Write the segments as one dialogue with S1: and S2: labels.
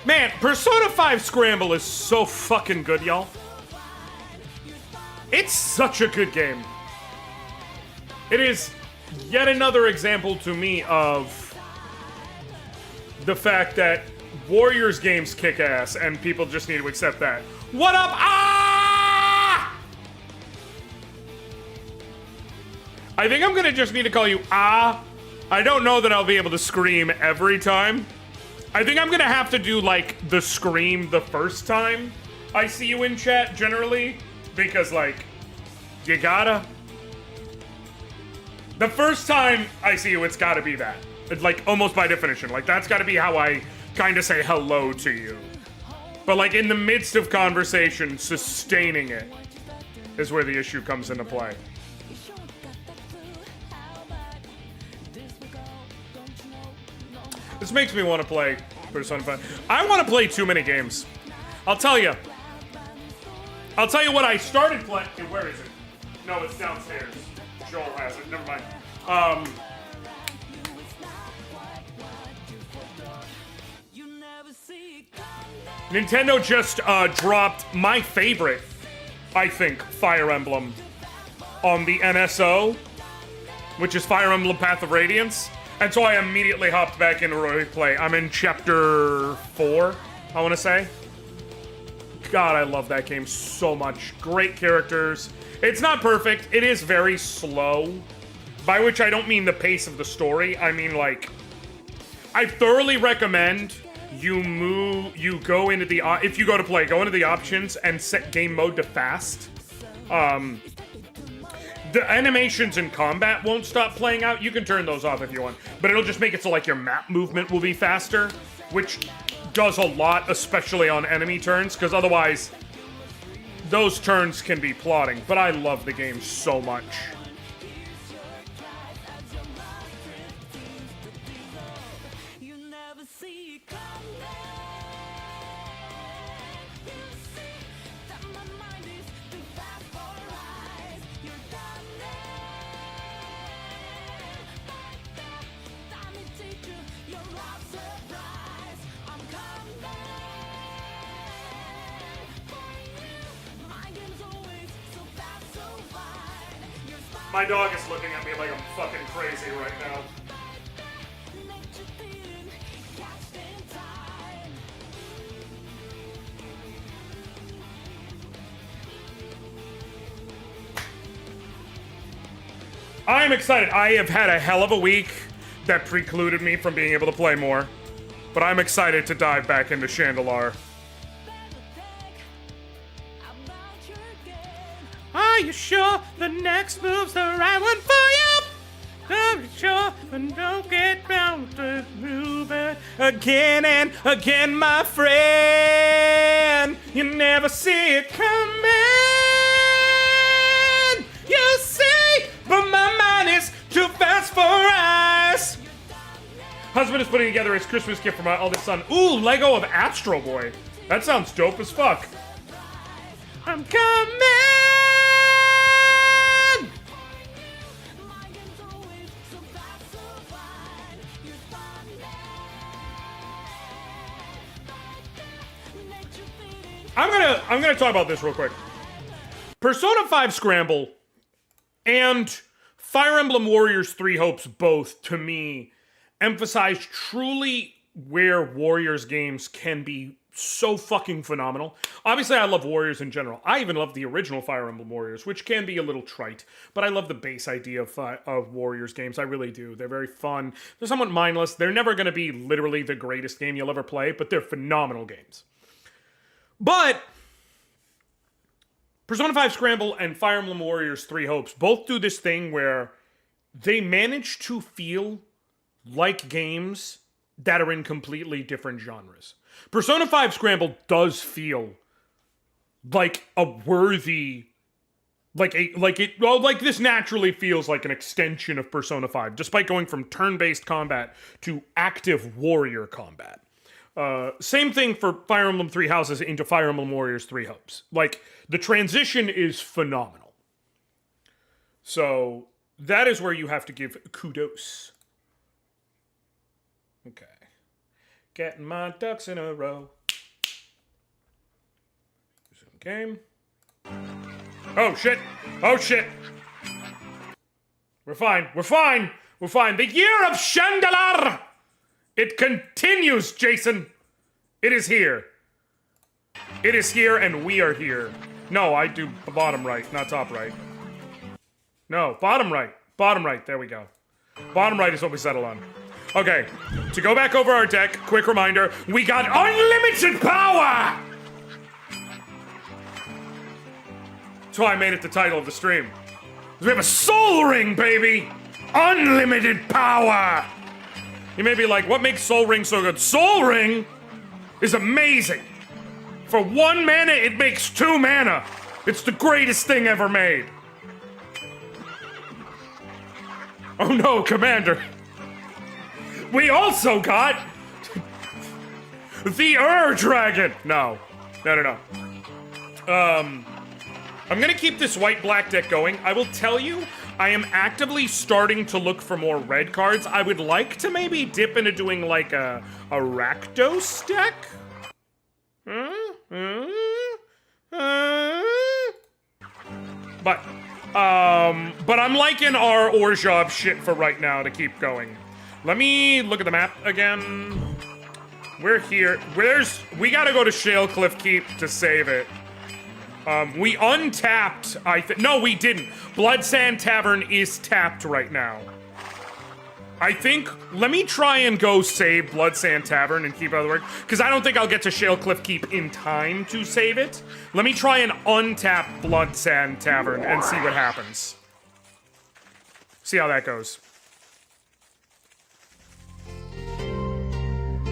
S1: Man, Persona 5 Scramble is so fucking good, y'all. It's such a good game. It is yet another example to me of the fact that Warriors games kick ass and people just need to accept that. What up? Ah! I think I'm gonna just need to call you Ah. I don't know that I'll be able to scream every time. I think I'm gonna have to do, like, the scream the first time I see you in chat, generally. Because, like, you gotta. The first time I see you, it's gotta be that. It's, like, almost by definition. Like, that's gotta be how I kind of say hello to you. But, like, in the midst of conversation, sustaining it is where the issue comes into play. This makes me want to play Persona 5. I want to play too many games. I'll tell you. I'll tell you what I started playing. Where is it? No, it's downstairs. Joel has it. Never mind. Nintendo just dropped my favorite, I think, Fire Emblem on the NSO, which is Fire Emblem Path of Radiance. And so I immediately hopped back into Roleplay. I'm in chapter 4, I want to say. God, I love that game so much. Great characters. It's not perfect. It is very slow. By which I don't mean the pace of the story. I mean, like, I thoroughly recommend you go into the, if you go to play, go into the options and set game mode to fast. The animations in combat won't stop playing out. You can turn those off if you want. But it'll just make it so, like, your map movement will be faster, which does a lot, especially on enemy turns, because otherwise, those turns can be plotting. But I love the game so much. My dog is looking at me like I'm fucking crazy right now. I'm excited. I have had a hell of a week that precluded me from being able to play more. But I'm excited to dive back into Shandalar. Are you sure the next move's the right one for you? Are you sure? And don't get round to moving again and again, my friend. You never see it coming. You see, but my mind is too fast for us. Husband is putting together his Christmas gift for my oldest son. Ooh, Lego of Astro Boy. That sounds dope as fuck. I'm coming. I'm gonna talk about this real quick. Persona 5 Scramble and Fire Emblem Warriors 3 Hopes both, to me, emphasize truly where Warriors games can be so fucking phenomenal. Obviously, I love Warriors in general. I even love the original Fire Emblem Warriors, which can be a little trite, but I love the base idea of Warriors games. I really do. They're very fun. They're somewhat mindless. They're never going to be literally the greatest game you'll ever play, but they're phenomenal games. But Persona 5 Scramble and Fire Emblem Warriors 3 Hopes both do this thing where they manage to feel like games that are in completely different genres. Persona 5 Scramble does feel like a worthy, like this naturally feels like an extension of Persona 5, despite going from turn-based combat to active warrior combat. Same thing for Fire Emblem 3 Houses into Fire Emblem Warriors 3 Hopes. Like, the transition is phenomenal. So, that is where you have to give kudos. Okay. Getting my ducks in a row. Okay. Oh, shit. Oh, shit. We're fine. We're fine. We're fine. The year of Shandalar! It continues, Jason. It is here. It is here, and we are here. No, I do bottom right, not top right. No, bottom right. Bottom right. There we go. Bottom right is what we settle on. Okay, to go back over our deck, quick reminder, we got unlimited power! That's why I made it the title of the stream. We have a soul ring, baby! Unlimited power! You may be like, what makes Soul Ring so good? Soul Ring is amazing! For 1 mana, it makes 2 mana! It's the greatest thing ever made! Oh no, Commander! We also got... the Dragon! No. No. I'm gonna keep this white-black deck going. I will tell you, I am actively starting to look for more red cards. I would like to maybe dip into doing like a Rakdos deck? But I'm liking our Orzhov shit for right now to keep going. Let me look at the map again. We're here. We gotta go to Shalecliff Keep to save it. We untapped, no, we didn't. Bloodsand Tavern is tapped right now. I think, let me try and go save Bloodsand Tavern and keep out of the work, because I don't think I'll get to Shalecliff Keep in time to save it. Let me try and untap Bloodsand Tavern and see what happens. See how that goes.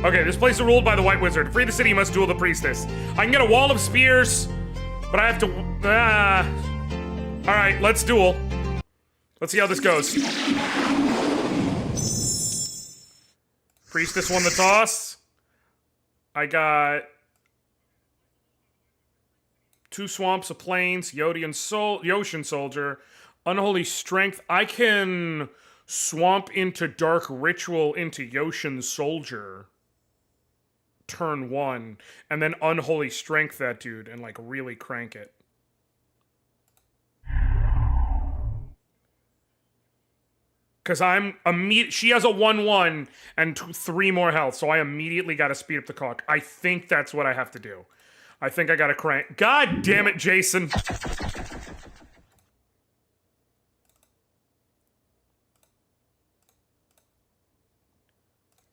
S1: Okay, this place is ruled by the White Wizard. To free the city, you must duel the Priestess. I can get a wall of spears, but I have to... Alright, let's duel. Let's see how this goes. Priestess won the toss. I got... 2 Swamps of Plains, Yoshin Soldier, Unholy Strength. I can swamp into Dark Ritual into Yoshin Soldier. Turn 1, and then Unholy Strength that dude and like really crank it. Cause she has a 1/1 and 3 more health, so I immediately gotta speed up the clock. I think that's what I have to do. I think I gotta crank. God damn it, Jason!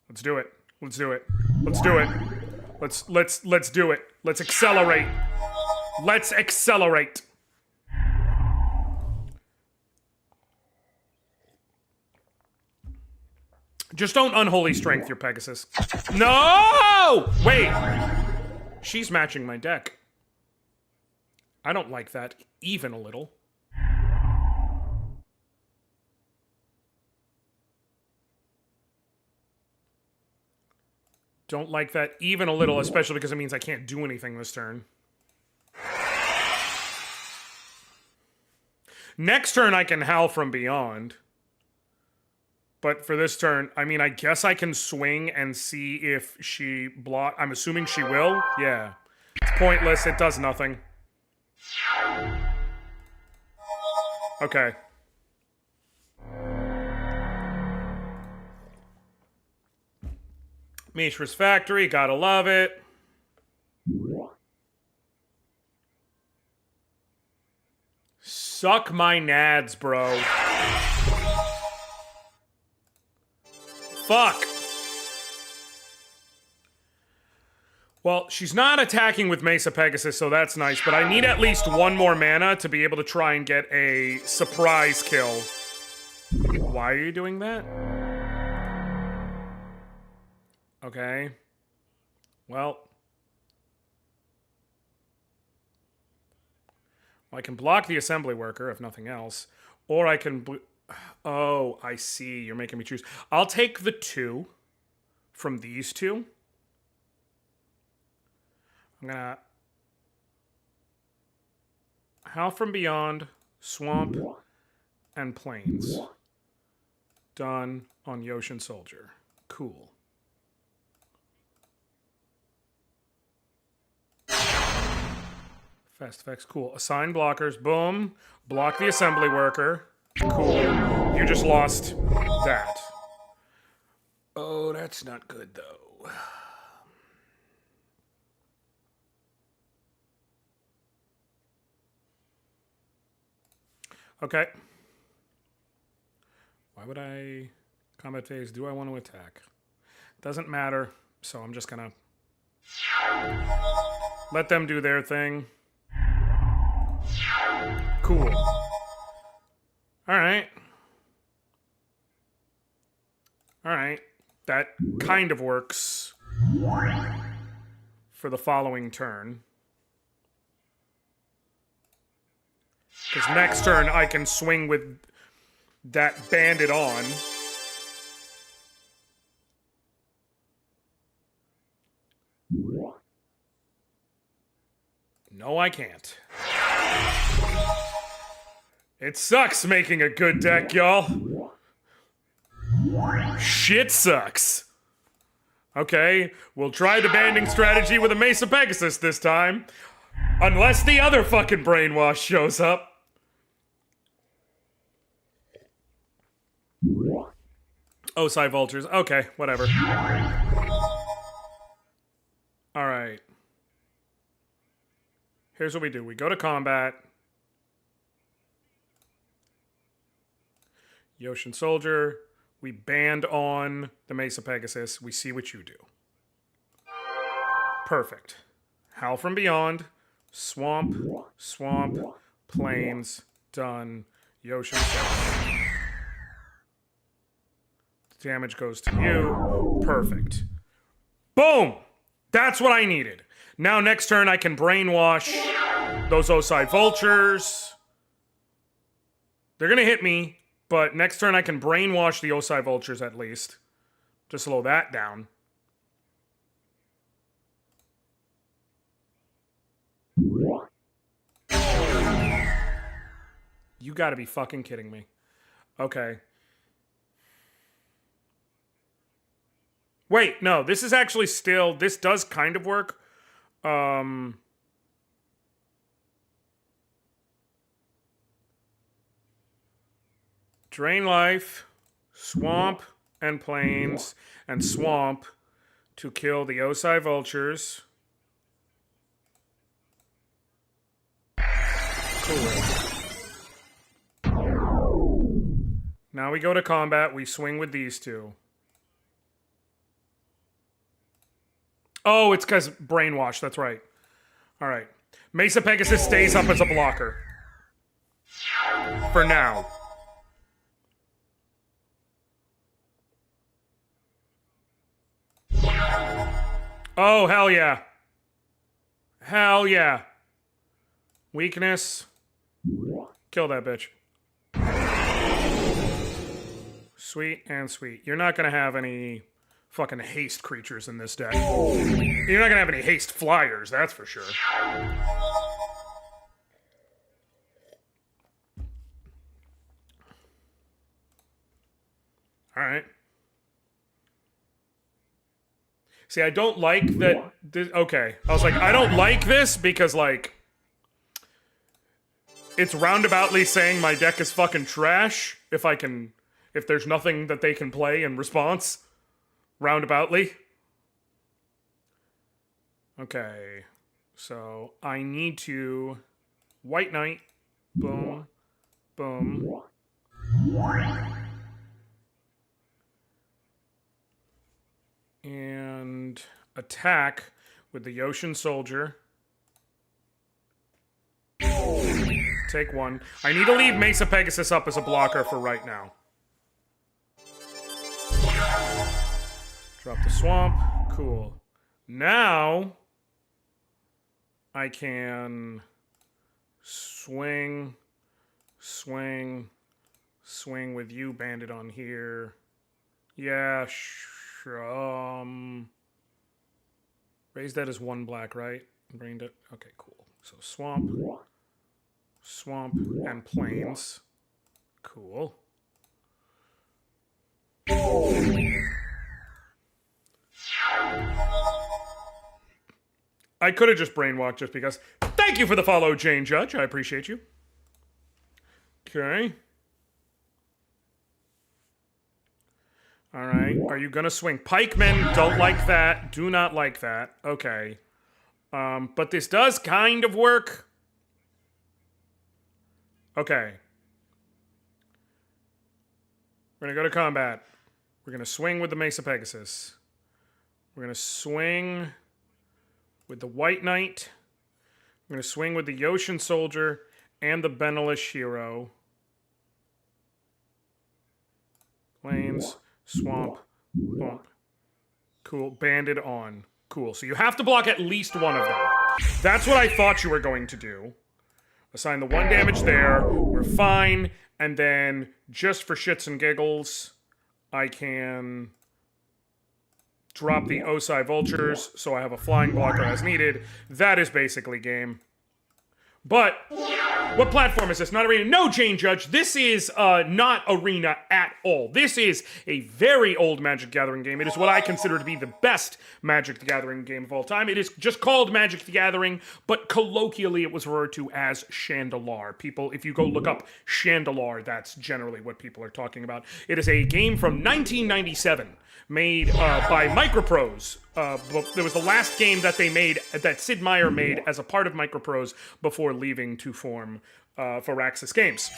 S1: Let's do it. Let's do it. Let's do it. Let's do it. Let's accelerate. Let's accelerate. Just don't Unholy Strength your Pegasus. No! Wait. She's matching my deck. I don't like that even a little. Don't like that even a little, especially because it means I can't do anything this turn. Next turn I can Howl from Beyond. But for this turn, I mean, I guess I can swing and see if she block. I'm assuming she will. Yeah. It's pointless. It does nothing. Okay. Mishra's Factory, gotta love it. Suck my nads, bro. Fuck. Well, she's not attacking with Mesa Pegasus, so that's nice, but I need at least 1 more mana to be able to try and get a surprise kill. Why are you doing that? Okay. Well, I can block the assembly worker, if nothing else. Or I can... Oh, I see. You're making me choose. I'll take the 2 from these 2. I'm gonna... Howl from Beyond, Swamp, and Plains. Done on Yoshin Soldier. Cool. Fast effects, cool. Assign blockers, boom. Block the assembly worker. Cool. You just lost that. Oh, that's not good, though. Okay. Why would I... Combat phase, do I want to attack? Doesn't matter, so I'm just gonna... let them do their thing. Cool. Alright. Alright. That kind of works for the following turn. Because next turn I can swing with that bandit on. No, I can't. It sucks making a good deck, y'all. Shit sucks. Okay, we'll try the banding strategy with a Mesa Pegasus this time. Unless the other fucking brainwash shows up. Osai Vultures. Okay, whatever. Alright. Here's what we do. We go to combat. Yoshin Soldier. We band on the Mesa Pegasus. We see what you do. Perfect. Howl from Beyond. Swamp. Swamp. Plains. Done. Yoshin Soldier. The damage goes to you. Perfect. Boom! That's what I needed. Now next turn I can brainwash those Osai Vultures. They're gonna hit me, but next turn I can brainwash the Osai Vultures at least. To slow that down. You gotta be fucking kidding me. Okay. Wait, no, this is actually still... This does kind of work. Drain life, swamp and plains, and swamp to kill the Osai Vultures. Cool. Now we go to combat. We swing with these two. Oh, it's because brainwash. That's right. All right. Mesa Pegasus stays up as a blocker. For now. Oh, hell yeah. Hell yeah. Weakness. Kill that bitch. Sweet and sweet. You're not going to have any fucking haste creatures in this deck. You're not going to have any haste flyers, that's for sure. Alright. See, I don't like that... Okay. I was like, I don't like this because, like... It's roundaboutly saying my deck is fucking trash if I can... If there's nothing that they can play in response. Roundaboutly. Okay. So, I need to... White Knight. Boom. Boom. And attack with the Yoshin Soldier. Take one. I need to leave Mesa Pegasus up as a blocker for right now. Drop the swamp. Cool. Now, I can swing, swing, swing with you, Bandit, on here. Yeah, raise that as one black, right? Brained it. Okay, cool. So swamp, swamp, and plains. Cool. I could have just brainwalked just because. Thank Thank you for the follow, Jane Judge. I appreciate you. Okay. All right. Are you gonna swing? Pikemen don't like that. Do not like that. Okay. But this does kind of work. Okay. We're gonna go to combat. We're gonna swing with the Mesa Pegasus. We're gonna swing with the White Knight. We're gonna swing with the Yoshin Soldier and the Benelish Hero. Plains, swamp, bump. Cool. Banded on. Cool. So you have to block at least one of them. That's what I thought you were going to do. Assign the 1 damage there. We're fine. And then, just for shits and giggles, I can drop the Osai Vultures, so I have a flying blocker as needed. That is basically game. But, what platform is this? Not Arena? No, Jane Judge, this is not Arena at all. This is a very old Magic the Gathering game. It is what I consider to be the best Magic the Gathering game of all time. It is just called Magic the Gathering, but colloquially it was referred to as Shandalar. People, if you go look up Shandalar, that's generally what people are talking about. It is a game from 1997. Made by Microprose. It was the last game that they made, that Sid Meier made as a part of Microprose before leaving to form Firaxis Games.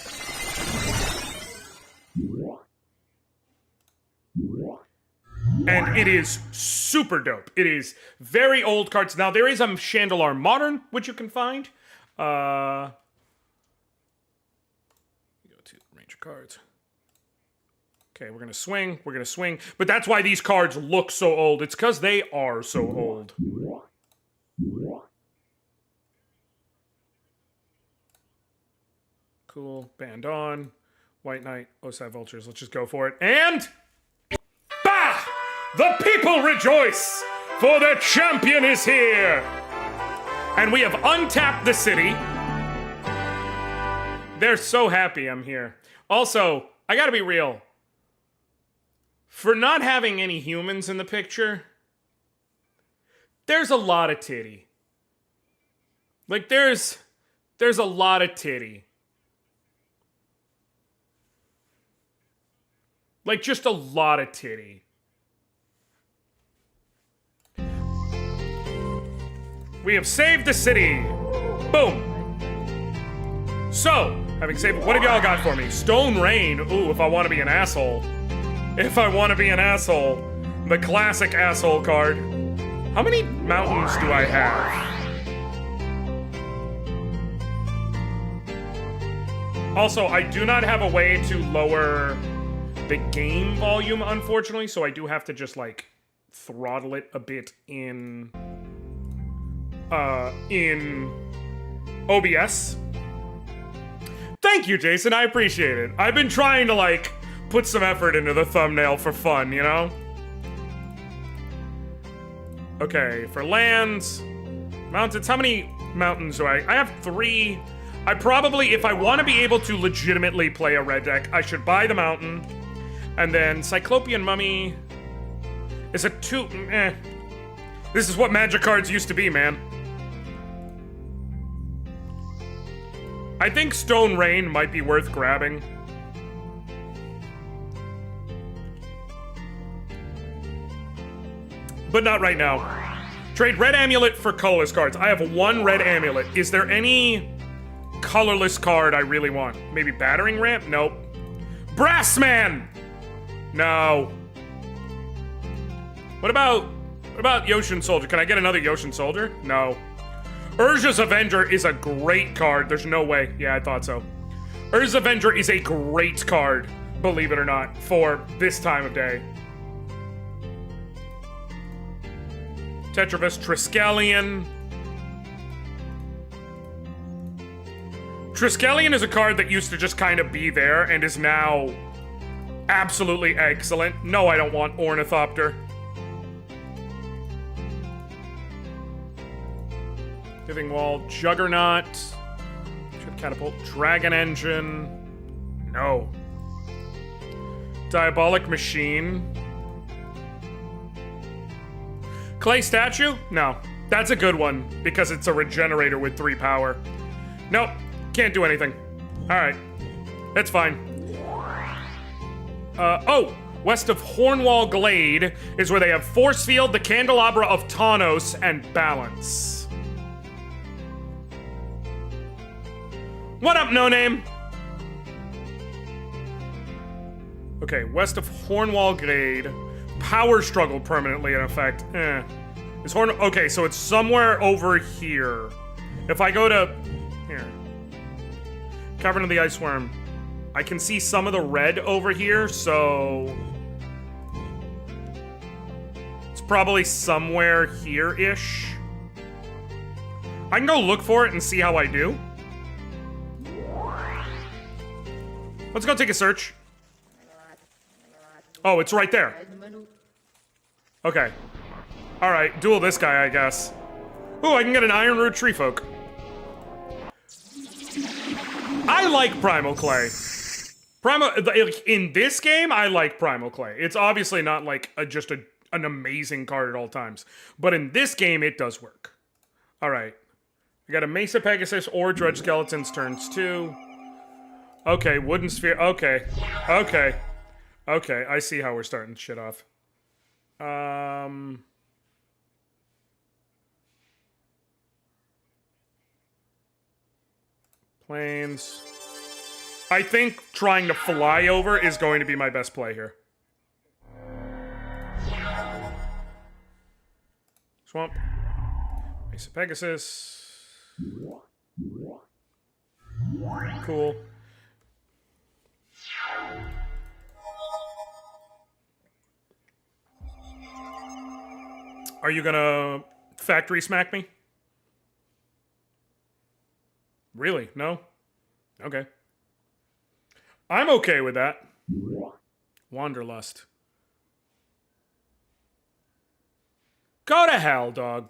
S1: And it is super dope. It is very old cards. Now, there is a Shandalar Modern, which you can find. Go to Ranger Cards. Okay, we're gonna swing, but that's why these cards look so old. It's because they are so old. Cool, band on, White Knight, Osai Vultures, let's just go for it, and... Bah! The people rejoice, for their champion is here! And we have untapped the city. They're so happy I'm here. Also, I gotta be real. For not having any humans in the picture, there's a lot of titty. Like, there's a lot of titty. Like, just a lot of titty. We have saved the city. Boom. So, having saved, what have y'all got for me? Stone Rain. Ooh, if I want to be an asshole. If I want to be an asshole. The classic asshole card. How many mountains do I have? Also, I do not have a way to lower the game volume, unfortunately, so I do have to just, like, throttle it a bit in OBS. Thank you, Jason, I appreciate it. I've been trying to, like, put some effort into the thumbnail for fun, you know? Okay, for lands, mountains, how many mountains do I have 3. I probably, if I want to be able to legitimately play a red deck, I should buy the mountain. And then Cyclopean Mummy is a 2, This is what Magic cards used to be, man. I think Stone Rain might be worth grabbing. But not right now. Trade red amulet for colorless cards. I have 1 red amulet. Is there any colorless card I really want? Maybe Battering Ramp? Nope. Brassman! No. What about Yoshin Soldier? Can I get another Yoshin Soldier? No. Urza's Avenger is a great card. There's no way. Yeah, I thought so. Urza's Avenger is a great card, believe it or not, for this time of day. Tetravis, Triskelion. Triskelion is a card that used to just kind of be there and is now absolutely excellent. No, I don't want Ornithopter. Giving Wall, Juggernaut. Catapult, Dragon Engine. No. Diabolic Machine. Clay Statue? No. That's a good one, because it's a regenerator with 3 power. Nope, can't do anything. Alright, that's fine. Oh! West of Hornwall Glade is where they have Force Field, the Candelabra of Tawnos, and Balance. What up, No Name? Okay, west of Hornwall Glade. Power Struggle permanently in effect. Okay, so it's somewhere over here. If I go to... Here. Cavern of the Ice Worm. I can see some of the red over here, so... It's probably somewhere here-ish. I can go look for it and see how I do. Let's go take a search. Oh, it's right there. Okay. Alright, duel this guy, I guess. Ooh, I can get an Iron Root Tree Folk. I like Primal Clay. In this game, I like Primal Clay. It's obviously not like an amazing card at all times. But in this game, it does work. Alright. I got a Mesa Pegasus or Dredge Skeletons turns 2. Okay, Wooden Sphere. Okay. Okay. Okay, I see how we're starting shit off. Planes. I think trying to fly over is going to be my best play here. Swamp. Mesa Pegasus. Cool. Are you gonna factory smack me? Really? No? Okay. I'm okay with that. Wanderlust. Go to hell, dog.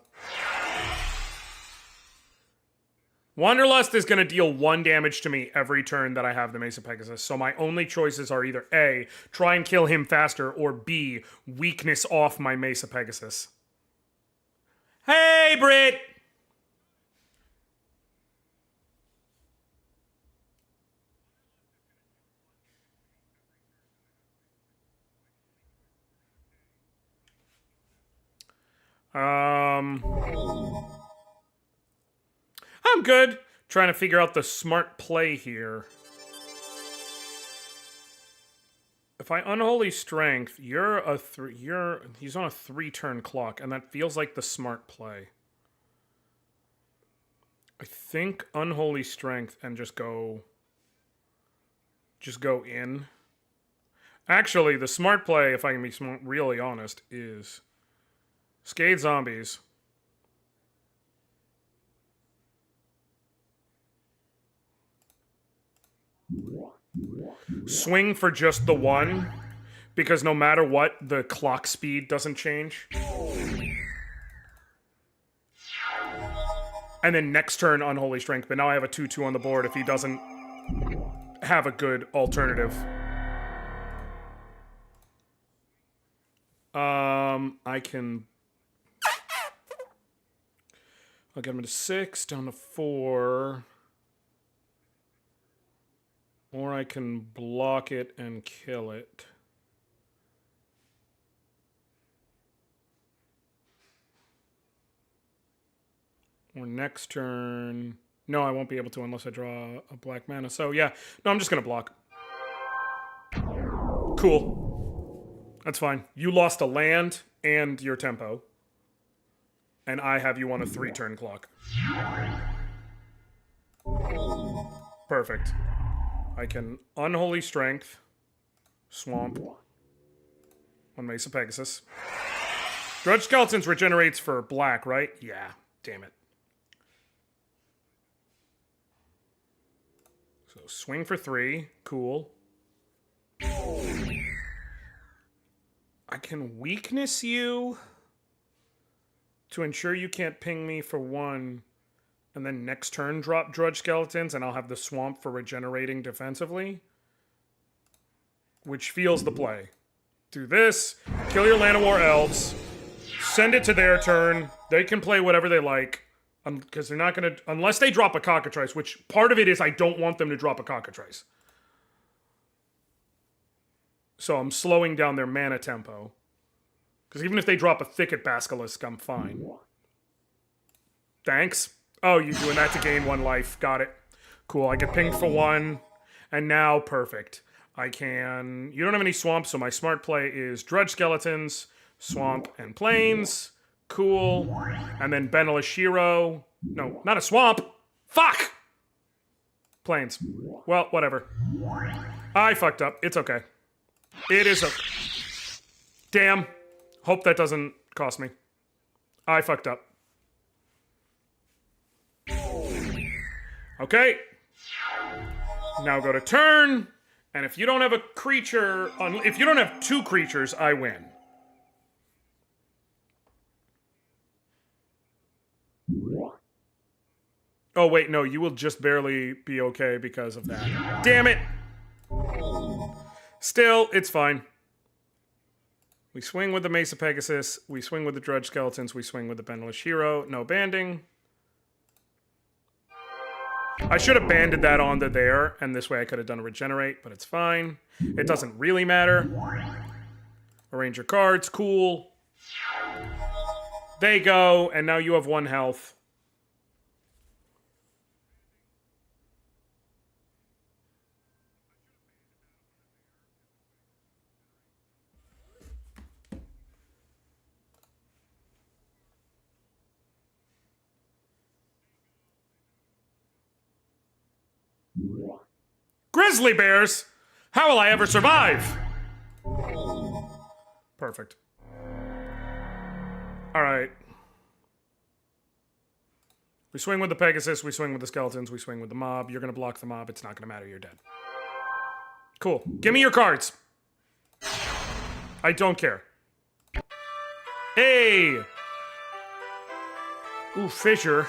S1: Wanderlust is going to deal 1 damage to me every turn that I have the Mesa Pegasus, so my only choices are either A, try and kill him faster, or B, weakness off my Mesa Pegasus. Hey, Britt! I'm good. Trying to figure out the smart play here. If I Unholy Strength, he's on a 3-turn clock, and that feels like the smart play. I think Unholy Strength and just go in. Actually, the smart play, if I can be really honest, is Scathe Zombies. Swing for just the 1, because no matter what, the clock speed doesn't change. And then next turn, Unholy Strength, but now I have a 2-2 on the board if he doesn't have a good alternative. I'll get him to 6, down to 4. Or I can block it and kill it. Or next turn... No, I won't be able to unless I draw a black mana. So yeah, no, I'm just gonna block. Cool. That's fine. You lost a land and your tempo. And I have you on a 3-turn clock. Perfect. I can Unholy Strength, Swamp, on Mesa Pegasus. Dredge Skeletons regenerates for black, right? Yeah, damn it. So swing for 3, cool. I can weakness you to ensure you can't ping me for 1. And then next turn, drop Dredge Skeletons, and I'll have the Swamp for regenerating defensively. Which feels the play. Do this, kill your Land of War Elves, send it to their turn. They can play whatever they like. Because they're not going to... Unless they drop a cockatrice, which part of it is I don't want them to drop a cockatrice. So I'm slowing down their mana tempo. Because even if they drop a Thicket Basilisk, I'm fine. Thanks. Oh, you're doing that to gain 1 life. Got it. Cool, I get pinged for 1. And now, perfect. I can... You don't have any swamps, so my smart play is Drudge Skeletons, Swamp, and Plains. Cool. And then Benelashiro. No, not a swamp. Fuck! Plains. Well, whatever. I fucked up. It's okay. It is okay. Damn. Hope that doesn't cost me. I fucked up. Okay. Now go to turn. And if you don't have a creature... If you don't have 2 creatures, I win. Oh, wait, no, you will just barely be okay because of that. Damn it! Still, it's fine. We swing with the Mesa Pegasus, we swing with the Drudge Skeletons, we swing with the Benelashiro. No banding. I should have banded that onto there, and this way I could have done a regenerate, but it's fine. It doesn't really matter. Arrange your cards, cool. They go, and now you have 1 health. Grizzly bears? How will I ever survive? Perfect. Alright. We swing with the Pegasus, we swing with the Skeletons, we swing with the mob. You're gonna block the mob, it's not gonna matter, you're dead. Cool. Give me your cards. I don't care. Hey! Ooh, Fissure.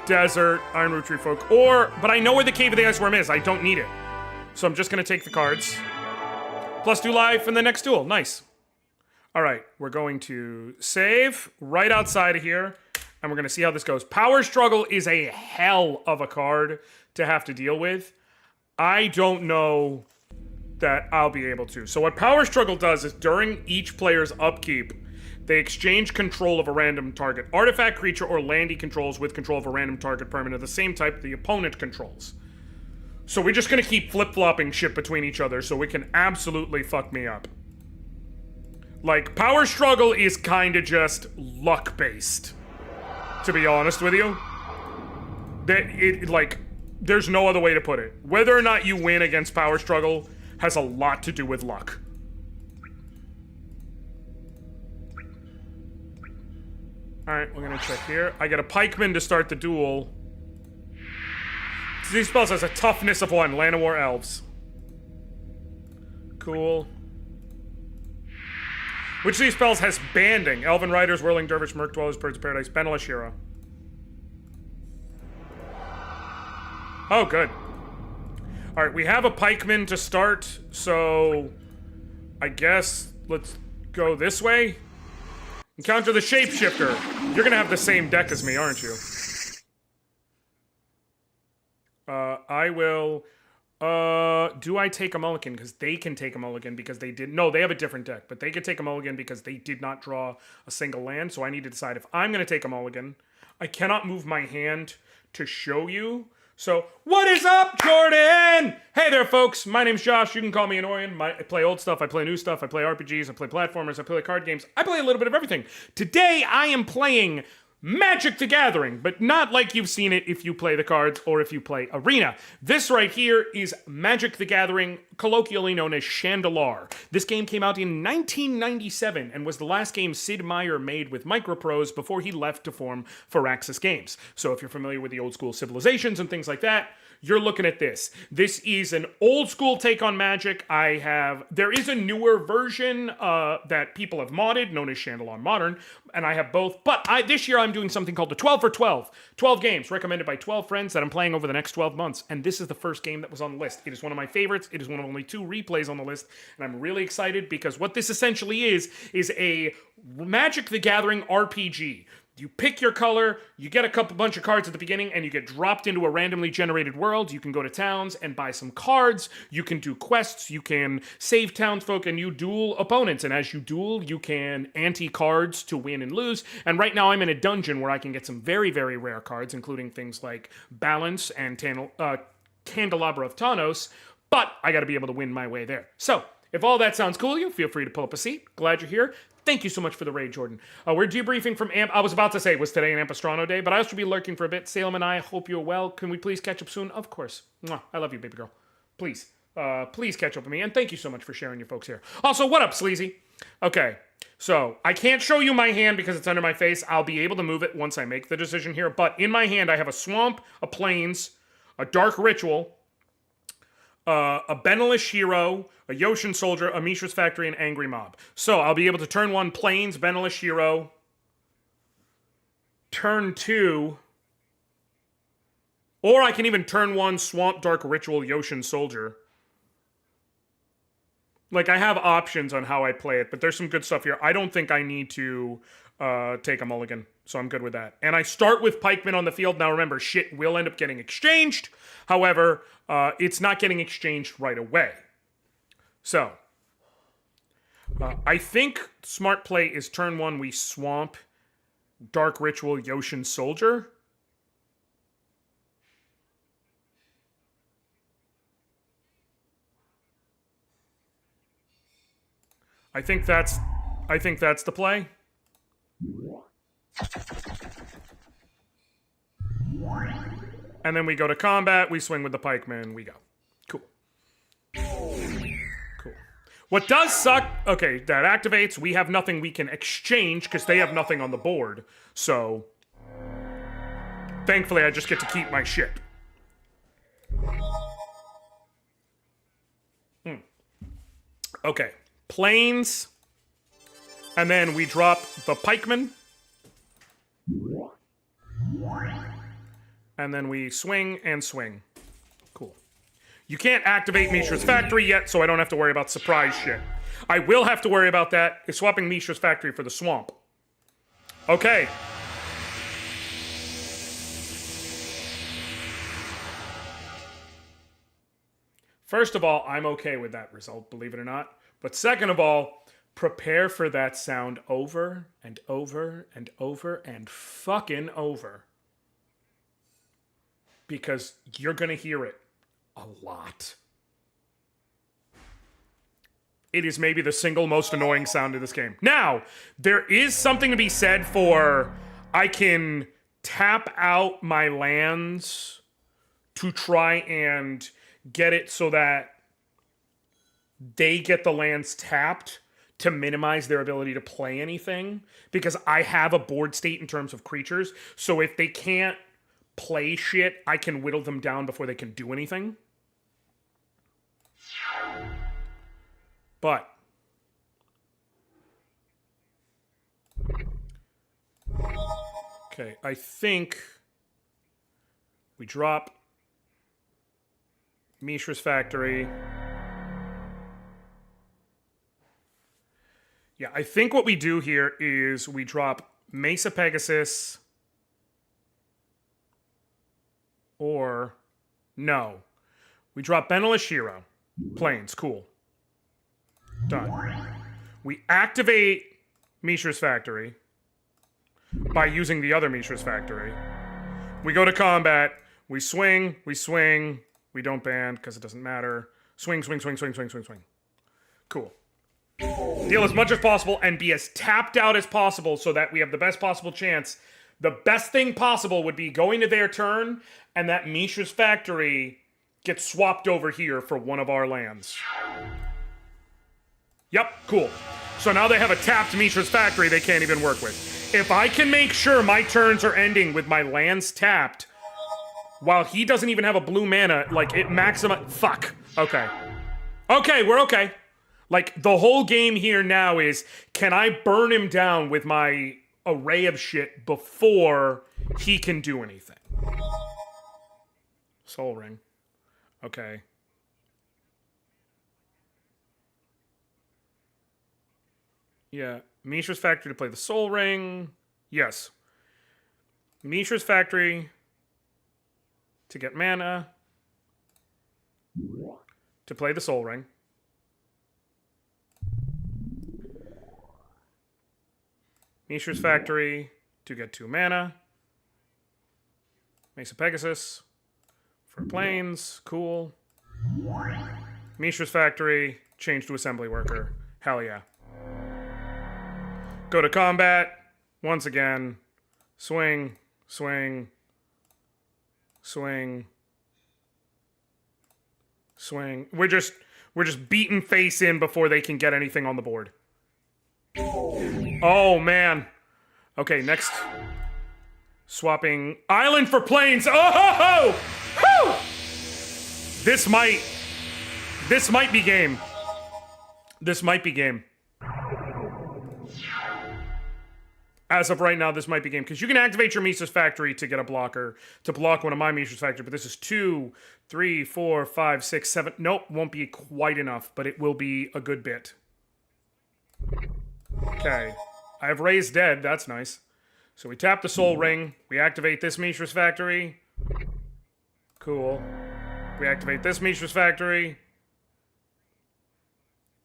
S1: Desert, Ironroot Tree Folk. But I know where the Cave of the Iceworm is. I don't need it. So I'm just going to take the cards. Plus 2 life in the next duel. Nice. All right, we're going to save right outside of here, and we're going to see how this goes. Power Struggle is a hell of a card to have to deal with. I don't know that I'll be able to. So what Power Struggle does is during each player's upkeep, they exchange control of a random target artifact, creature, or land he controls with control of a random target permanent of the same type the opponent controls. So we're just gonna keep flip-flopping shit between each other so it can absolutely fuck me up. Like, Power Struggle is kinda just luck-based, to be honest with you. There's no other way to put it. Whether or not you win against Power Struggle has a lot to do with luck. Alright, we're gonna check here. I get a pikeman to start the duel. These spells has a toughness of 1. Land of War Elves. Cool. Which of these spells has banding? Elven Riders, Whirling Dervish, Merc Dwellers, Birds of Paradise, Benelashiro. Oh, good. Alright, we have a pikeman to start, so... I guess let's go this way. Encounter the Shapeshifter. You're gonna have the same deck as me, aren't you? I will... do I take a mulligan? Because they can take a mulligan because they did... No, they have a different deck, but they can take a mulligan because they did not draw a single land, so I need to decide if I'm gonna take a mulligan. I cannot move my hand to show you. So, what is up, Jordan? Hey there, folks. My name's Josh. You can call me Anoriand. I play old stuff. I play new stuff. I play RPGs. I play platformers. I play card games. I play a little bit of everything. Today, I am playing Magic the Gathering, but not like you've seen it if you play the cards or if you play Arena. This right here is Magic the Gathering, colloquially known as Shandalar. This game came out in 1997 and was the last game Sid Meier made with Microprose before he left to form Firaxis Games. So if you're familiar with the old school civilizations and things like that, you're looking at this. This is an old school take on Magic. There is a newer version that people have modded, known as Shandalar Modern, and I have both. But this year I'm doing something called the 12 for 12. 12 games recommended by 12 friends that I'm playing over the next 12 months. And this is the first game that was on the list. It is one of my favorites. It is one of only 2 replays on the list. And I'm really excited because what this essentially is a Magic the Gathering RPG. You pick your color, you get a bunch of cards at the beginning, and you get dropped into a randomly generated world. You can go to towns and buy some cards. You can do quests. You can save townsfolk, and you duel opponents. And as you duel, you can ante-cards to win and lose. And right now I'm in a dungeon where I can get some very, very rare cards, including things like Balance and Candelabra of Thanos. But I got to be able to win my way there. So, if all that sounds cool to you, feel free to pull up a seat. Glad you're here. Thank you so much for the raid, Jordan. We're debriefing from Amp. I was about to say, was today an Ampistrano day, but I should be lurking for a bit. Salem and I hope you're well. Can we please catch up soon? Of course. Mwah. I love you, baby girl. Please. Please catch up with me, and thank you so much for sharing your folks here. Also, what up, Sleazy? Okay, so I can't show you my hand because it's under my face. I'll be able to move it once I make the decision here, but in my hand I have a Swamp, a Plains, a Dark Ritual, a Benelish Hero, a Yoshin Soldier, a Mishra's Factory, and Angry Mob. So I'll be able to turn 1 Plains, Benelish Hero, turn 2, or I can even turn 1 Swamp, Dark Ritual, Yoshin Soldier. Like, I have options on how I play it, but there's some good stuff here. I don't think I need to take a mulligan, so I'm good with that. And I start with Pikemen on the field. Now remember, shit will end up getting exchanged. However, it's not getting exchanged right away. So, I think smart play is turn 1, we Swamp, Dark Ritual, Yoshin Soldier. I think that's the play. And then we go to combat, we swing with the pikemen, we go. Cool. Cool. What does suck, okay, that activates, we have nothing we can exchange because they have nothing on the board. So, thankfully I just get to keep my shit. Okay. Plains, and then we drop the pikemen, and then we swing and swing. Cool. You can't activate Mishra's Factory yet, so I don't have to worry about surprise shit. I will have to worry about that is swapping Mishra's Factory for the Swamp. Okay. First of all, I'm okay with that result, believe it or not. But second of all, prepare for that sound over and over and over and fucking over. Because you're gonna hear it a lot. It is maybe the single most annoying sound in this game. Now, there is something to be said for I can tap out my lands to try and get it so that they get the lands tapped to minimize their ability to play anything, because I have a board state in terms of creatures, so if they can't play shit, I can whittle them down before they can do anything. But okay, I think we drop Mishra's Factory. Yeah, I think what we do here is we drop Mesa Pegasus, or no, we drop Benelish Hero. Plains, cool. Done. We activate Mishra's Factory by using the other Mishra's Factory. We go to combat, we swing, we don't ban because it doesn't matter. Swing. Cool. Deal as much as possible and be as tapped out as possible so that we have the best possible chance. The best thing possible would be going to their turn and that Mishra's Factory gets swapped over here for one of our lands. Yep, cool. So now they have a tapped Mishra's Factory they can't even work with. If I can make sure my turns are ending with my lands tapped, while he doesn't even have a blue mana, like, it maximize... Fuck. Okay. Okay, we're okay. Like, the whole game here now is, can I burn him down with my array of shit before he can do anything? Soul Ring. Okay. Yeah. Mishra's Factory to play the Soul Ring. Yes. Mishra's Factory to get mana. To play the Soul Ring. Mishra's Factory to get 2 mana. Mesa Pegasus for planes. Cool. Mishra's Factory, change to Assembly Worker. Hell yeah. Go to combat. Once again. Swing. Swing. Swing. Swing. We're just beating face in before they can get anything on the board. Oh, man. Okay, next. Swapping island for planes. Oh! Woo! This might be game. This might be game. As of right now, this might be game. Because you can activate your Misa's Factory to get a blocker. To block one of my Misa's Factory. But this is 2, 3, 4, 5, 6, 7. Nope, won't be quite enough. But it will be a good bit. Okay. I have Ray's dead. That's nice. So we tap the Soul Ring. We activate this Mishra's Factory. Cool. We activate this Mishra's Factory.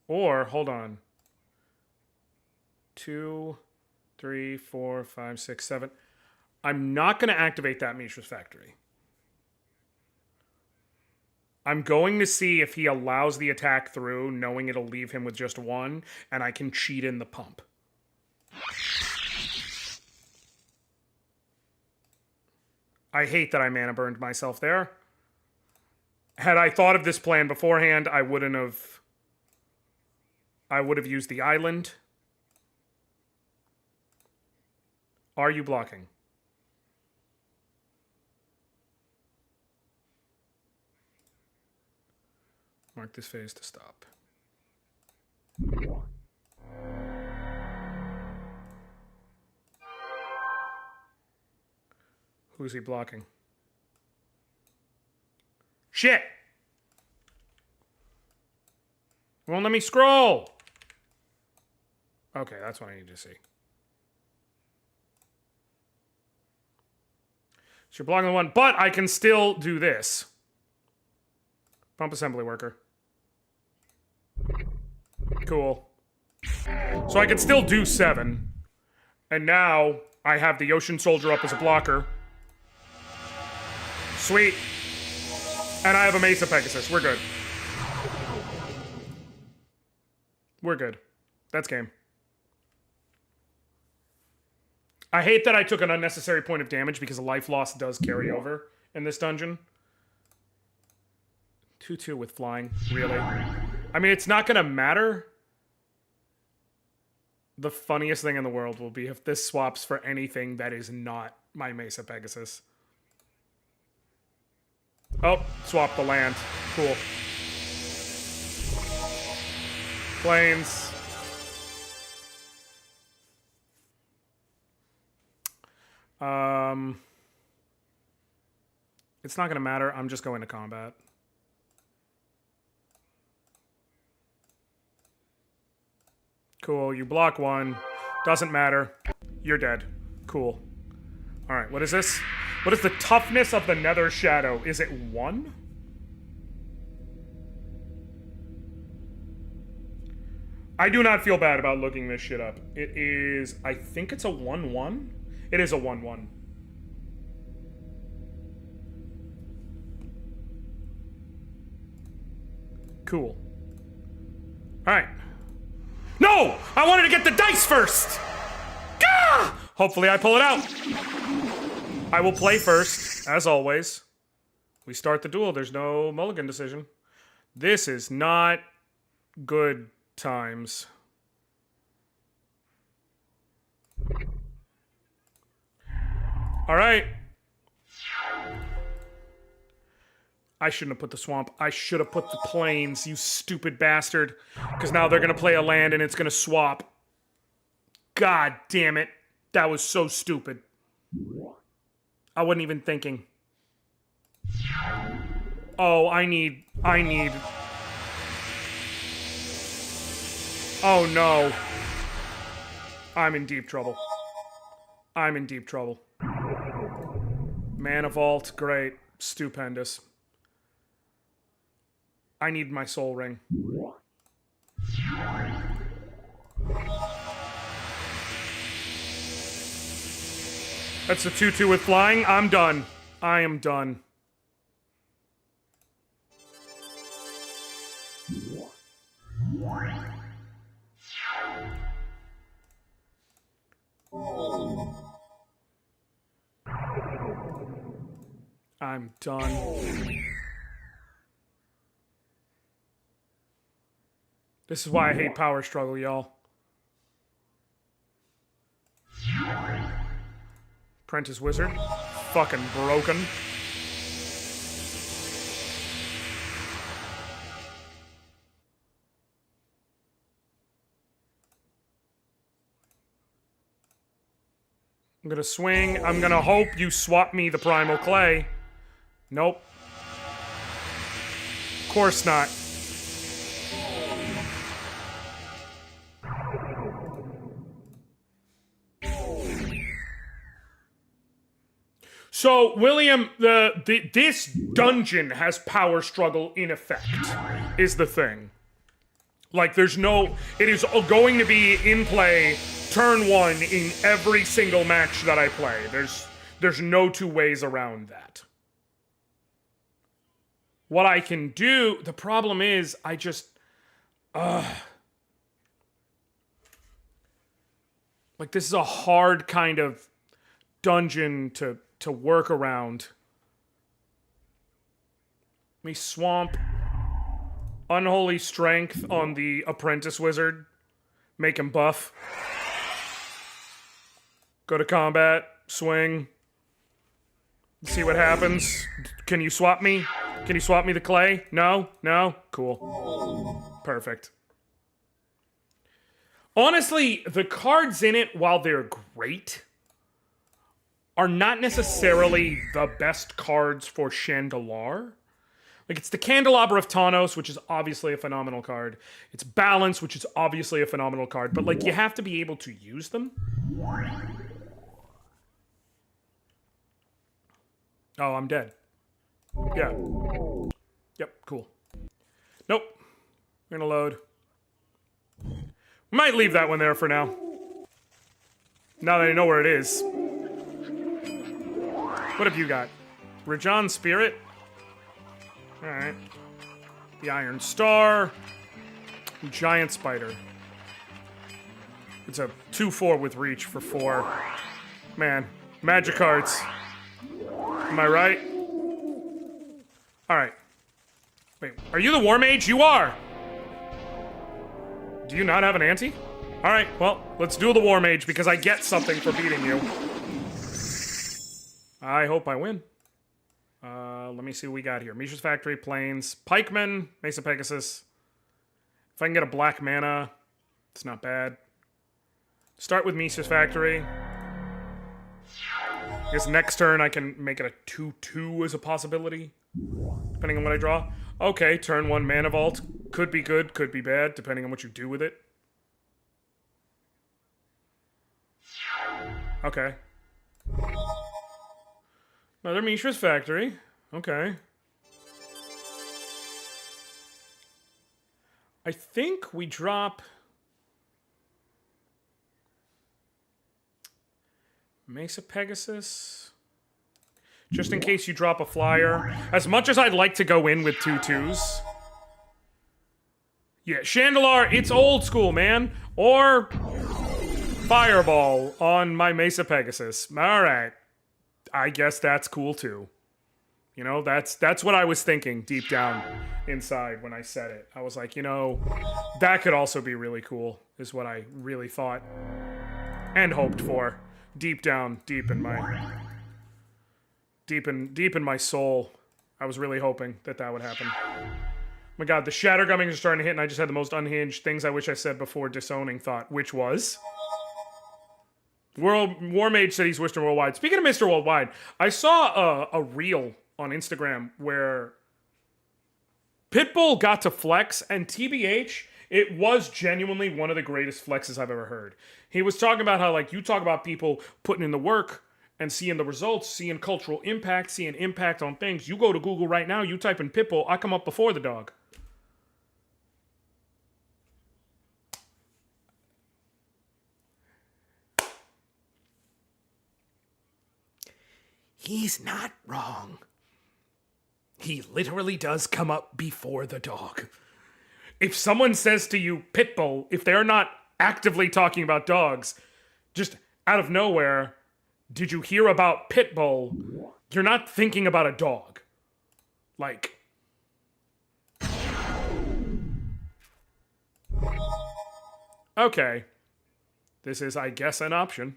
S1: Or, hold on. 2, 3, 4, 5, 6, 7. I'm not going to activate that Mishra's Factory. I'm going to see if he allows the attack through, knowing it'll leave him with just 1, and I can cheat in the pump. I hate that I mana burned myself there. Had I thought of this plan beforehand, I would have used the island. Are you blocking? Mark this phase to stop. Who's he blocking? Shit! Won't let me scroll! Okay, that's what I need to see. So you're blocking the one, but I can still do this. Pump Assembly Worker. Cool. So I can still do 7. And now I have the Ocean Soldier up as a blocker. Sweet. And I have a Mesa Pegasus. We're good. We're good. That's game. I hate that I took an unnecessary point of damage because life loss does carry over in this dungeon. 2/2 with flying. Really? I mean, it's not going to matter. The funniest thing in the world will be if this swaps for anything that is not my Mesa Pegasus. Oh, swap the land. Cool. Planes. It's not going to matter. I'm just going to combat. Cool. You block 1. Doesn't matter. You're dead. Cool. All right. What is this? What is the toughness of the Nether Shadow? Is it 1? I do not feel bad about looking this shit up. It is... I think it's a 1/1. It is a 1/1. Cool. Alright. No! I wanted to get the dice first! Gah! Hopefully I pull it out. I will play first, as always. We start the duel. There's no mulligan decision. This is not good times. Alright. I shouldn't have put the swamp. I should have put the plains, you stupid bastard. Because now they're going to play a land and it's going to swap. God damn it. That was so stupid. I wasn't even thinking. Oh, I need... Oh, no. I'm in deep trouble. I'm in deep trouble. Mana Vault, great. Stupendous. I need my soul ring. That's the 2/2 with flying. I'm done. I am done. I'm done. This is why I hate Power Struggle, y'all. Apprentice Wizard. Fucking broken. I'm gonna swing. I'm gonna hope you swap me the Primal Clay. Nope. Of course not. So, William, this dungeon has Power Struggle in effect, is the thing. Like, there's no... It is going to be in play turn one in every single match that I play. There's no two ways around that. What I can do... The problem is, I just... Like, this is a hard kind of dungeon to work around. Let me swamp Unholy Strength on the Apprentice Wizard. Make him buff. Go to combat. Swing. See what happens. Can you swap me? Can you swap me the clay? No? No? Cool. Perfect. Honestly, the cards in it, while they're great, are not necessarily the best cards for Shandalar. Like, it's the Candelabra of Tawnos, which is obviously a phenomenal card. It's Balance, which is obviously a phenomenal card. But, like, you have to be able to use them. Oh, I'm dead. Yeah. Yep, cool. Nope. We're gonna load. We might leave that one there for now. Now that I know where it is. What have you got? Rajan Spirit? Alright. The Iron Star. Giant Spider. It's a 2/4 with reach for 4. Man, magic cards. Am I right? Alright. Wait, are you the War Mage? You are! Do you not have an ante? Alright, well, let's do the War Mage because I get something for beating you. I hope I win. Let me see what we got here. Mishra's Factory, Plains, Pikeman, Mesa Pegasus. If I can get a black mana, it's not bad. Start with Mishra's Factory. I guess next turn I can make it a 2/2 as a possibility. Depending on what I draw. Okay, turn 1 Mana Vault. Could be good, could be bad, depending on what you do with it. Okay. Another Mishra's Factory. Okay. I think we drop... Mesa Pegasus. Just in case you drop a flyer. As much as I'd like to go in with 2/2s. Yeah, Shandalar, it's old school, man. Or Fireball on my Mesa Pegasus. Alright. I guess that's cool too. You know, that's what I was thinking deep down inside when I said it. I was like, you know, that could also be really cool, is what I really thought and hoped for. Deep down, deep in my soul. I was really hoping that that would happen. Oh my god, the Shattergummings are starting to hit, and I just had the most unhinged things I wish I said before disowning thought, which was... War Mage said he's Mr. Worldwide. Speaking of Mr. Worldwide, I saw a reel on Instagram where Pitbull got to flex, and TBH, it was genuinely one of the greatest flexes I've ever heard. He was talking about how, like, you talk about people putting in the work and seeing the results, seeing cultural impact, seeing impact on things. You go to Google right now, you type in Pitbull, I come up before the dog. He's not wrong. He literally does come up before the dog. If someone says to you, Pitbull, if they're not actively talking about dogs, just out of nowhere, did you hear about Pitbull? You're not thinking about a dog. Like... Okay. This is, I guess, an option.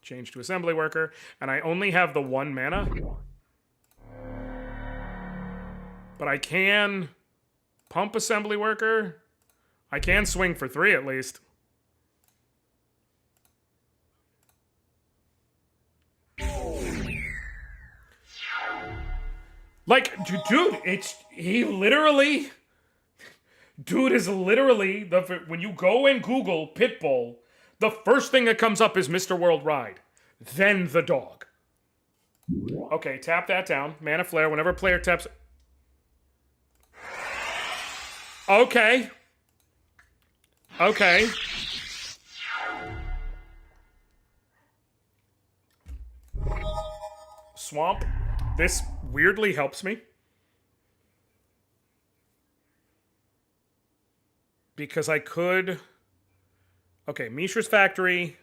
S1: Change to assembly worker, and I only have the 1 mana. But I can pump assembly worker. I can swing for 3 at least. Like, dude, dude is literally, when you go and Google Pitbull, the first thing that comes up is Mr. Worldwide, then the dog. Okay, tap that down. Mana Flare, whenever a player taps... Okay. Okay. Swamp. This weirdly helps me. Because I could... Okay, Mishra's Factory.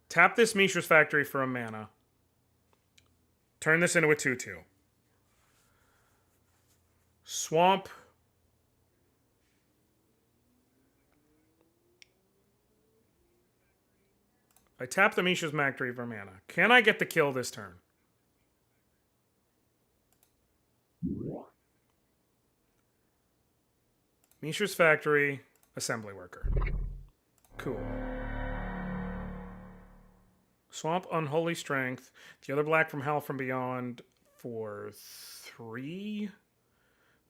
S1: Tap this Mishra's Factory for a mana. Turn this into a 2/2. Swamp. I tap the Mishra's Factory for mana. Can I get the kill this turn? Mishra's Factory, assembly worker. Cool. Swamp, Unholy Strength. The other black from Howl from Beyond for 3.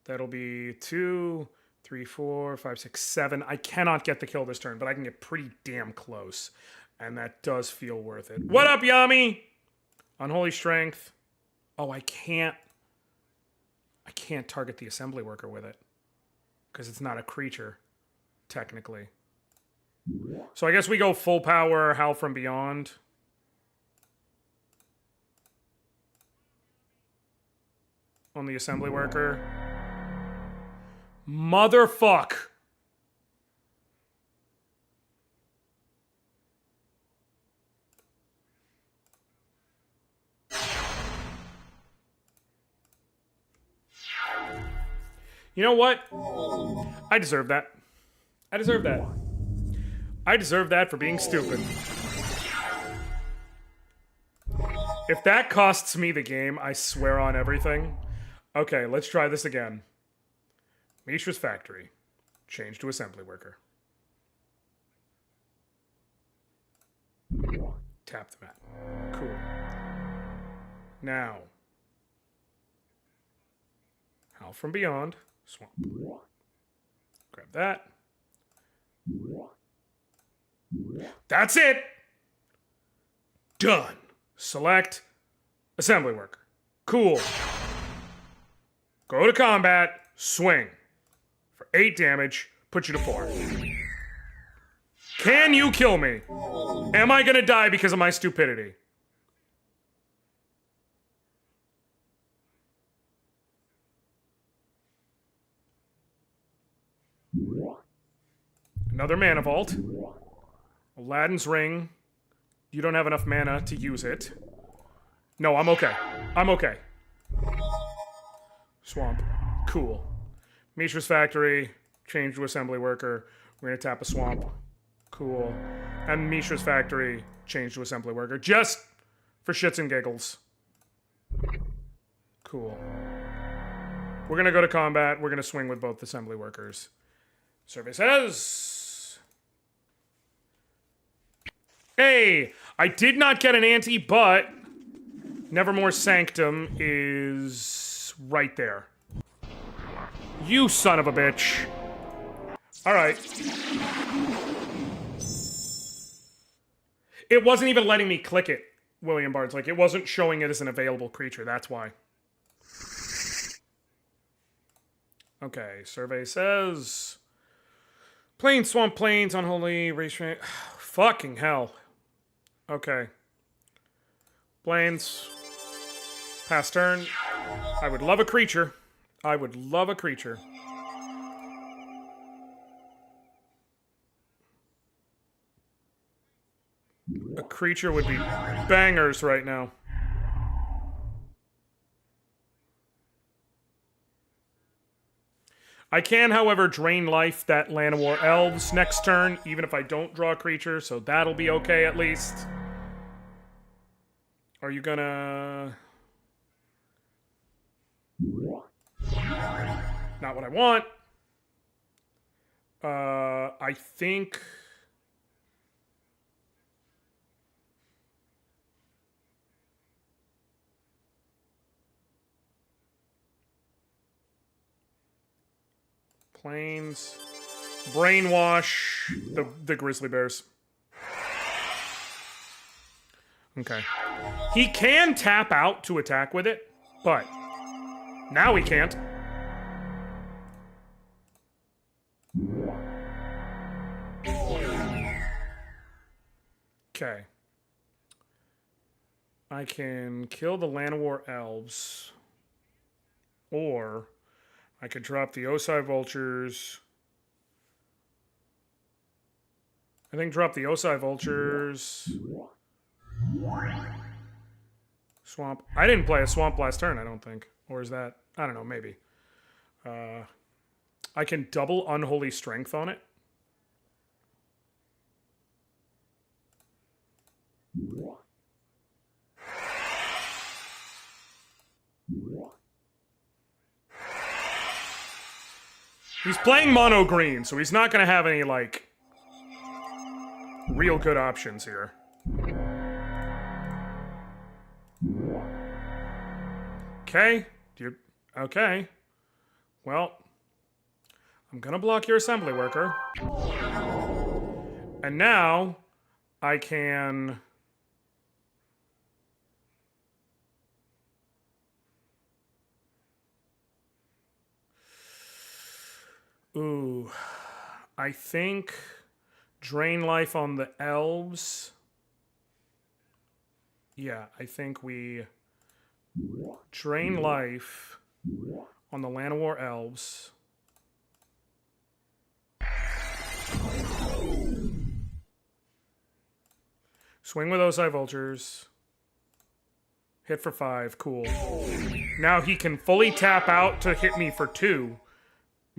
S1: That'll be 2, 3, 4, 5, 6, 7. I cannot get the kill this turn, but I can get pretty damn close. And that does feel worth it. What up, Yami? Unholy Strength. Oh, I can't target the assembly worker with it. Because it's not a creature, technically. So I guess we go full power, Howl from Beyond. On the assembly worker. Motherfuck! You know what? I deserve that. I deserve that. I deserve that for being stupid. If that costs me the game, I swear on everything. Okay, let's try this again. Mishra's Factory. Change to assembly worker. Tap the map. Cool. Now. Howl from Beyond. Swamp. Grab that. That's it! Done. Select assembly worker. Cool. Go to combat. Swing. For 8 damage. Put you to 4. Can you kill me? Am I gonna die because of my stupidity? Another mana vault. Aladdin's ring. You don't have enough mana to use it. No, I'm okay. I'm okay. Swamp. Cool. Mishra's Factory. Change to assembly worker. We're gonna tap a swamp. Cool. And Mishra's Factory. Change to assembly worker. Just for shits and giggles. Cool. We're going to go to combat. We're going to swing with both assembly workers. Survey says... Hey! I did not get an ante, but... Nevermore Sanctum is... right there. You son of a bitch. Alright. It wasn't even letting me click it, William Bard's. Like, it wasn't showing it as an available creature. That's why. Okay, survey says... Plains, swamp, plains, unholy, race... Fucking hell. Okay. Plains. Pass turn. I would love a creature. I would love a creature. A creature would be bangers right now. I can, however, drain life that Land of War Elves next turn, even if I don't draw a creature, so that'll be okay at least. Are you gonna... Not what I want. I think... Plains. Brainwash the Grizzly Bears. Okay. He can tap out to attack with it, but now he can't. Okay. I can kill the Land of War Elves. Or I could drop the Osai Vultures. I think drop the Osai Vultures. Swamp. I didn't play a Swamp last turn, I don't think. Or is that... I don't know, maybe. I can double Unholy Strength on it. He's playing mono green, so he's not going to have any, like, real good options here. Okay. Okay. Well, I'm going to block your assembly worker. And now I can... Ooh, I think drain life on the elves. Yeah, I think we drain life on the Land of War elves. Swing with Osai Vultures. Hit for 5, cool. Now he can fully tap out to hit me for 2.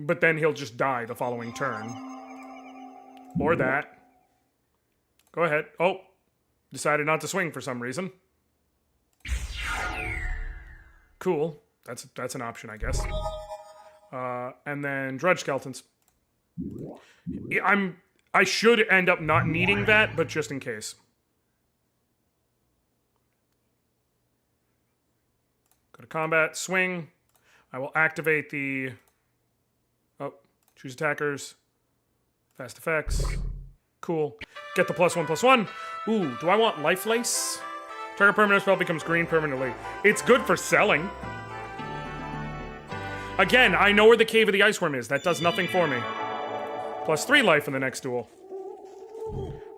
S1: But then he'll just die the following turn. Or that. Go ahead. Oh. Decided not to swing for some reason. Cool. That's an option, I guess. And then Drudge Skeletons. I should end up not needing that, but just in case. Go to combat. Swing. I will activate the... Oh, choose attackers. Fast effects. Cool. Get the +1/+1. Ooh, do I want Life Lace? Target permanent spell becomes green permanently. It's good for selling. Again, I know where the Cave of the Iceworm is. That does nothing for me. +3 life in the next duel.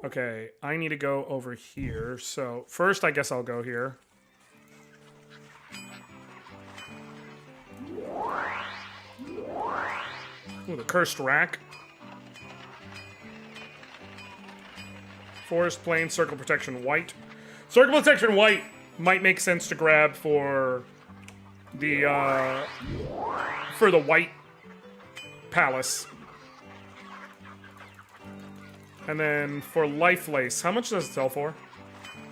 S1: Okay, I need to go over here. So, first I guess I'll go here. Ooh, the Cursed Rack. Forest, Plain, Circle Protection, White. Circle Protection, White might make sense to grab for the White Palace. And then for Life Lace, how much does it sell for?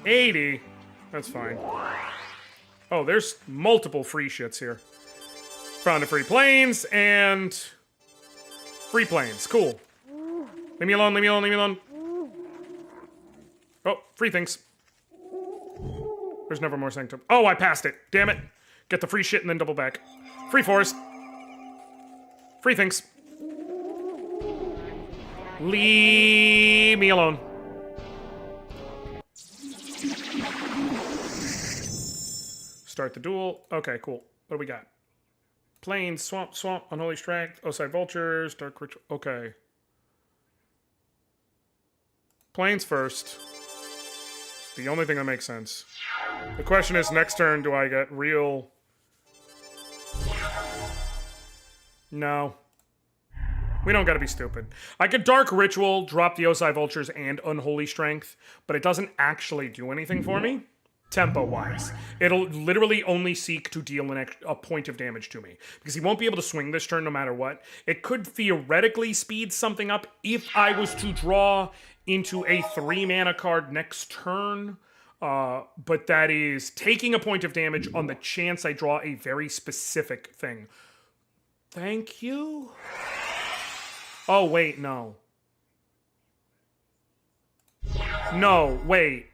S1: 80. That's fine. Oh, there's multiple free shits here. Found a free planes and free planes. Cool. Leave me alone, leave me alone, leave me alone. Oh, free things. There's never more sanctum. Oh, I passed it. Damn it. Get the free shit and then double back. Free forest. Free things. Leave me alone. Start the duel. Okay, cool. What do we got? Plains, swamp, unholy strength, Osai vultures, dark ritual. Okay. Plains first. It's the only thing that makes sense. The question is, next turn, do I get real... No. We don't gotta be stupid. I could Dark Ritual, drop the Osai Vultures and Unholy Strength, but it doesn't actually do anything for me, tempo-wise. It'll literally only seek to deal a point of damage to me, because he won't be able to swing this turn no matter what. It could theoretically speed something up if I was to draw into a 3-mana card next turn, but that is taking a point of damage on the chance I draw a very specific thing. Thank you? Oh, wait, no. No, wait.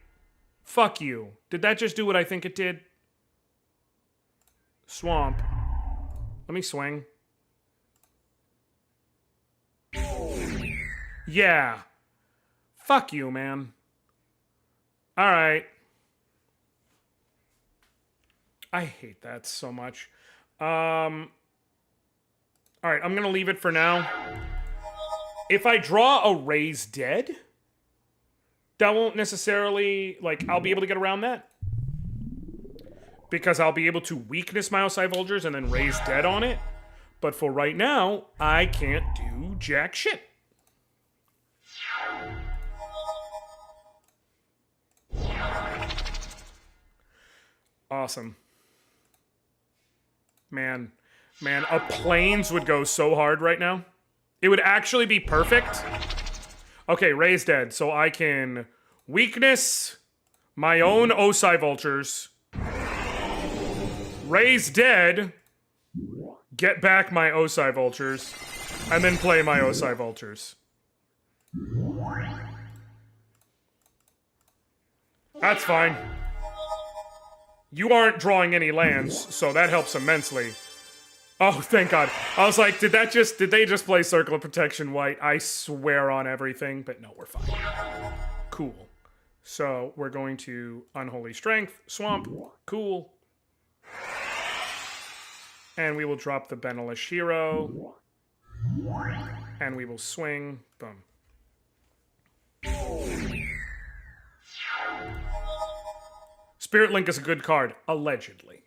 S1: Fuck you. Did that just do what I think it did? Swamp. Let me swing. Yeah. Fuck you, man. Alright. I hate that so much. Alright, I'm gonna leave it for now. If I draw a Raise Dead, that won't necessarily, like, I'll be able to get around that. Because I'll be able to weakness my Osai Vultures and then Raise Dead on it. But for right now, I can't do jack shit. Awesome. Man, a Plains would go so hard right now. It would actually be perfect. Okay, Raise Dead, so I can weakness my own Osai Vultures, Raise Dead, get back my Osai Vultures, and then play my Osai Vultures. That's fine. You aren't drawing any lands, so that helps immensely. Oh, thank God. I was like, did they just play Circle of Protection white? I swear on everything, but no, we're fine. Cool. So, we're going to Unholy Strength, Swamp, cool. And we will drop the Benelish Hero. And we will swing, boom. Spirit Link is a good card, allegedly.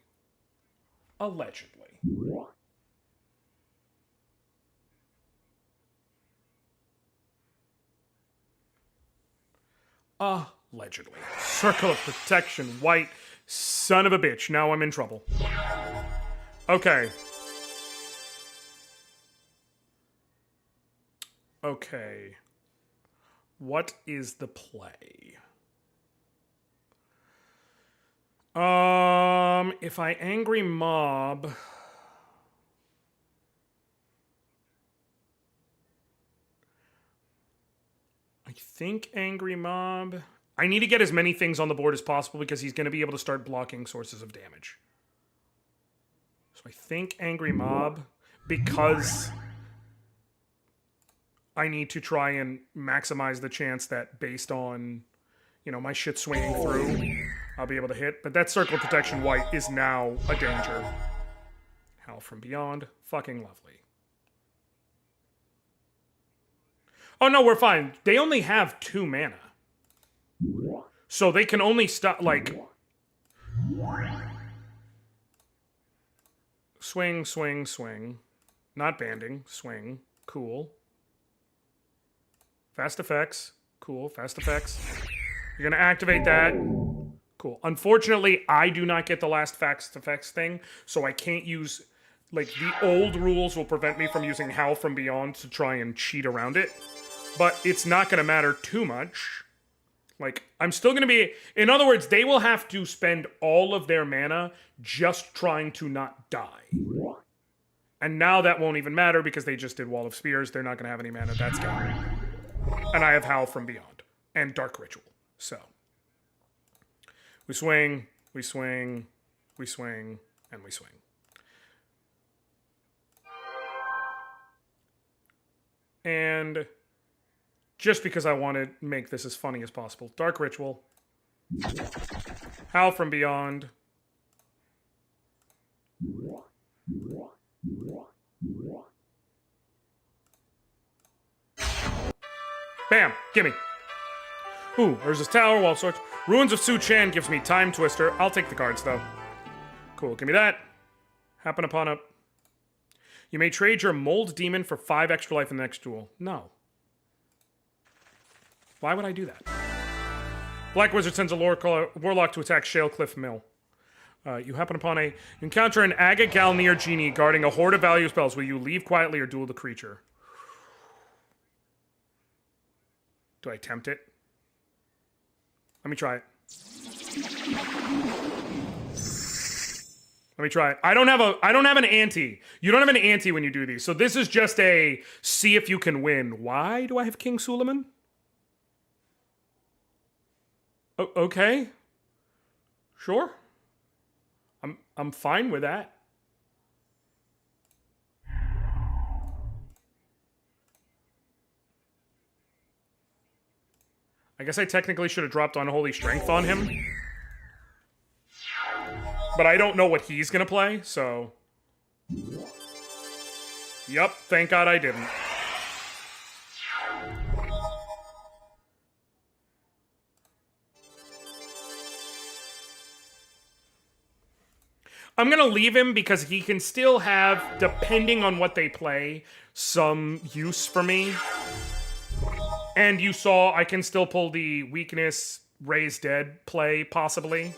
S1: Allegedly. Allegedly. Circle of Protection, white. Son of a bitch. Now I'm in trouble. Okay. Okay. What is the play? If I Angry Mob... I think Angry Mob... I need to get as many things on the board as possible because he's going to be able to start blocking sources of damage. So I think Angry Mob, because I need to try and maximize the chance that based on, you know, my shit swinging through, I'll be able to hit. But that Circle of Protection white is now a danger. Howl from Beyond. Fucking lovely. Oh, no, we're fine. They only have 2 mana. So they can only stop, like... Swing, swing, swing. Not banding. Swing. Cool. Fast effects. Cool. Fast effects. You're gonna activate that. Cool. Unfortunately, I do not get the last fast effects thing, so I can't use... Like, the old rules will prevent me from using Howl from Beyond to try and cheat around it. But it's not gonna matter too much. Like, I'm still going to be... In other words, they will have to spend all of their mana just trying to not die. And now that won't even matter because they just did Wall of Spears. They're not going to have any mana. That's game. And I have Howl from Beyond. And Dark Ritual. So. We swing, we swing, we swing, and we swing. And... just because I want to make this as funny as possible. Dark Ritual. Howl from Beyond. Bam! Gimme. Ooh, there's this tower, wall of sorts. Ruins of Su Chan gives me Time Twister. I'll take the cards, though. Cool, give me that. Happen upon a... You may trade your Mold Demon for 5 extra life in the next duel. No. Why would I do that? Black Wizard sends a Warlock to attack Shalecliff Mill. You happen upon a... You encounter an Aga Galnir Genie guarding a horde of value spells. Will you leave quietly or duel the creature? Do I attempt it? Let me try it. Let me try it. I don't have an ante. You don't have an ante when you do these. So this is just a see if you can win. Why do I have King Suleiman? Okay. Sure. I'm fine with that. I guess I technically should have dropped Unholy Strength on him. But I don't know what he's gonna play, so... Yup, thank God I didn't. I'm gonna leave him because he can still have, depending on what they play, some use for me. And you saw I can still pull the weakness, Raise Dead play, possibly.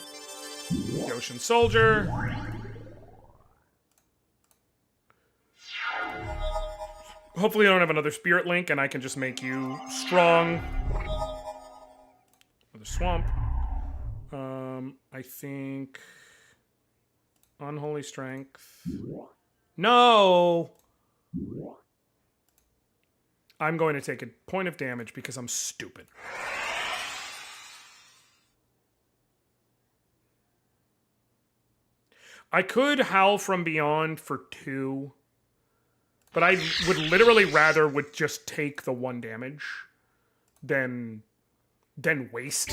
S1: The Ocean Soldier. Hopefully I don't have another Spirit Link and I can just make you strong. Another Swamp. I think... Unholy Strength. No! I'm going to take a point of damage because I'm stupid. I could Howl from Beyond for 2, but I would literally rather would just take the 1 damage than waste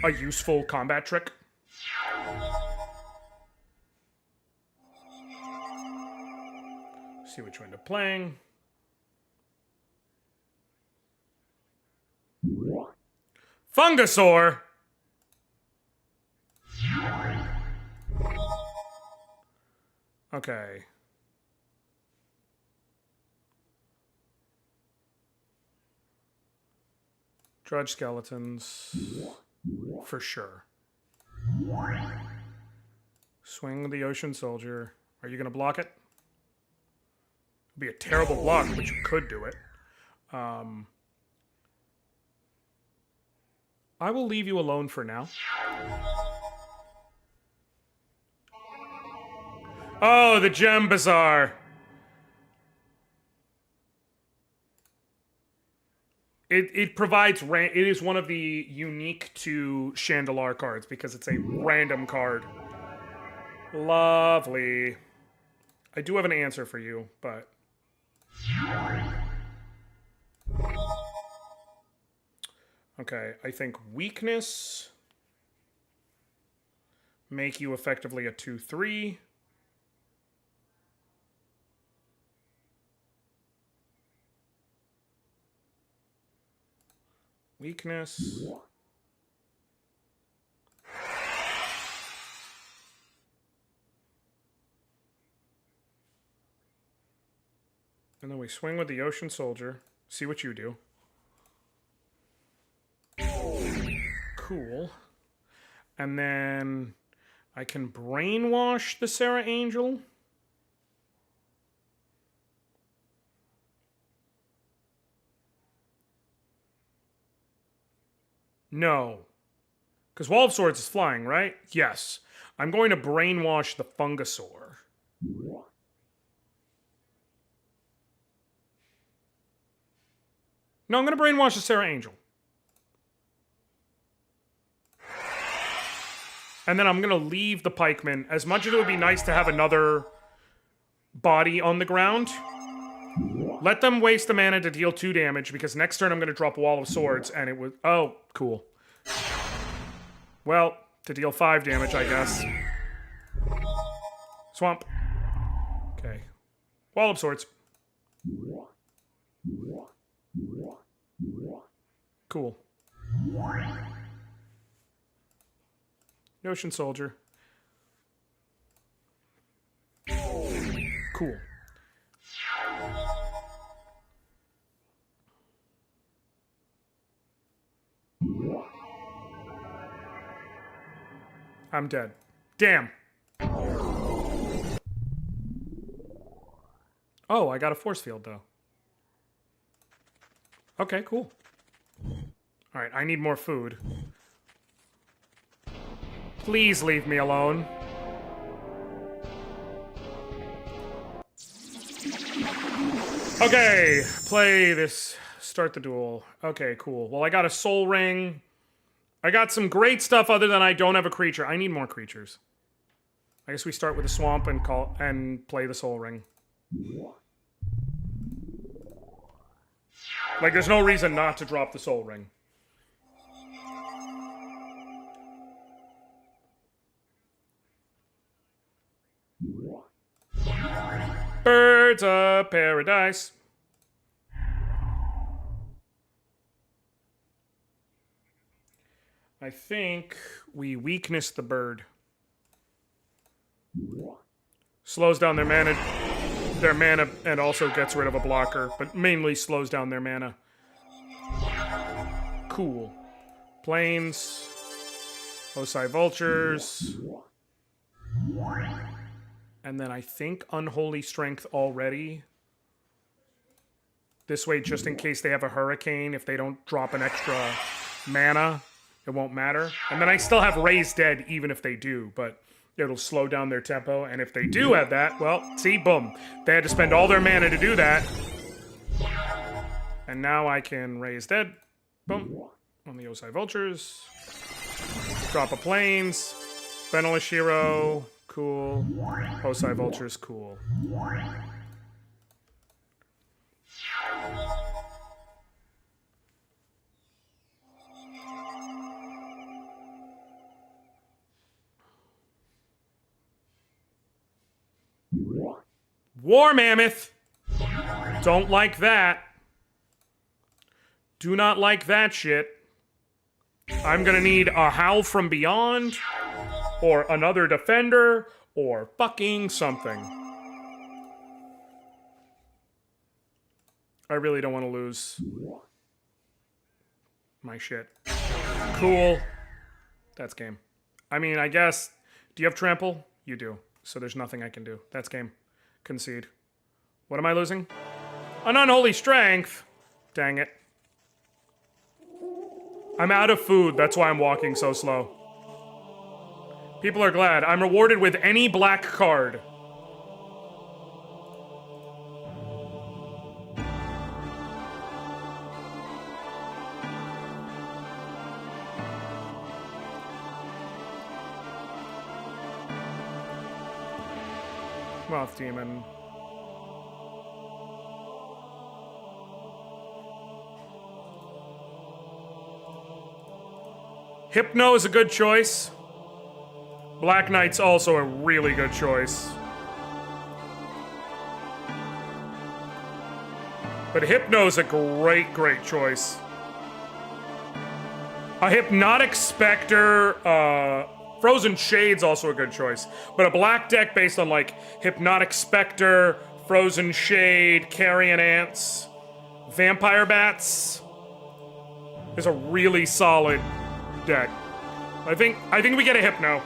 S1: a useful combat trick. See what you end up playing. Fungasaur! Okay. Drudge Skeletons. For sure. Swing the Ocean Soldier. Are you going to block it? It'd be a terrible block, but you could do it. I will leave you alone for now. Oh, the Gem Bazaar. It provides... It is one of the unique to Shandalar cards because it's a random card. Lovely. I do have an answer for you, but... Okay, I think weakness... Make you effectively a 2/3. Weakness. And then we swing with the Ocean Soldier. See what you do. Cool. And then I can brainwash the Sarah Angel. No. Because Wall of Swords is flying, right? Yes. I'm going to brainwash the Fungasaur. No, I'm going to brainwash the Sarah Angel. And then I'm going to leave the Pikeman. As much as it would be nice to have another body on the ground, let them waste the mana to deal 2 damage, because next turn I'm going to drop Wall of Swords, and it was... Oh, cool. Well, to deal 5 damage, I guess. Swamp. Okay. Wall of Swords. Cool. Ocean Soldier. Cool. I'm dead. Damn. Oh, I got a force field, though. Okay, cool. Alright, I need more food. Please leave me alone. Okay, play this. Start the duel. Okay, cool. Well, I got a soul ring. I got some great stuff other than I don't have a creature. I need more creatures. I guess we start with a swamp and play the soul ring. Like, there's no reason not to drop the soul ring. Birds of Paradise. I think we weakness the bird. Slows down their mana and also gets rid of a blocker, but mainly slows down their mana. Cool. Plains. Osai Vultures. And then I think Unholy Strength already. This way, just in case they have a Hurricane, if they don't drop an extra mana, it won't matter. And then I still have Raise Dead, even if they do, but it'll slow down their tempo. And if they do have that, well, see, boom. They had to spend all their mana to do that. And now I can Raise Dead. Boom. On the Osai Vultures. Drop a Plains. Benelish Hero. Cool. Osai Vultures, cool. War Mammoth! Don't like that. Do not like that shit. I'm gonna need a Howl from Beyond, or another defender, or fucking something. I really don't want to lose my shit. Cool. That's game. I mean, I guess... Do you have trample? You do. So there's nothing I can do. That's game. Concede. What am I losing? An Unholy Strength. Dang it. I'm out of food. That's why I'm walking so slow. People are glad. I'm rewarded with any black card. Moth Demon. Hypno is a good choice. Black Knight's also a really good choice. But Hypno's a great, great choice. A Hypnotic Spectre, Frozen Shade's also a good choice. But a black deck based on, like, Hypnotic Spectre, Frozen Shade, Carrion Ants, Vampire Bats is a really solid deck. I think we get a Hypno.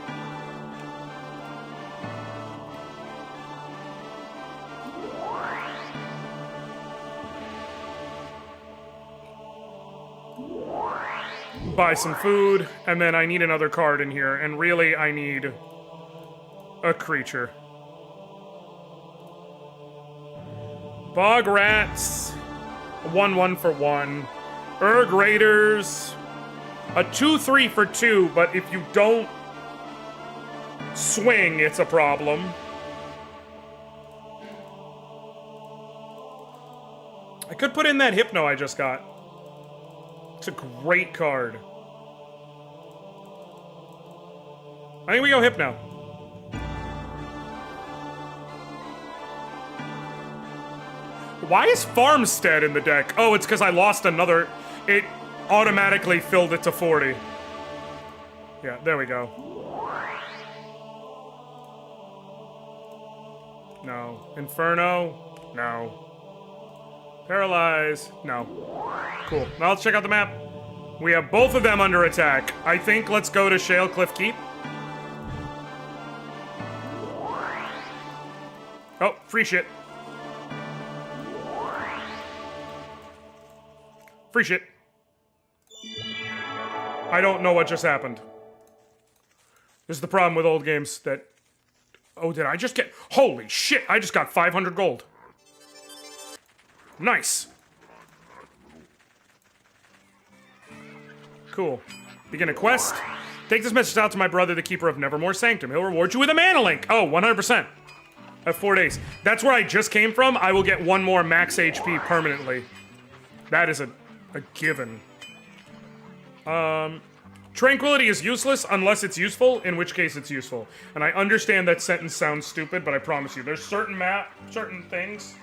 S1: buy some food, and then I need another card in here, and really I need a creature. Bog Rats, 1/1 for 1. Urg Raiders, a 2/3 for 2, but if you don't swing, it's a problem. I could put in that Hypno I just got. It's a great card. I think we go Hypno. Why is Farmstead in the deck? Oh, it's because I lost another. It automatically filled it to 40. Yeah, there we go. No. Inferno? No. Paralyze? No. Cool. Now let's check out the map. We have both of them under attack. I think let's go to Shalecliff Keep. Oh, free shit. Free shit. I don't know what just happened. This is the problem with old games that... Oh, did I just get... Holy shit, I just got 500 gold. Nice. Cool. Begin a quest. Take this message out to my brother, the Keeper of Nevermore Sanctum. He'll reward you with a mana link. Oh, 100%. I have 4 days. That's where I just came from. I will get 1 more max HP permanently. That is a given. Tranquility is useless unless it's useful, in which case it's useful. And I understand that sentence sounds stupid, but I promise you, there's certain things.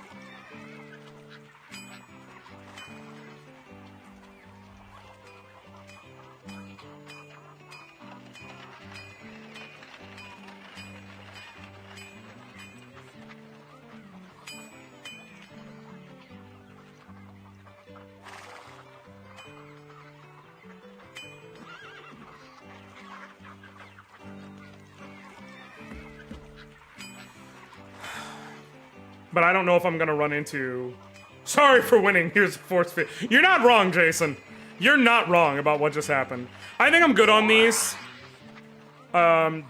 S1: But I don't know if I'm gonna run into... Sorry for winning, here's a force fit. You're not wrong, Jason. You're not wrong about what just happened. I think I'm good on these.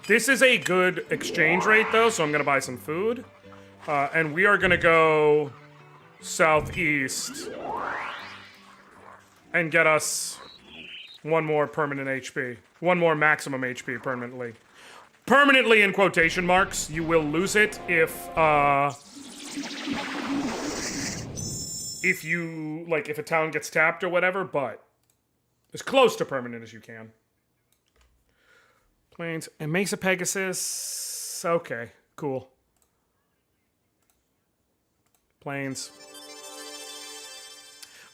S1: This is a good exchange rate, though, so I'm gonna buy some food. And we are gonna go southeast and get us 1 more permanent HP. 1 more maximum HP permanently. Permanently in quotation marks. You will lose it if you, like, if a town gets tapped or whatever, but as close to permanent as you can. Plains. And Mesa Pegasus. Okay, cool. Plains.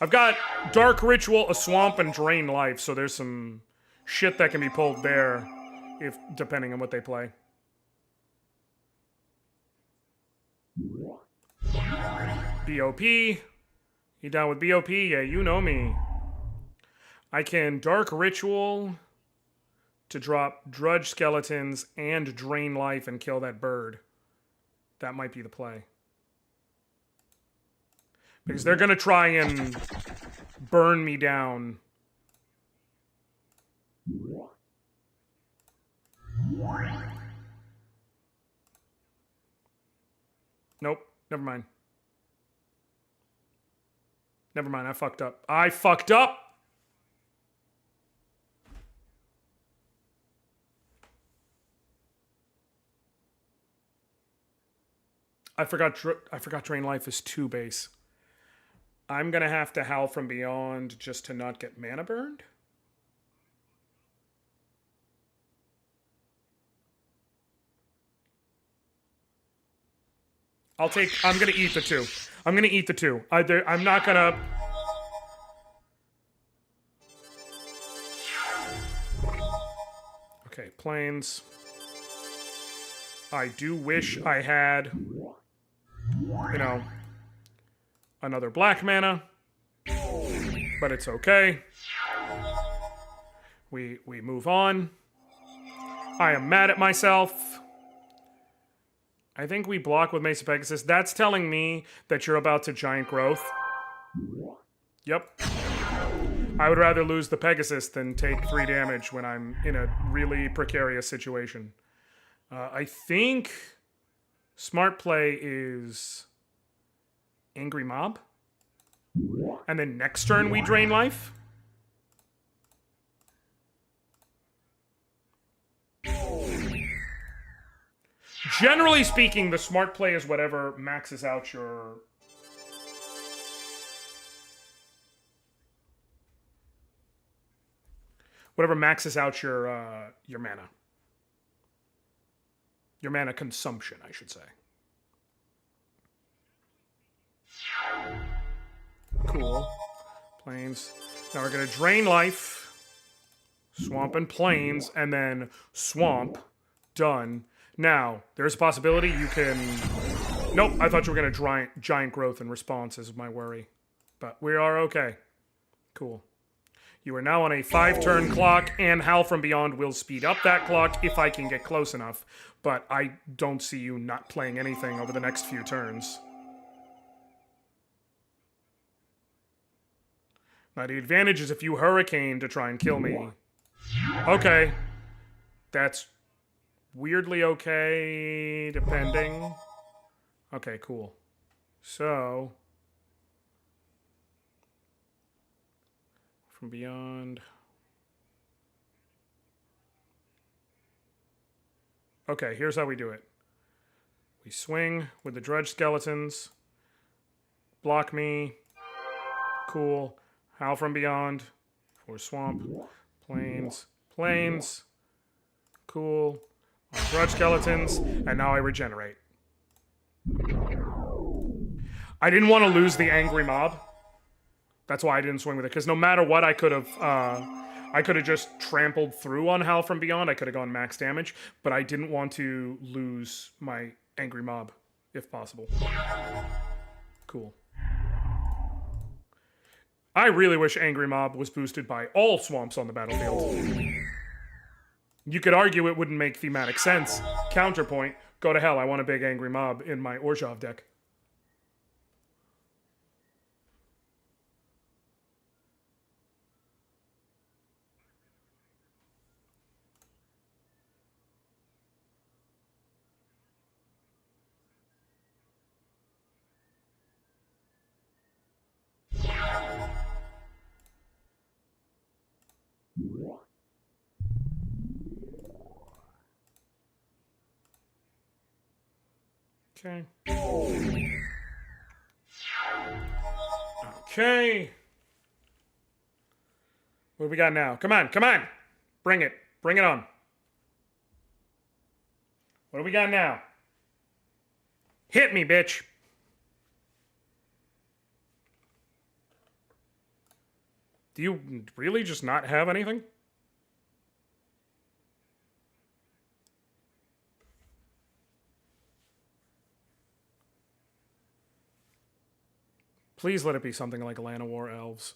S1: I've got Dark Ritual, a Swamp, and Drain Life, so there's some shit that can be pulled there, if depending on what they play. BOP. You down with BOP? Yeah, you know me. I can Dark Ritual to drop Drudge Skeletons and Drain Life and kill that bird. That might be the play. Because they're gonna try and burn me down. Nope, never mind. Never mind, I fucked up. I fucked up! I forgot Drain Life is 2 base. I'm gonna have to Howl from Beyond just to not get mana burned? I'm gonna eat the 2. I'm gonna eat the 2. I'm not gonna... Okay, Plains. I do wish I had, you know, another black mana, but it's okay. We move on. I am mad at myself. I think we block with Mesa Pegasus. That's telling me that you're about to Giant Growth. Yep. I would rather lose the Pegasus than take 3 damage when I'm in a really precarious situation. I think smart play is Angry Mob. And then next turn we drain life. Generally speaking, the smart play is whatever maxes out your... Whatever maxes out your mana. Your mana consumption, I should say. Cool. Plains. Now we're going to drain life. Swamp and plains. And then swamp. Done. Now, there's a possibility you can... Nope, I thought you were going to giant growth in response is my worry. But we are okay. Cool. You are now on a 5-turn clock, and Howl from Beyond will speed up that clock if I can get close enough. But I don't see you not playing anything over the next few turns. Now, the advantage is if you Hurricane to try and kill me. Okay. That's weirdly okay, depending. Okay, cool. So... From Beyond. Okay, here's how we do it. We swing with the Dredge Skeletons. Block me. Cool. Howl from Beyond. For Swamp. Plains. Plains. Cool. Dredge Skeletons. And now I regenerate. I didn't want to lose the Angry Mob. That's why I didn't swing with it, because no matter what, I could have just trampled through on Howl from Beyond. I could have gone max damage, but I didn't want to lose my Angry Mob, if possible. Cool. I really wish Angry Mob was boosted by all swamps on the battlefield. You could argue it wouldn't make thematic sense. Counterpoint, go to hell, I want a big Angry Mob in my Orzhov deck. Okay. Okay. What do we got now? Come on, come on! Bring it. Bring it on. What do we got now? Hit me, bitch! Do you really just not have anything? Please let it be something like Llanowar Elves.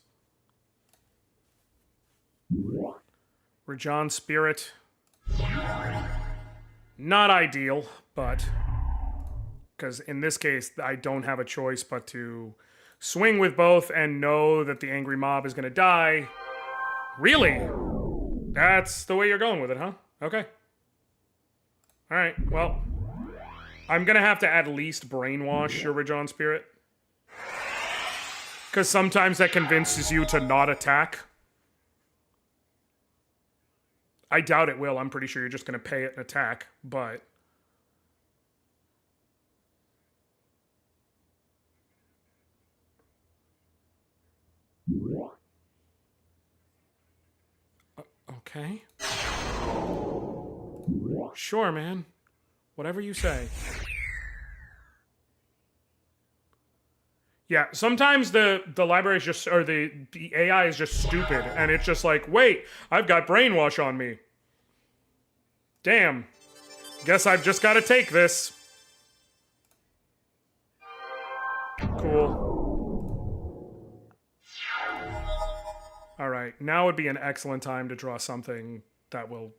S1: Rajan Spirit. Not ideal, but... Because in this case, I don't have a choice but to swing with both and know that the Angry Mob is going to die. Really? That's the way you're going with it, huh? Okay. Alright, well... I'm going to have to at least brainwash your Rajan Spirit. Because sometimes that convinces you to not attack. I doubt it will. I'm pretty sure you're just going to pay it an attack, but... Okay. Sure, man. Whatever you say. Yeah, sometimes the library is just, or the AI is just stupid, and it's just like, wait, I've got brainwash on me. Damn. Guess I've just got to take this. Cool. Alright, now would be an excellent time to draw something that will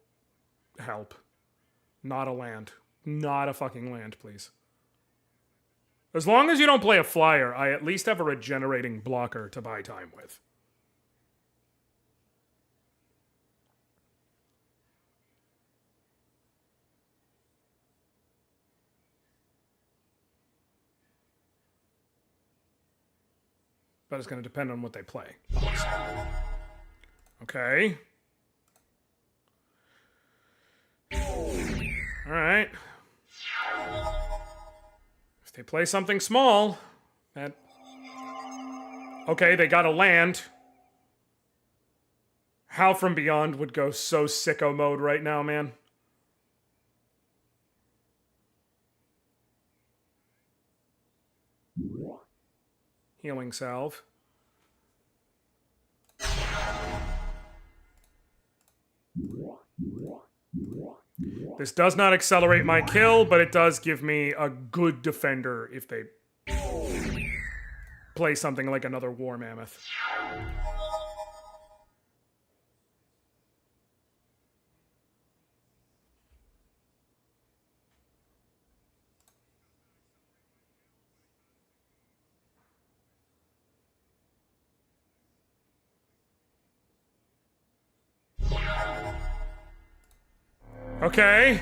S1: help. Not a land. Not a fucking land, please. As long as you don't play a flyer, I at least have a regenerating blocker to buy time with. But it's going to depend on what they play. Obviously. Okay. Alright. If they play something small, that... Okay, they got a land. How From Beyond would go so sicko mode right now, man. Healing salve. This does not accelerate my kill, but it does give me a good defender if they play something like another War Mammoth. Okay.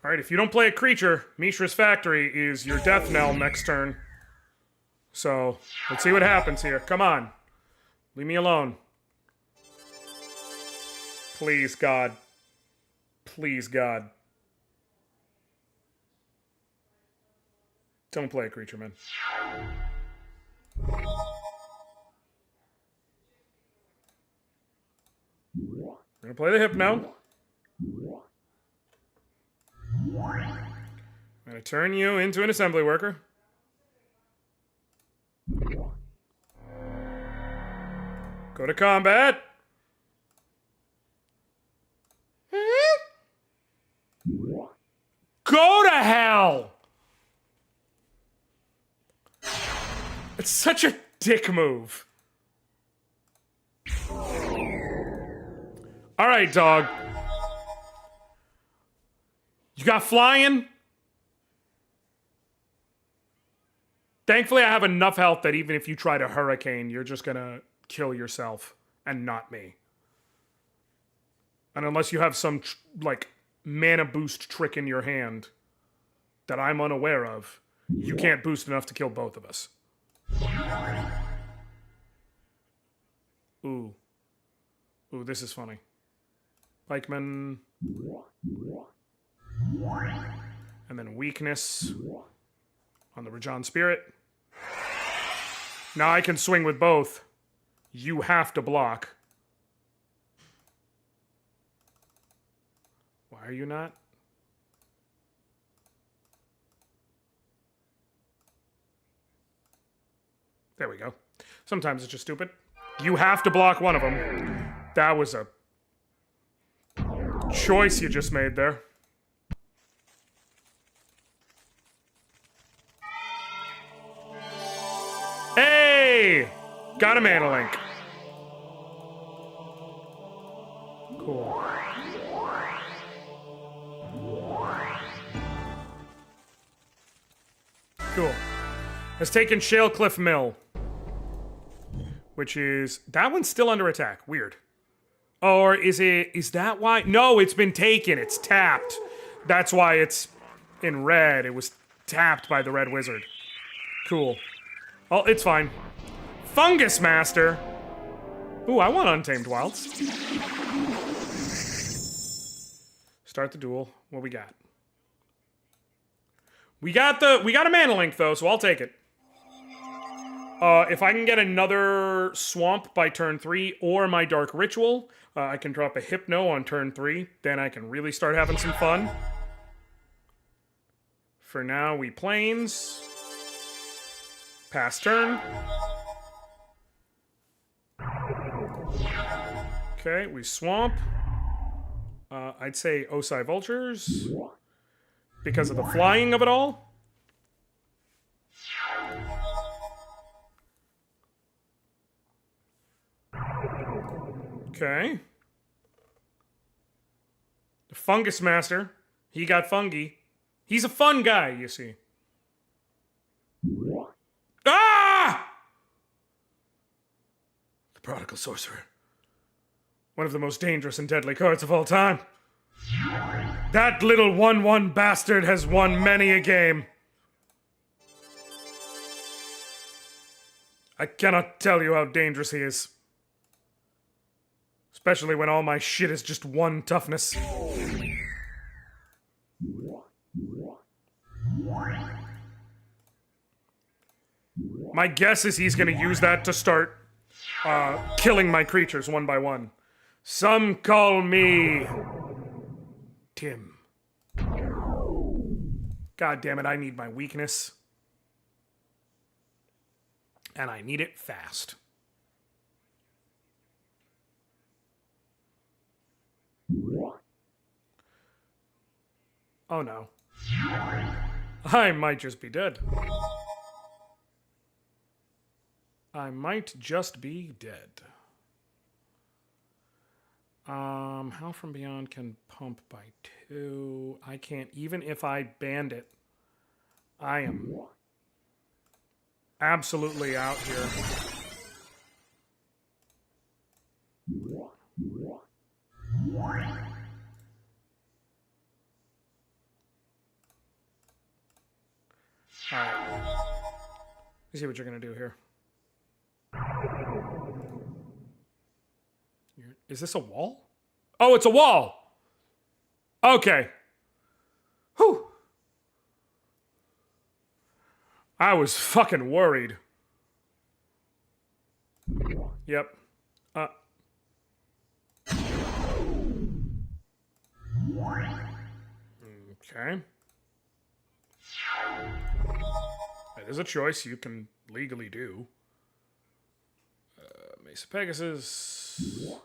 S1: Alright, if you don't play a creature, Mishra's Factory is your death knell next turn. So, let's see what happens here. Come on. Leave me alone. Please, God. Please, God. Don't play a creature, man. We're gonna play the Hypno. I'm gonna turn you into an assembly worker. Go to combat. Go to hell! It's such a dick move. Alright, dog. You got flying? Thankfully, I have enough health that even if you try to hurricane, you're just gonna kill yourself and not me. And unless you have some, like, mana boost trick in your hand that I'm unaware of, you can't boost enough to kill both of us. Ooh. Ooh, this is funny. Pikeman. And then weakness on the Rajan Spirit. Now I can swing with both. You have to block. Why are you not? There we go. Sometimes it's just stupid. You have to block one of them. That was a choice you just made there. Hey! Got a mana link. Cool. Cool. Has taken Shalecliff Mill. Which is... That one's still under attack. Weird. Or is it... Is that why? No, it's been taken. It's tapped. That's why it's in red. It was tapped by the red wizard. Cool. Oh, it's fine. Fungus Master. Ooh, I want Untamed Wilds. Start the duel. What we got? We got a mana link though, so I'll take it. If I can get another Swamp by turn 3 or my Dark Ritual, I can drop a Hypno on turn 3. Then I can really start having some fun. For now, we Plains. Pass turn. Okay, we Swamp. I'd say Osai Vultures. Because of the flying of it all. Okay. The Fungus Master. He got fungi. He's a fun guy, you see. Ah! The Prodigal Sorcerer. One of the most dangerous and deadly cards of all time. That little 1/1 bastard has won many a game. I cannot tell you how dangerous he is. Especially when all my shit is just 1 toughness. My guess is he's gonna use that to start killing my creatures one by one. Some call me Tim. God damn it, I need my weakness. And I need it fast. Oh no. I might just be dead. I might just be dead. How from beyond can pump by 2? I can't, even if I banned it. I am absolutely out here. Alright. Let's see what you're gonna do here. Is this a wall? Oh, it's a wall! Okay. Whew. I was fucking worried. Yep. Okay. That is a choice you can legally do. Mesa Pegasus.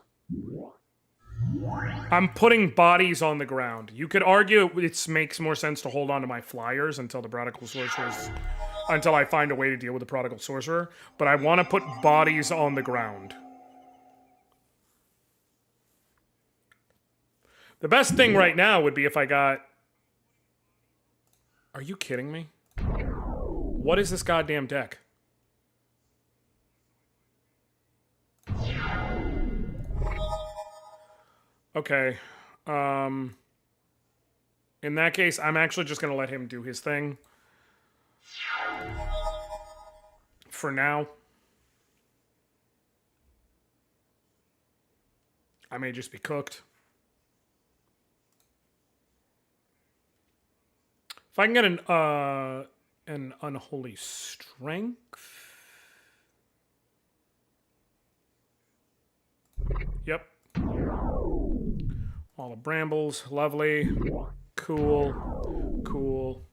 S1: I'm putting bodies on the ground. You could argue it makes more sense to hold on to my flyers until the Prodigal Sorcerer's... until I find a way to deal with the Prodigal Sorcerer, but I want to put bodies on the ground. The best thing right now would be if I got... Are you kidding me? What is this goddamn deck? Okay. In that case, I'm actually just going to let him do his thing. For now. I may just be cooked. If I can get an Unholy Strength. Yep. All the brambles, lovely. Cool. Cool.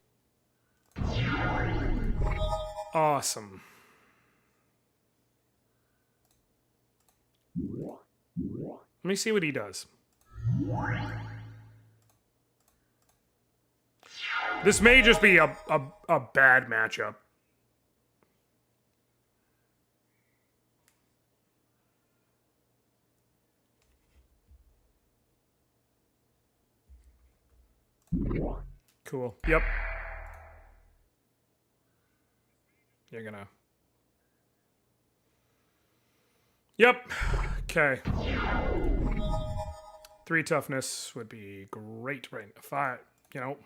S1: Awesome. Let me see what he does. This may just be a bad matchup. Cool. Yep. You're gonna... Yep. Okay. 3 toughness would be great right now. 5, you know.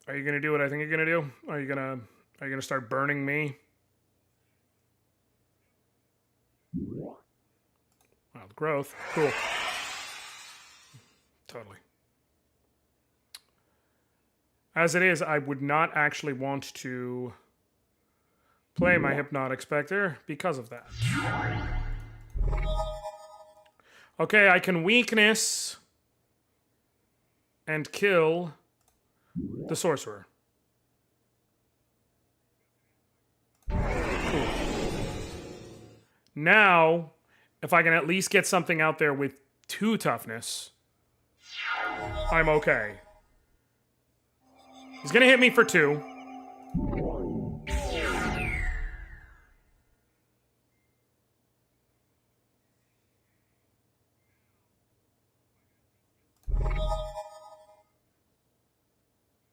S1: Are you gonna do what I think you're gonna do? Are you gonna start burning me? Wild growth. Cool. Totally. As it is, I would not actually want to play my Hypnotic Spectre because of that. Okay, I can weakness and kill the sorcerer. Cool. Now, if I can at least get something out there with 2 toughness, I'm okay. He's gonna hit me for 2.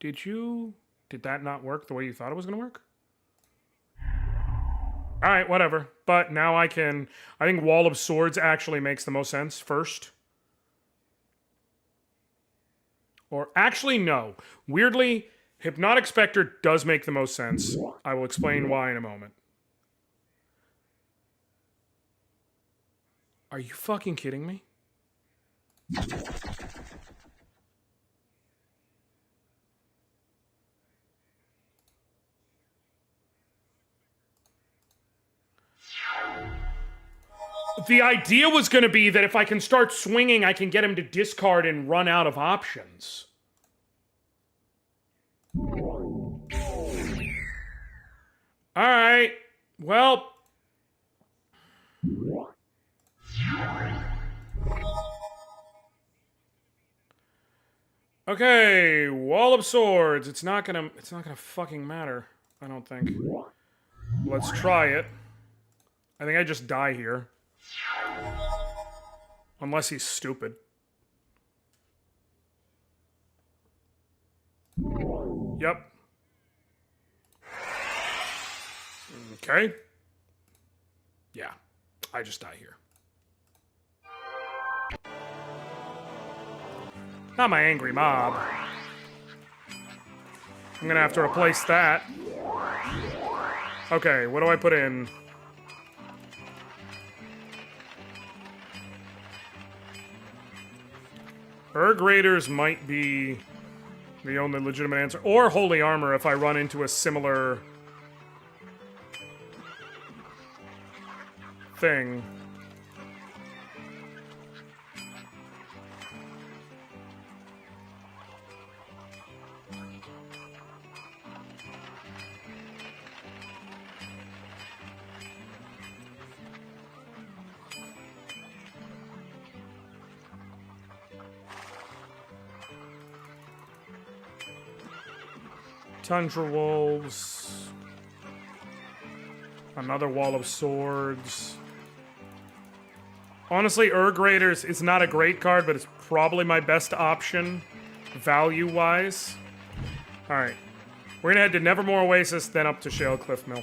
S1: Did that not work the way you thought it was gonna work? Alright, whatever. But now I think Wall of Swords actually makes the most sense first. Or actually, no. Weirdly, Hypnotic Spectre does make the most sense. I will explain why in a moment. Are you fucking kidding me? The idea was going to be that if I can start swinging, I can get him to discard and run out of options. Alright. Well. Okay, Wall of Swords. It's not gonna fucking matter, I don't think. Let's try it. I think I just die here. Unless he's stupid. Yep. Okay. Yeah, I just die here. Not my angry mob. I'm gonna have to replace that. Okay, what do I put in? Erg Raiders might be the only legitimate answer. Or Holy Armor if I run into a similar thing. Tundra Wolves. Another Wall of Swords. Honestly, Erg Raiders is not a great card, but it's probably my best option, value-wise. Alright. We're gonna head to Nevermore Oasis, then up to Shale Cliff Mill.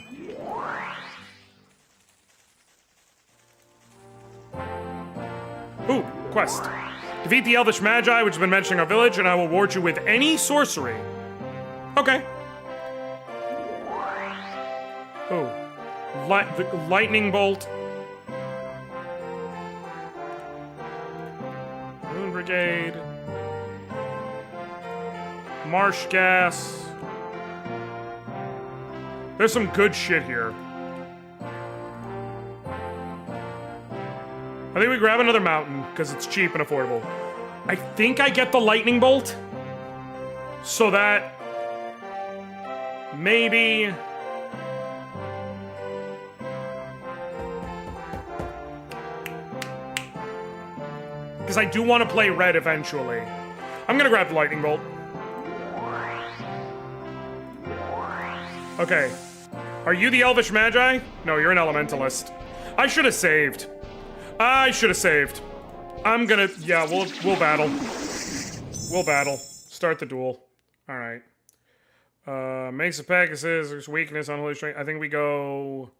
S1: Ooh, quest. Defeat the Elvish Magi, which has been mentioning our village, and I will reward you with any sorcery. Okay. Oh. The lightning bolt. Moon Brigade. Marsh gas. There's some good shit here. I think we grab another mountain, because it's cheap and affordable. I think I get the lightning bolt. So that... maybe... because I do want to play red eventually. I'm gonna grab the lightning bolt. Okay. Are you the Elvish Magi? No, you're an Elementalist. I should have saved. I should have saved. I'm gonna... yeah, we'll battle. We'll battle. Start the duel. Alright. Mesa Pegasus, there's weakness, unholy strength. I think we go...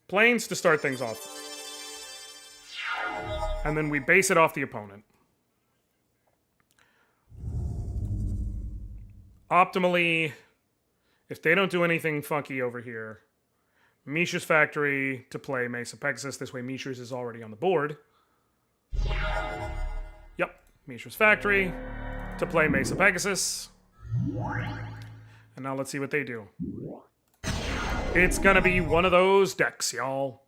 S1: plains to start things off. And then we base it off the opponent. Optimally, if they don't do anything funky over here, Mishra's Factory to play Mesa Pegasus. This way Mishra's is already on the board. Yep, Mishra's Factory to play Mesa Pegasus. And now let's see what they do. It's gonna be one of those decks, y'all.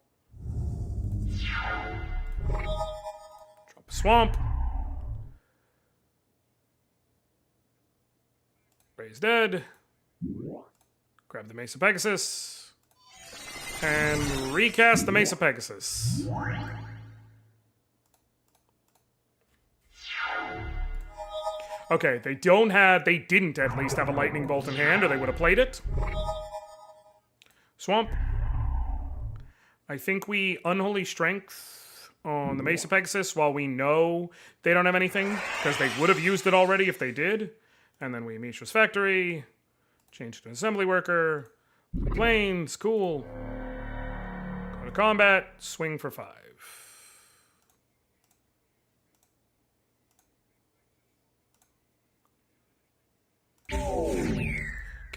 S1: Drop a swamp. Raise dead. Grab the Mesa Pegasus. And recast the Mesa Pegasus. Okay, they didn't at least have a lightning bolt in hand, or they would have played it. Swamp. I think we Unholy Strength on the Mesa Pegasus while we know they don't have anything, because they would have used it already if they did. And then we Mishra's Factory. Change to an assembly worker. Plains, cool. Go to combat, swing for 5.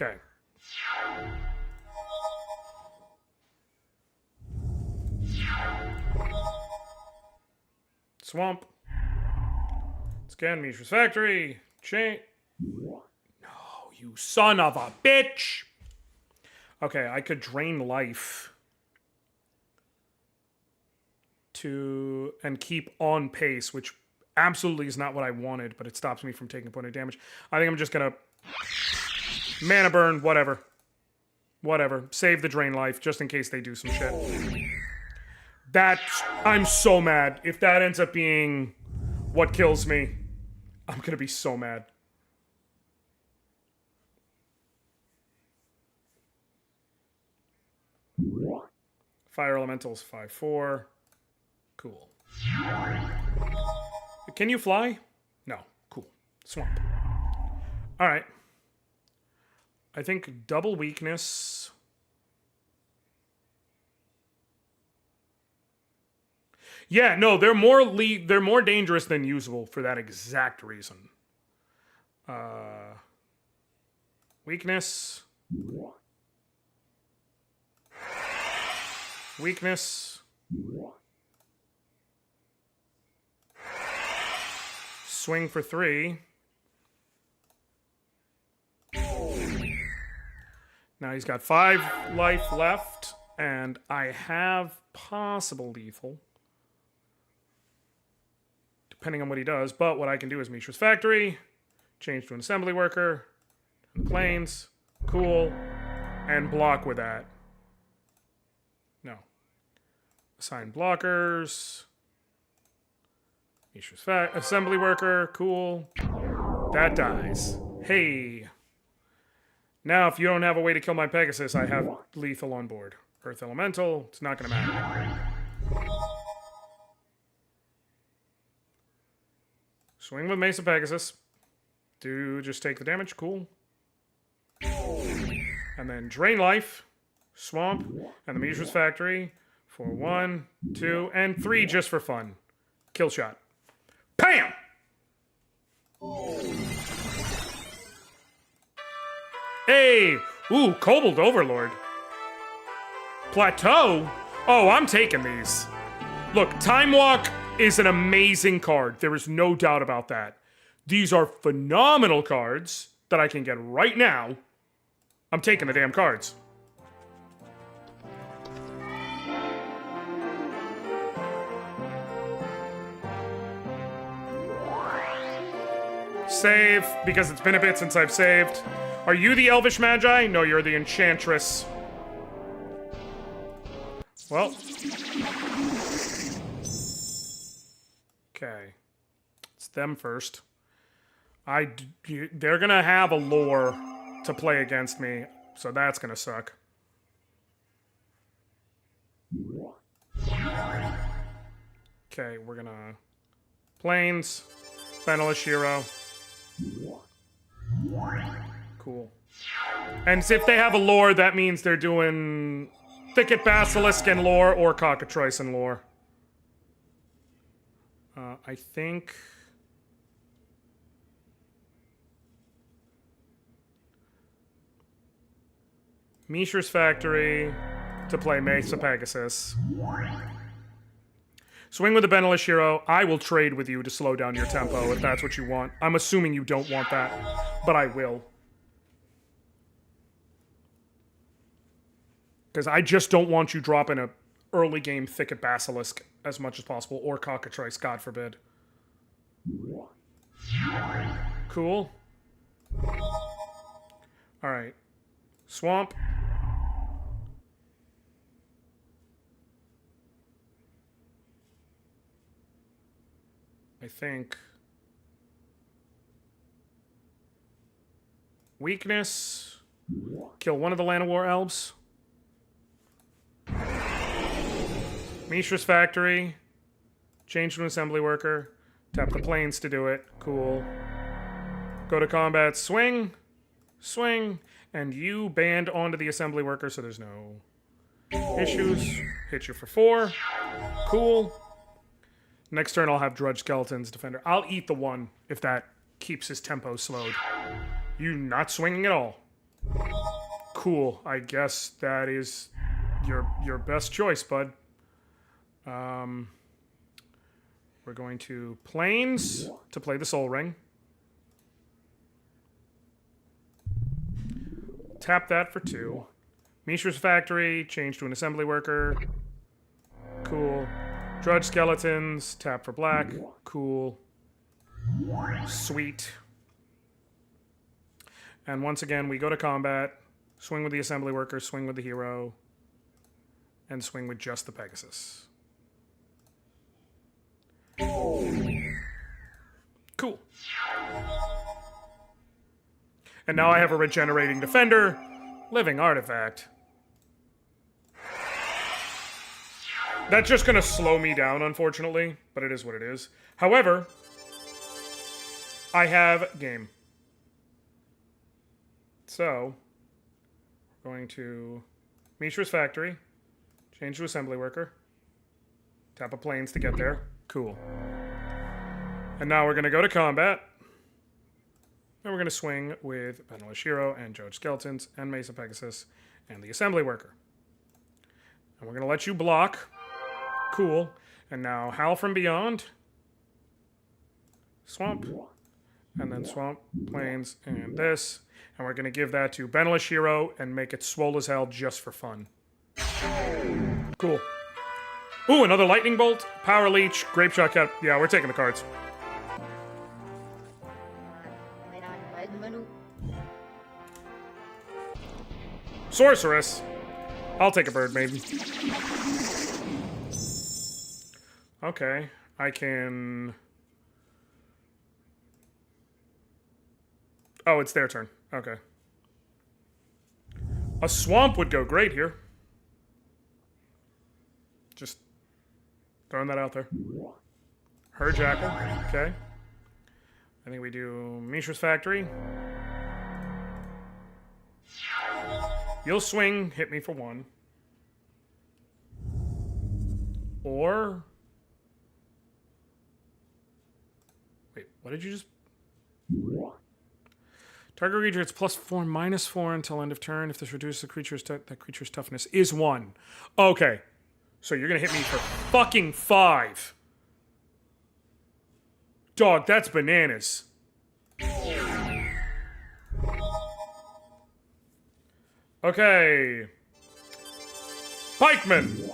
S1: Okay. Swamp. Scan Mishra's factory. Chain. No, you son of a bitch. Okay, I could drain life and keep on pace, which absolutely is not what I wanted, but it stops me from taking a point of damage. I think I'm just gonna mana burn, whatever. Whatever. Save the drain life just in case they do some shit. I'm so mad. If that ends up being what kills me, I'm gonna be so mad. Fire Elementals 5/4. Cool. Can you fly? No. Cool. Swamp. Alright. I think double weakness. Yeah, no, they're more dangerous than usual for that exact reason. Weakness. Weakness. Swing for 3. Now he's got 5 life left, and I have possible lethal. Depending on what he does, but what I can do is Mishra's Factory, change to an assembly worker, planes, cool, and block with that. No. Assign blockers. Mishra's assembly worker, cool. That dies. Hey. Now, if you don't have a way to kill my Pegasus, I have lethal on board. Earth Elemental, it's not gonna matter. Swing with Mesa Pegasus. Just take the damage, cool. And then drain life, swamp, and the Mishra's Factory for 1, 2, and 3 just for fun. Kill shot. Bam! Hey! Ooh, Kobold Overlord. Plateau? Oh, I'm taking these. Look, Time Walk is an amazing card. There is no doubt about that. These are phenomenal cards that I can get right now. I'm taking the damn cards. Save, because it's been a bit since I've saved. Are you the Elvish Magi? No, you're the Enchantress. Well. Okay. It's them first. They're gonna have a lore to play against me, so that's gonna suck. Okay, we're gonna... Planes. Benelish Hero. Cool. And if they have a lore, that means they're doing Thicket Basilisk and lore or Cockatrice and lore. I think... Mishra's Factory to play Mesa Pegasus. Swing with the Benelish Hero. I will trade with you to slow down your tempo if that's what you want. I'm assuming you don't want that, but I will. Because I just don't want you dropping a early game Thicket Basilisk as much as possible, or Cockatrice, God forbid. Cool. Alright. Swamp. I think. Weakness. Kill one of the Llanowar Elves. Mishra's Factory. Change to an assembly worker. Tap the planes to do it. Cool. Go to combat. Swing. Swing. And you band onto the assembly worker, so there's no issues. Hit you for 4. Cool. Next turn, I'll have Drudge Skeleton's Defender. I'll eat the 1 if that keeps his tempo slowed. You not swinging at all. Cool. I guess that is your best choice, bud. We're going to Plains to play the Soul Ring. Tap that for 2. Mishra's Factory, change to an assembly worker. Cool. Drudge Skeletons, tap for black. Cool. Sweet. And once again, we go to combat. Swing with the assembly worker, swing with the hero, and swing with just the Pegasus. Cool. And now I have a regenerating defender, living artifact. That's just gonna slow me down, unfortunately, but it is what it is. However, I have game. So, we're going to Mishra's Factory, change to assembly worker, tap a Plains to get there. Cool. And now we're going to go to combat. And we're going to swing with Penniless Hero and Drudge Skeletons and Mesa Pegasus and the assembly worker. And we're going to let you block. Cool. And now Howl from Beyond. Swamp. And then Swamp, Plains, and this. And we're going to give that to Penniless Hero and make it swole as hell just for fun. Cool. Ooh, another Lightning Bolt, Power Leech, Grape Shot Cut. Yeah, we're taking the cards. Sorceress. I'll take a Bird Maiden. Okay, I can... Oh, it's their turn. Okay. A Swamp would go great here. Just throwing that out there. Her Jackal. Okay. I think we do Mishra's Factory. You'll swing, hit me for 1. Or... Wait, what did you just... Target creature, it's +4, -4 until end of turn. If this reduces the creature's that creature's toughness is 1. Okay. So you're going to hit me for fucking 5. Dog, that's bananas. Okay. Pikeman.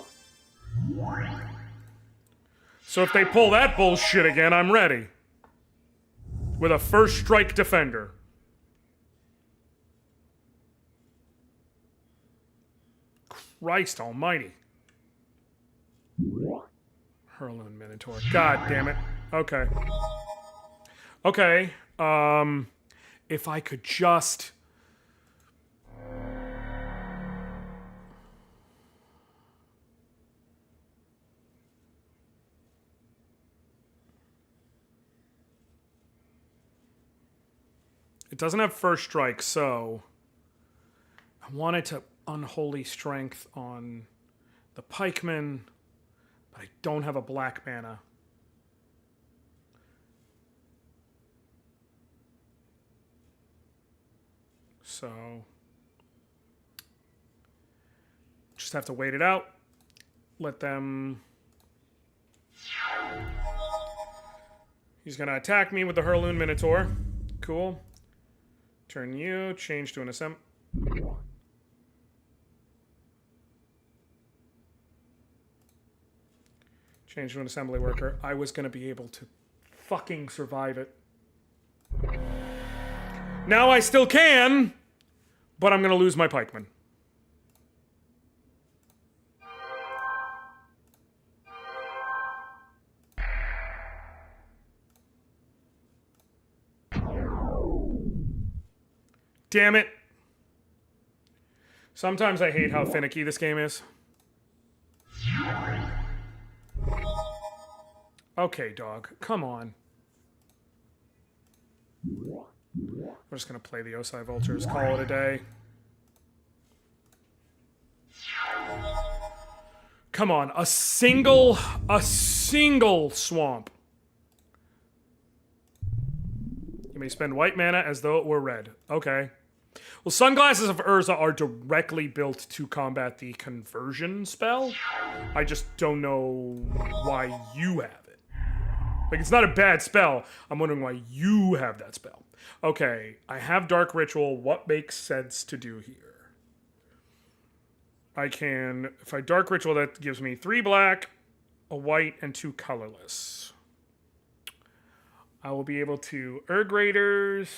S1: So if they pull that bullshit again, I'm ready. With a first strike defender. Christ almighty. Hurloon Minotaur. God damn it. Okay. Okay. If I could just... It doesn't have first strike, so... I wanted to Unholy Strength on the Pikeman, but I don't have a black mana. So... just have to wait it out. Let them... He's going to attack me with the Hurloon Minotaur. Cool. Turn you, change to an assembly. Change to an assembly worker. I was going to be able to fucking survive it. Now I still can, but I'm going to lose my pikeman. Damn it. Sometimes I hate how finicky this game is. Okay, dog. Come on. We're just going to play the Osai Vultures. Call it a day. Come on. A single swamp. You may spend white mana as though it were red. Okay. Well, Sunglasses of Urza are directly built to combat the conversion spell. I just don't know why you have it. Like, it's not a bad spell. I'm wondering why you have that spell. Okay, I have Dark Ritual. What makes sense to do here? I can, if I Dark Ritual, that gives me 3 black, a white, and 2 colorless. I will be able to Erg Raiders,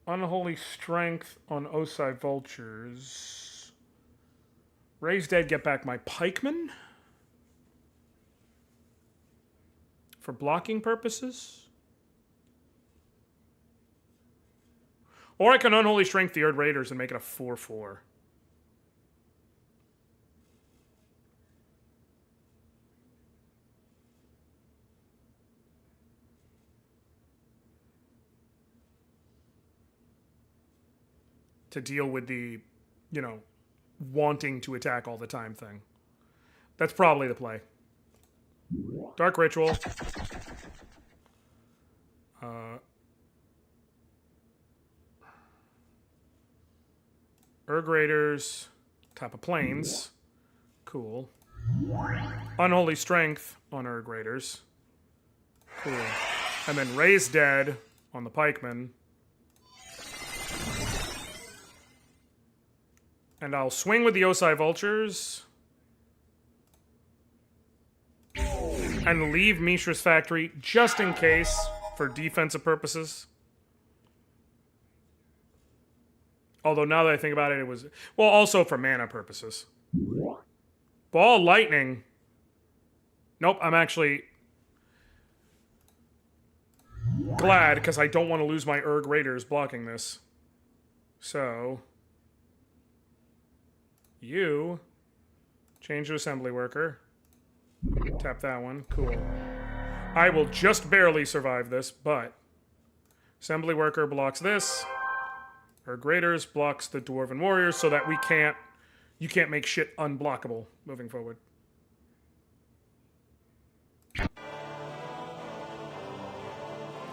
S1: Unholy Strength on Osai Vultures, Raise Dead, get back my Pikemen for blocking purposes. Or I can Unholy Strength the Erg Raiders and make it a 4/4. To deal with the, you know, wanting to attack all the time thing. That's probably the play. Dark Ritual. Erg Raiders. Tap of Plains. Cool. Unholy Strength on Erg Raiders. Cool. And then Raise Dead on the Pikemen. And I'll swing with the Osai Vultures. And leave Mishra's Factory just in case for defensive purposes. Although now that I think about it, it was... Well, also for mana purposes. Ball Lightning. Nope, I'm actually glad because I don't want to lose my Erg Raiders blocking this. So... You change to Assembly Worker. Tap that one. Cool. I will just barely survive this, but Assembly Worker blocks this. Erg Raiders blocks the Dwarven Warriors so that you can't make shit unblockable moving forward.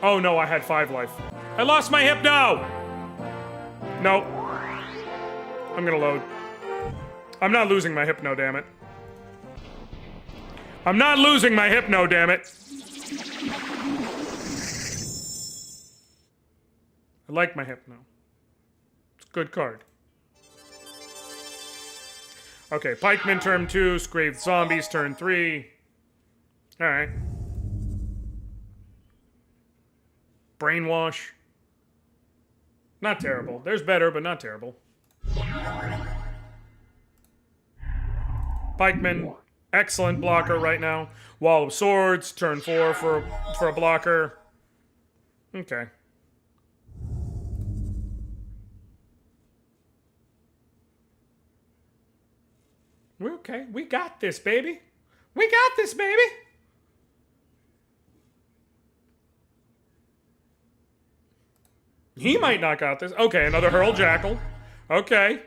S1: Oh no, I had 5 life. I lost my Hypno! Nope. I'm gonna load. I'm not losing my Hypno, damn it. I'm not losing my Hypno, damn it. I like my Hypno. It's a good card. Okay, Pikemen turn 2, Scraved Zombies turn 3. Alright. Brainwash. Not terrible. There's better, but not terrible. Pikeman, excellent blocker right now. Wall of Swords, turn 4 for a blocker. Okay. Okay, we got this, baby. We got this, baby. He might not got this. Okay, another Hurl Jackal. Okay.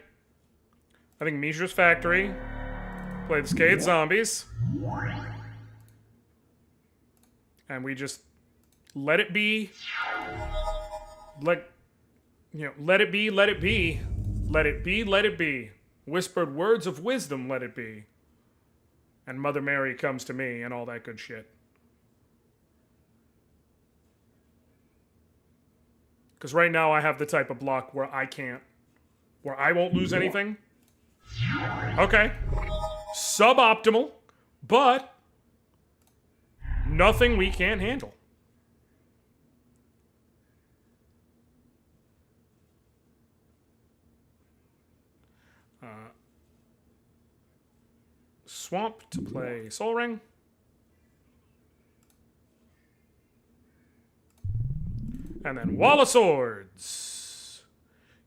S1: I think Mishra's Factory. Play the Scathed Zombies. And we just let it be. Let it be, let it be. Let it be, let it be. Whispered words of wisdom, let it be. And Mother Mary comes to me and all that good shit. Because right now I have the type of block where I won't lose anything. Okay. Suboptimal, but nothing we can't handle. Swamp to play Soul Ring. And then Wall of Swords.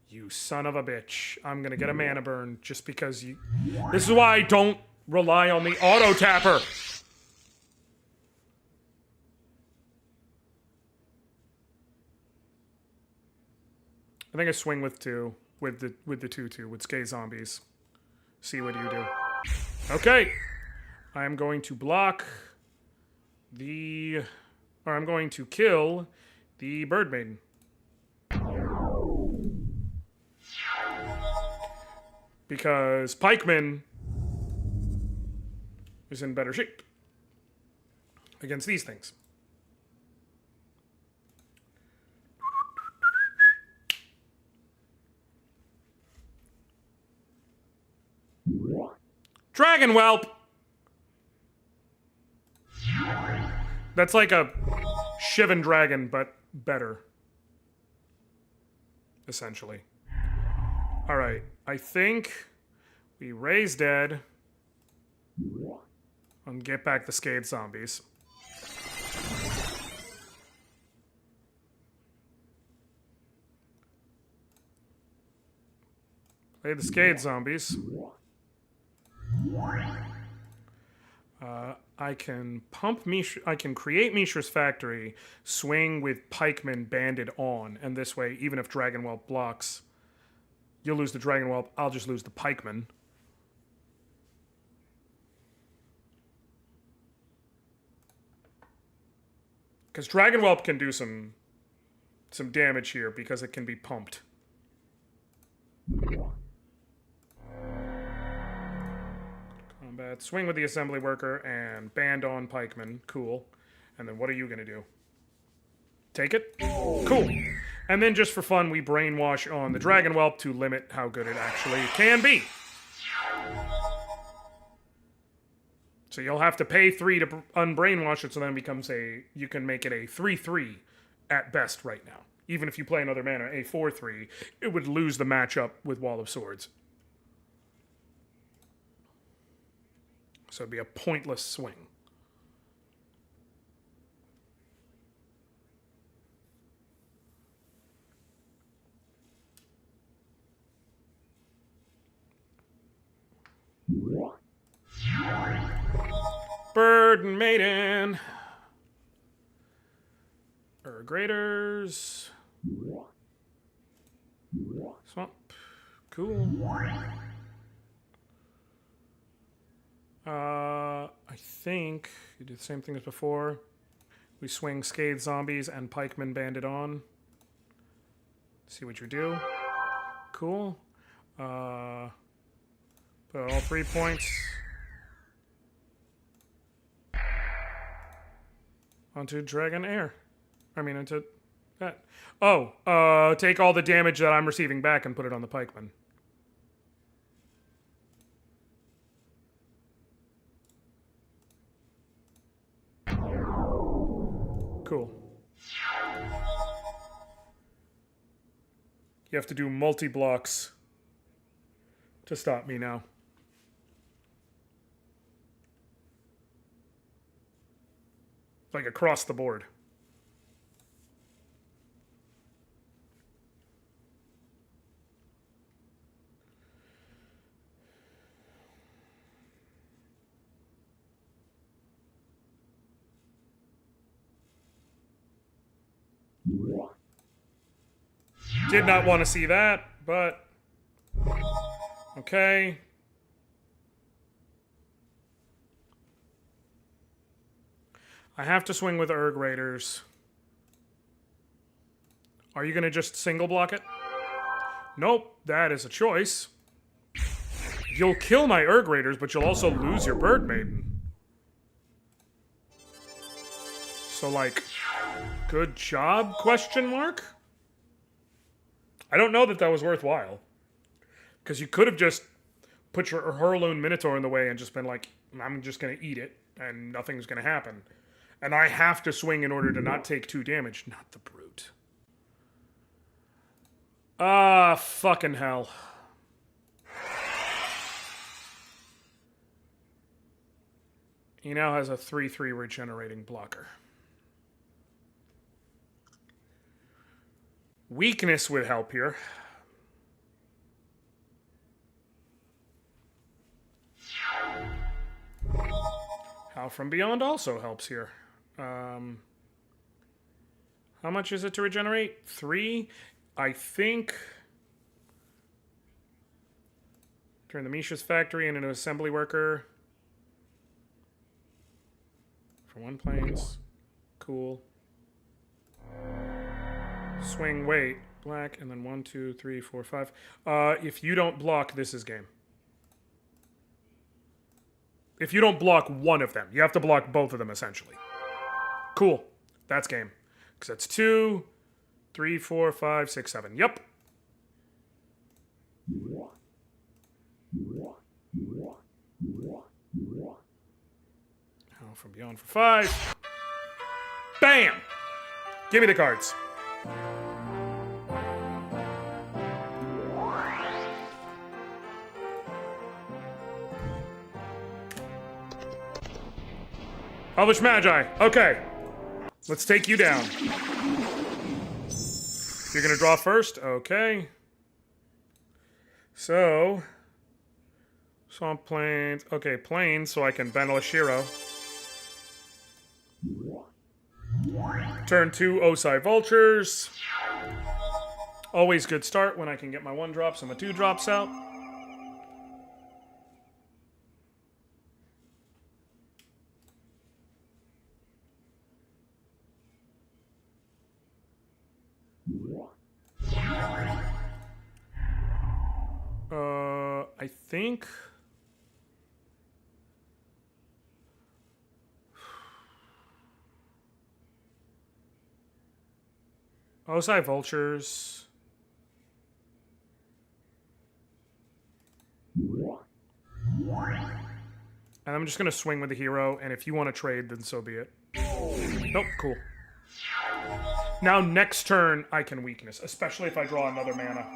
S1: You son of a bitch. I'm gonna get a mana burn just because you... This is why I don't rely on the auto tapper. I think I swing with 2. With the 2/2 with Scathed Zombies. See what you do. Okay. I am going to block I'm going to kill the Bird Maiden. Because Pikeman is in better shape against these things. Dragon Whelp! That's like a Shivan Dragon, but better. Essentially. Alright, I think we raise dead and get back the Scathe Zombies. Play the Scathe Zombies. I can I can create Mishra's Factory, swing with Pikeman banded on, and this way, even if Dragon Whelp blocks, you'll lose the Dragon Whelp, I'll just lose the Pikeman. Because Dragon Whelp can do some damage here because it can be pumped. Combat, swing with the assembly worker, and band on Pikeman. Cool. And then what are you going to do? Take it? Cool. And then just for fun, we brainwash on the Dragon Whelp to limit how good it actually can be. So you'll have to pay 3 to unbrainwash it, so then it becomes you can make it a 3-3 at best right now. Even if you play another mana, a 4-3, it would lose the matchup with Wall of Swords. So it'd be a pointless swing. Bird and Maiden. Graders. Swamp. Cool. I think you do the same thing as before. We swing Scathe Zombies and Pikeman banded on. See what you do. Cool. Put all 3 points onto Dragon Air. I mean, into that. Oh, take all the damage that I'm receiving back and put it on the Pikeman. Cool. You have to do multi-blocks to stop me now. Like across the board. Did not want to see that, but okay. I have to swing with Urg Raiders. Are you going to just single block it? Nope, that is a choice. You'll kill my Urg Raiders, but you'll also lose your Bird Maiden. So, like, good job, question mark? I don't know that was worthwhile. Because you could have just put your Hurloon Minotaur in the way and just been like, I'm just going to eat it, and nothing's going to happen. And I have to swing in order to not take 2 damage. Not the brute. Ah, fucking hell. He now has a 3-3 regenerating blocker. Weakness would help here. How from Beyond also helps here. How much is it to regenerate? 3? I think... Turn the Mishra's Factory into an assembly worker. For 1 planes. Cool. Swing, wait. Black, and then 1, 2, 3, 4, 5. If you don't block, this is game. If you don't block one of them, you have to block both of them, essentially. Cool. That's game. Because that's 2, 3, 4, 5, 6, 7. Yep. Now from beyond for 5. Bam! Give me the cards. Elvish Magi. Okay. Let's take you down. You're gonna draw first? Okay. So... Swamp Plains. Okay, Plains, so I can Benelish Hero. Turn 2, Osai Vultures. Always good start when I can get my 1-drops and my 2-drops out. I think... Osai Vultures. And I'm just going to swing with the hero, and if you want to trade, then so be it. Nope, cool. Now, next turn, I can weakness, especially if I draw another mana.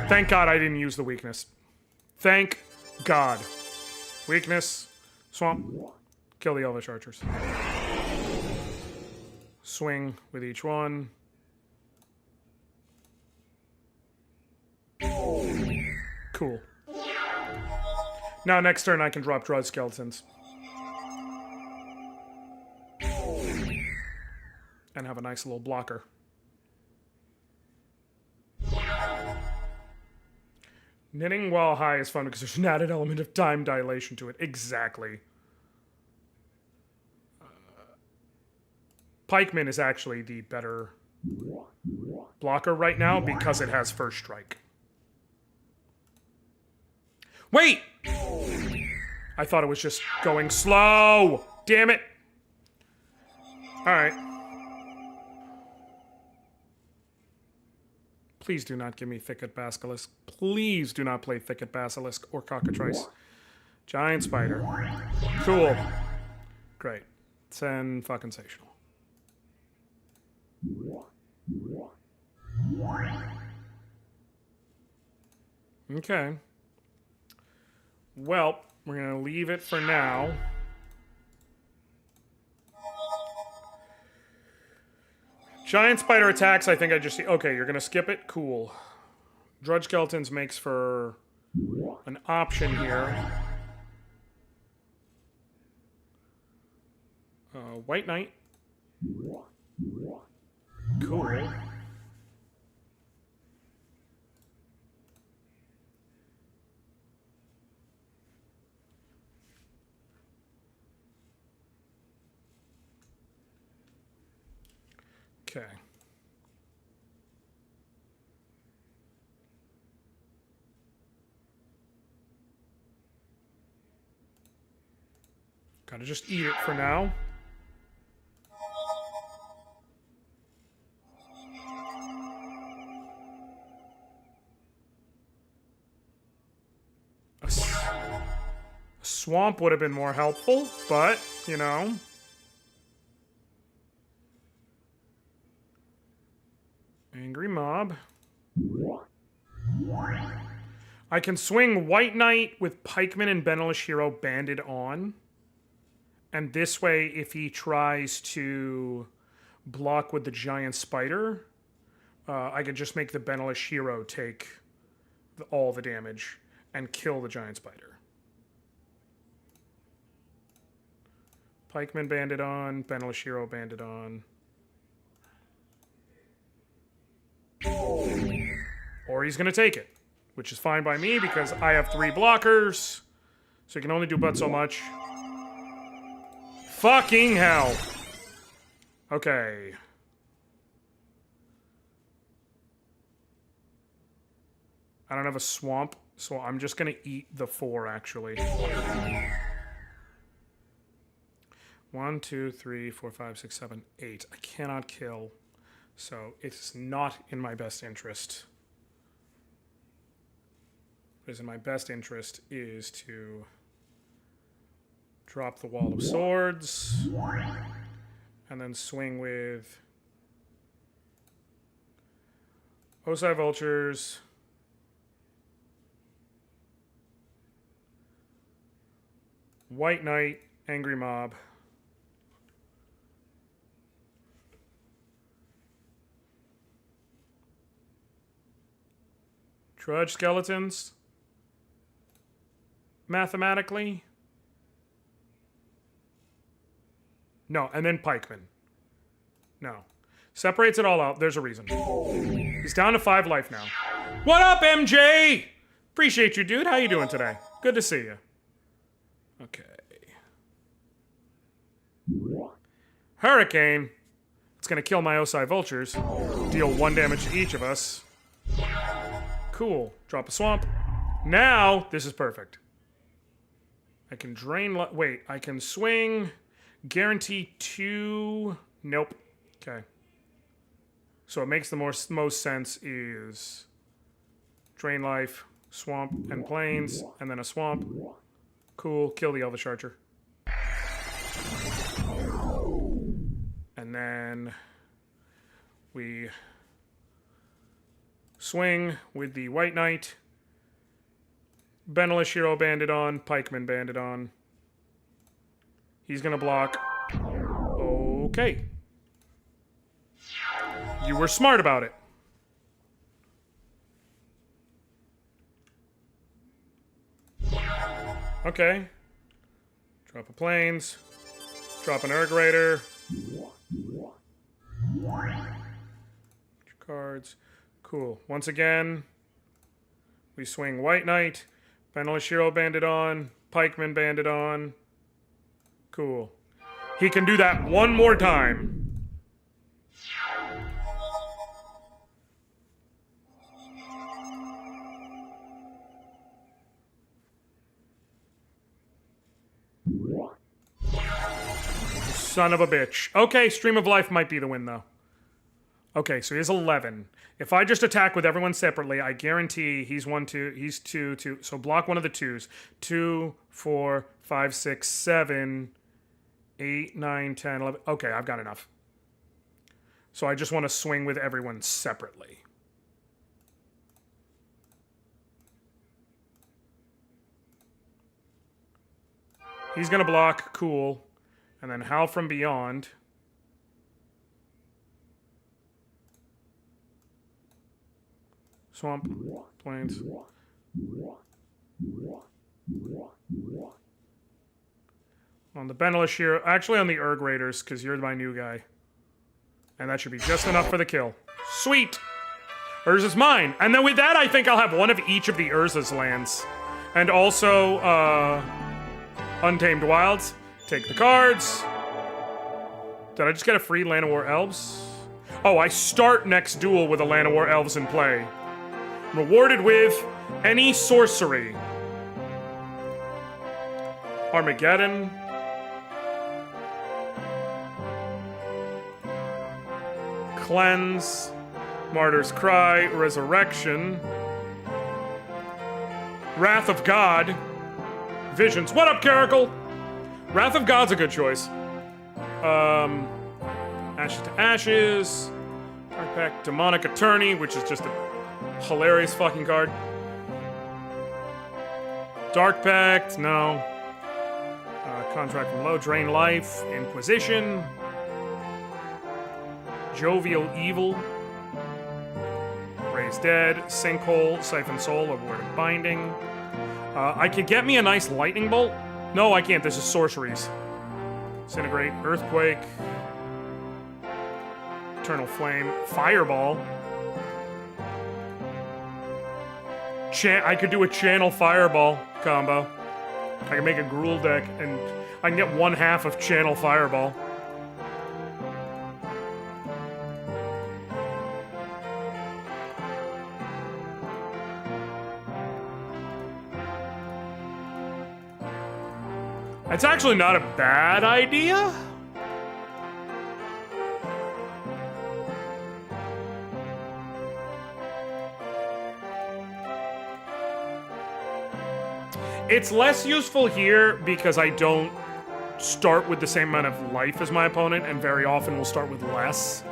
S1: Thank God I didn't use the weakness. Thank God. Weakness. Swamp. Kill the Elvish Archers. Swing with each one. Cool. Now next turn I can drop Drud Skeletons. And have a nice little blocker. Knitting while high is fun because there's an added element of time dilation to it. Exactly. Pikeman is actually the better blocker right now because it has first strike. Wait! I thought it was just going slow. Damn it. Alright. Please do not give me Thicket Basilisk. Please do not play Thicket Basilisk or Cockatrice. Giant Spider. Cool. Great. Sensational. Okay. Well, we're going to leave it for now. Giant Spider attacks, I think I just see... Okay, you're going to skip it? Cool. Drudge Skeletons makes for an option here. White Knight. Cool. Okay. Gotta just eat it for now. A swamp would have been more helpful, but, you know... Angry Mob. I can swing White Knight with Pikeman and Benelish Hero banded on. And this way, if he tries to block with the Giant Spider, I can just make the Benelish Hero take all the damage and kill the Giant Spider. Pikeman banded on, Benelish Hero banded on. Or he's going to take it, which is fine by me because I have 3 blockers. So you can only do but so much. Fucking hell. Okay. I don't have a swamp, so I'm just gonna eat the 4, actually. 1, 2, 3, 4, 5, 6, 7, 8. I cannot kill, so it's not in my best interest. What is in my best interest is to drop the Wall of Swords, and then swing with Osai Vultures, White Knight, Angry Mob, Trudge Skeletons, mathematically. No, and then Pikeman. No. Separates it all out. There's a reason. He's down to 5 life now. What up, MJ? Appreciate you, dude. How you doing today? Good to see you. Okay. Hurricane. It's gonna kill my Osai Vultures. Deal 1 damage to each of us. Cool. Drop a swamp. Now, this is perfect. I can drain... Wait, I can swing... Guarantee 2... Nope. Okay. So what makes the most sense is... Drain life, swamp, and plains, and then a swamp. Cool. Kill the Elvish Archer. And then... we... swing with the White Knight. Benelish Hero Bandit on. Pikeman Bandit on. He's gonna block. Okay. You were smart about it. Okay. Drop a Plains. Drop an Erg Raider. Cards. Cool. Once again, we swing White Knight. Benelish Hero Bandit on. Pikeman Bandit on. Cool. He can do that one more time. Son of a bitch. Okay, Stream of Life might be the win, though. Okay, so he's 11. If I just attack with everyone separately, I guarantee he's 1, 2, he's 2, 2. So block one of the 2s. 2, 4, 5, 6, 7, 8, 9, 10, 11. Okay, I've got enough. So I just want to swing with everyone separately. He's going to block. Cool. And then Howl from Beyond. Swamp. Plains. On the Benelish here. Actually on the Erg Raiders, because you're my new guy. And that should be just enough for the kill. Sweet! Urza's mine. And then with that, I think I'll have one of each of the Urza's lands. And also, Untamed Wilds. Take the cards. Did I just get a free Land of War Elves? Oh, I start next duel with a Land of War Elves in play. Rewarded with any sorcery. Armageddon. Cleanse. Martyr's Cry. Resurrection. Wrath of God. Visions. What up, Caracal? Wrath of God's a good choice. Ashes to Ashes. Dark Pact. Demonic Attorney, which is just a hilarious fucking card. Dark Pact, no. Contract from Low, Drain Life, Inquisition. Jovial Evil. Raise Dead, Sinkhole, Siphon Soul, A Word of Binding. I could get me a nice Lightning Bolt. No, I can't. This is sorceries. Disintegrate, Earthquake. Eternal Flame, Fireball. I could do a Channel Fireball combo. I can make a Gruul deck, and I can get 1/2 of Channel Fireball. It's actually not a bad idea. It's less useful here because I don't start with the same amount of life as my opponent, and very often will start with less.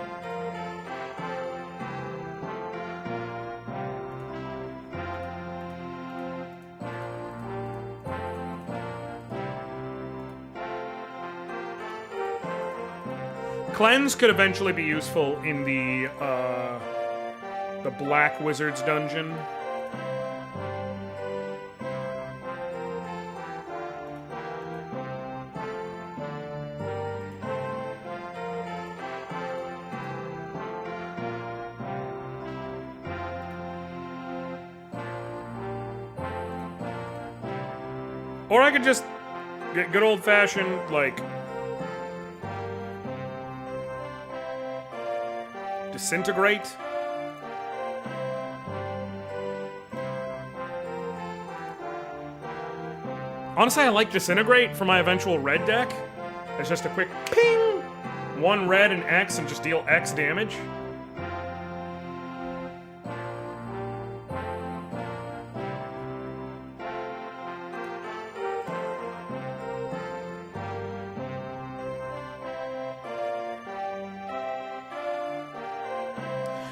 S1: Cleanse could eventually be useful in the Black Wizard's dungeon. Or I could just get good old-fashioned, like, disintegrate. Honestly, I like disintegrate for my eventual red deck. It's just a quick ping! 1 red and X and just deal X damage.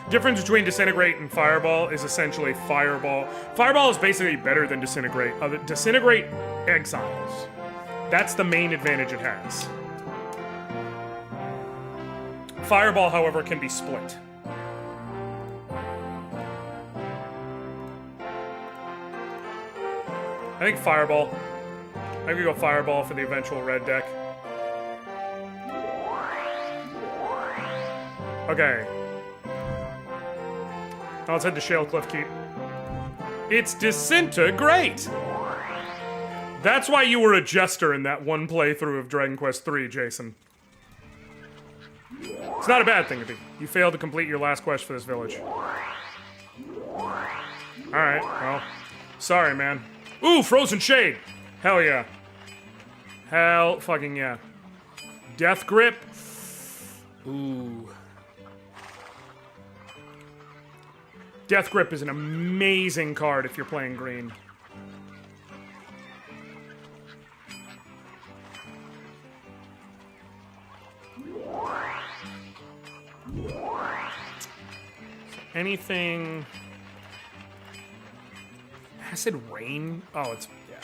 S1: Difference between Disintegrate and Fireball is essentially Fireball. Fireball is basically better than Disintegrate. Disintegrate exiles. That's the main advantage it has. Fireball, however, can be split. I think Fireball. I could go Fireball for the eventual red deck. Okay. Now let's head to Shalecliff Keep. It's Disintegrate! That's why you were a jester in that one playthrough of Dragon Quest III, Jason. It's not a bad thing to be. You failed to complete your last quest for this village. Alright, well. Sorry, man. Ooh, Frozen Shade! Hell yeah. Hell fucking yeah. Death Grip? Ooh. Death Grip is an amazing card if you're playing green. Anything... Acid Rain? Oh, it's... yeah.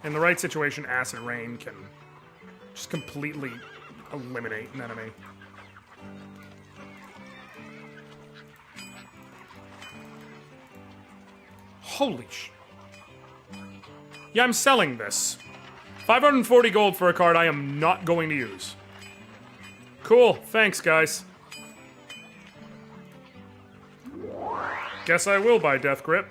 S1: In the right situation, Acid Rain can just completely eliminate an enemy. Holy sh... Yeah, I'm selling this. 540 gold for a card I am not going to use. Cool, thanks, guys. Guess I will buy Death Grip.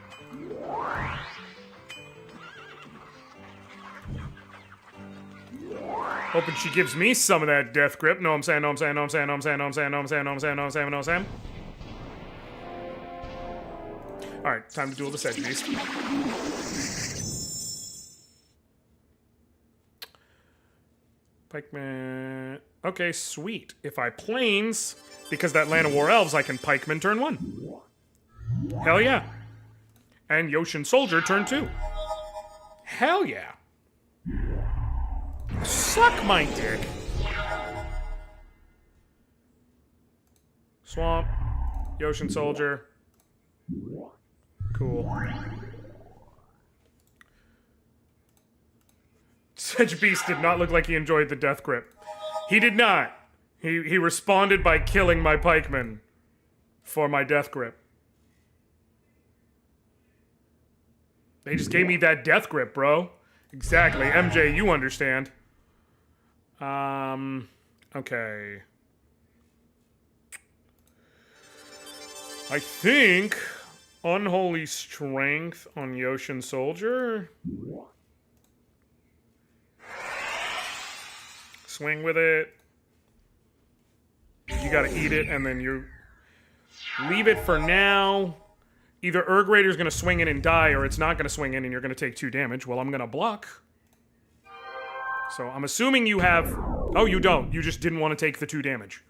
S1: Hoping she gives me some of that Death Grip. No, I'm saying, no, I'm saying, no, I'm saying, no, I'm saying, no, I'm saying, no, I'm saying, no, I'm saying, no, I'm saying, no, I'm saying. Alright, time to duel the Sedge Beast. Pikeman. Okay, sweet. If I planes, because that Land of War Elves, I can Pikeman turn 1. Hell yeah. And Yoshin Soldier turn 2. Hell yeah. Suck my dick. Swamp. Yoshin Soldier. Cool. Sedge Beast did not look like he enjoyed the Death Grip. He did not. He responded by killing my pikeman for my Death Grip. They just gave me that Death Grip, bro. Exactly. MJ, you understand. Okay. I think Unholy Strength on Yoshin Soldier. Swing with it. You gotta eat it, and then you leave it for now. Either Erg Raider's gonna swing in and die, or it's not gonna swing in and you're gonna take 2 damage. Well, I'm gonna block. So I'm assuming you have... Oh, you don't. You just didn't want to take the 2 damage.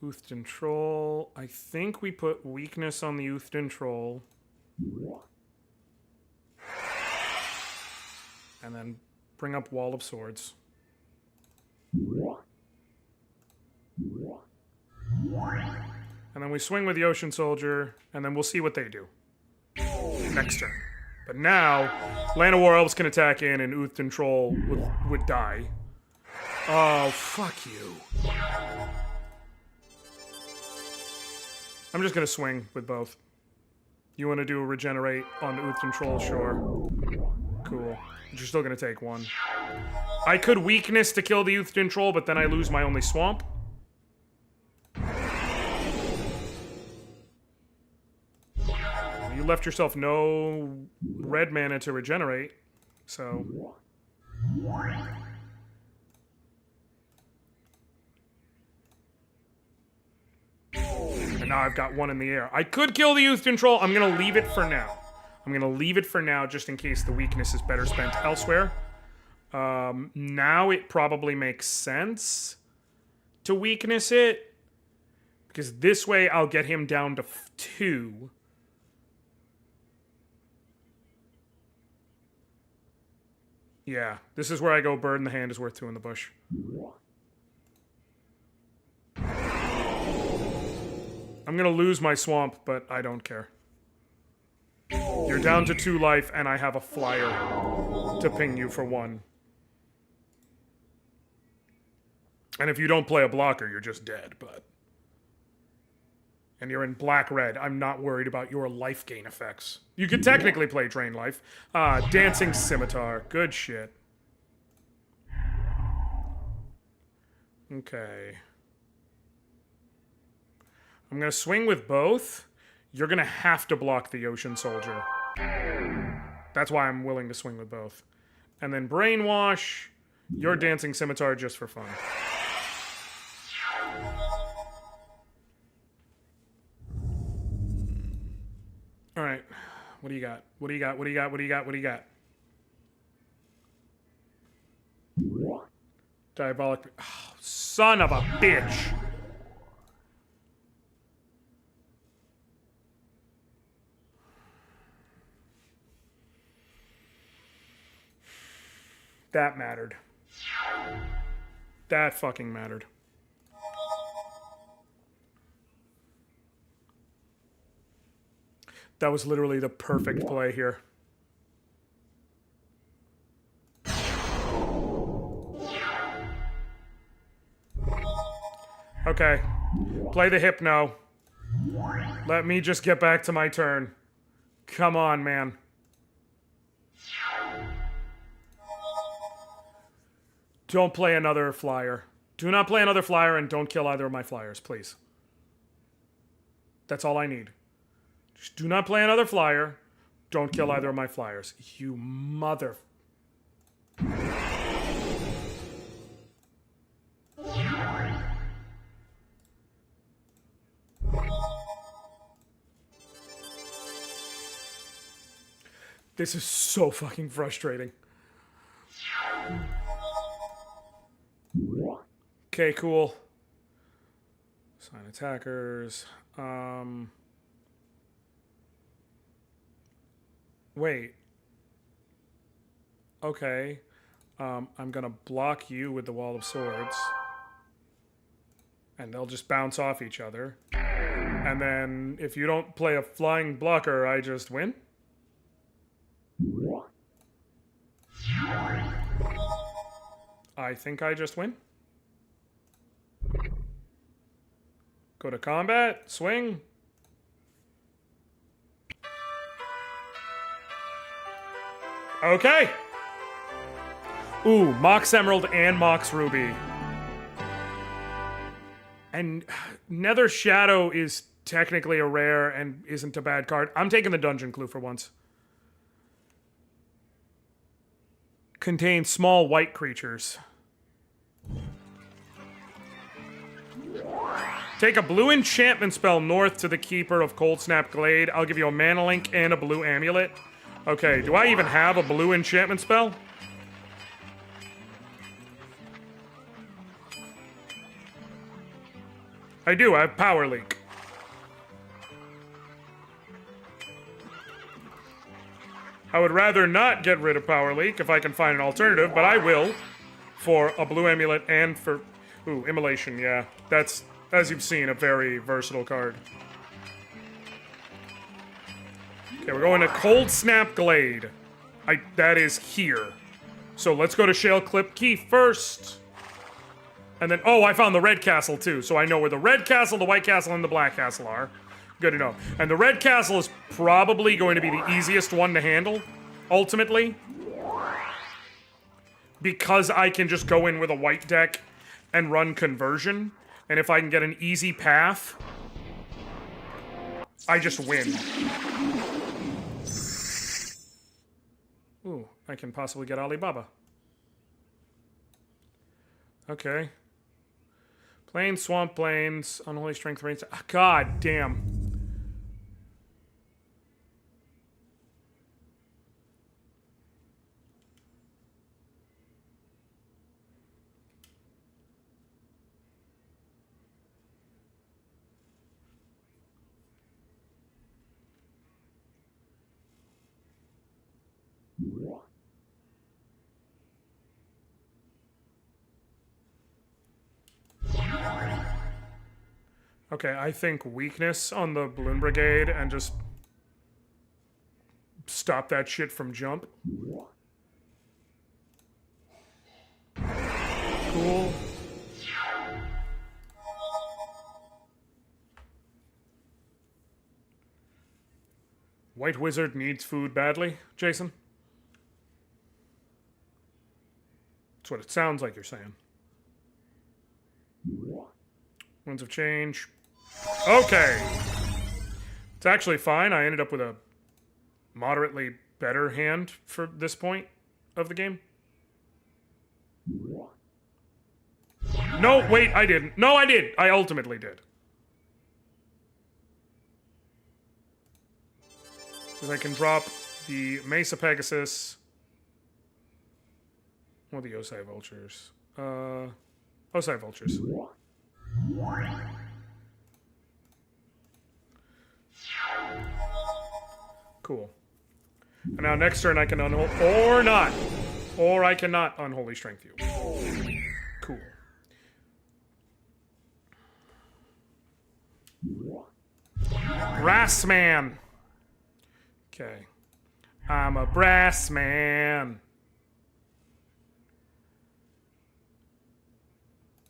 S1: Uthden Troll. I think we put weakness on the Uthden Troll. And then bring up Wall of Swords. And then we swing with the Ocean Soldier, and then we'll see what they do next turn. But now, Land of War Elves can attack in, and Uthden Troll would die. Oh, fuck you. I'm just gonna swing with both. You want to do a regenerate on Uthden Troll? Sure. Cool. But you're still gonna take 1. I could weakness to kill the Uthden Troll, but then I lose my only swamp. You left yourself no red mana to regenerate, so... And now I've got 1 in the air. I could kill the Uthden Troll. I'm gonna leave it for now. I'm gonna leave it for now just in case the weakness is better spent elsewhere. Now it probably makes sense to weakness it, because this way I'll get him down to 2. Yeah, this is where I go bird in the hand is worth 2 in the bush. I'm gonna lose my swamp, but I don't care. You're down to 2 life, and I have a flyer to ping you for 1. And if you don't play a blocker, you're just dead, but... And you're in black-red. I'm not worried about your life gain effects. You could technically play Drain Life. Dancing Scimitar. Good shit. Okay. I'm gonna swing with both. You're gonna have to block the Ocean Soldier. That's why I'm willing to swing with both. And then Brainwash. Your Dancing Scimitar just for fun. Alright. What do you got? What do you got? What do you got? What do you got? What do you got? Diabolic... Oh, son of a bitch! That mattered. That fucking mattered. That was literally the perfect play here. Okay. Play the Hypno. Let me just get back to my turn. Come on, man. Don't play another flyer. Do not play another flyer, and don't kill either of my flyers, please. That's all I need. Just do not play another flyer. Don't kill either of my flyers. You mother... This is so fucking frustrating. Okay, cool. Assign attackers. Wait. Okay. I'm gonna block you with the Wall of Swords. And they'll just bounce off each other. And then, if you don't play a flying blocker, I just win? I think I just win. Go to combat, swing. Okay. Ooh, Mox Emerald and Mox Ruby. And Nether Shadow is technically a rare and isn't a bad card. I'm taking the Dungeon Clue for once. Contains small white creatures. Take a blue enchantment spell north to the Keeper of Cold Snap Glade. I'll give you a mana link and a blue amulet. Okay, do I even have a blue enchantment spell? I do, I have Power Leak. I would rather not get rid of Power Leak if I can find an alternative, but I will for a blue amulet and for... Ooh, Immolation, yeah. That's, as you've seen, a very versatile card. Okay, we're going to Cold Snap Glade. That is here. So let's go to Shale Clip Key first. And then, oh, I found the Red Castle too, so I know where the Red Castle, the White Castle, and the Black Castle are. Good to know. And the Red Castle is probably going to be the easiest one to handle, ultimately. Because I can just go in with a white deck and run Conversion. And if I can get an easy path, I just win. Ooh, I can possibly get Alibaba. Okay. Plains, Swamp Plains, Unholy Strength Rains. Oh, God damn. Okay, I think weakness on the Balloon Brigade and just stop that shit from jump. Cool. White Wizard needs food badly, Jason? That's what it sounds like you're saying. Winds of Change. Okay. It's actually fine. I ended up with a moderately better hand for this point of the game. No, wait, I didn't. No, I did. I ultimately did. Because I can drop the Mesa Pegasus or the Osai Vultures. Osai Vultures. Cool. And now next turn I can or not. Or I cannot Unholy Strength you. Cool. Brass Man. Okay. I'm a brass man.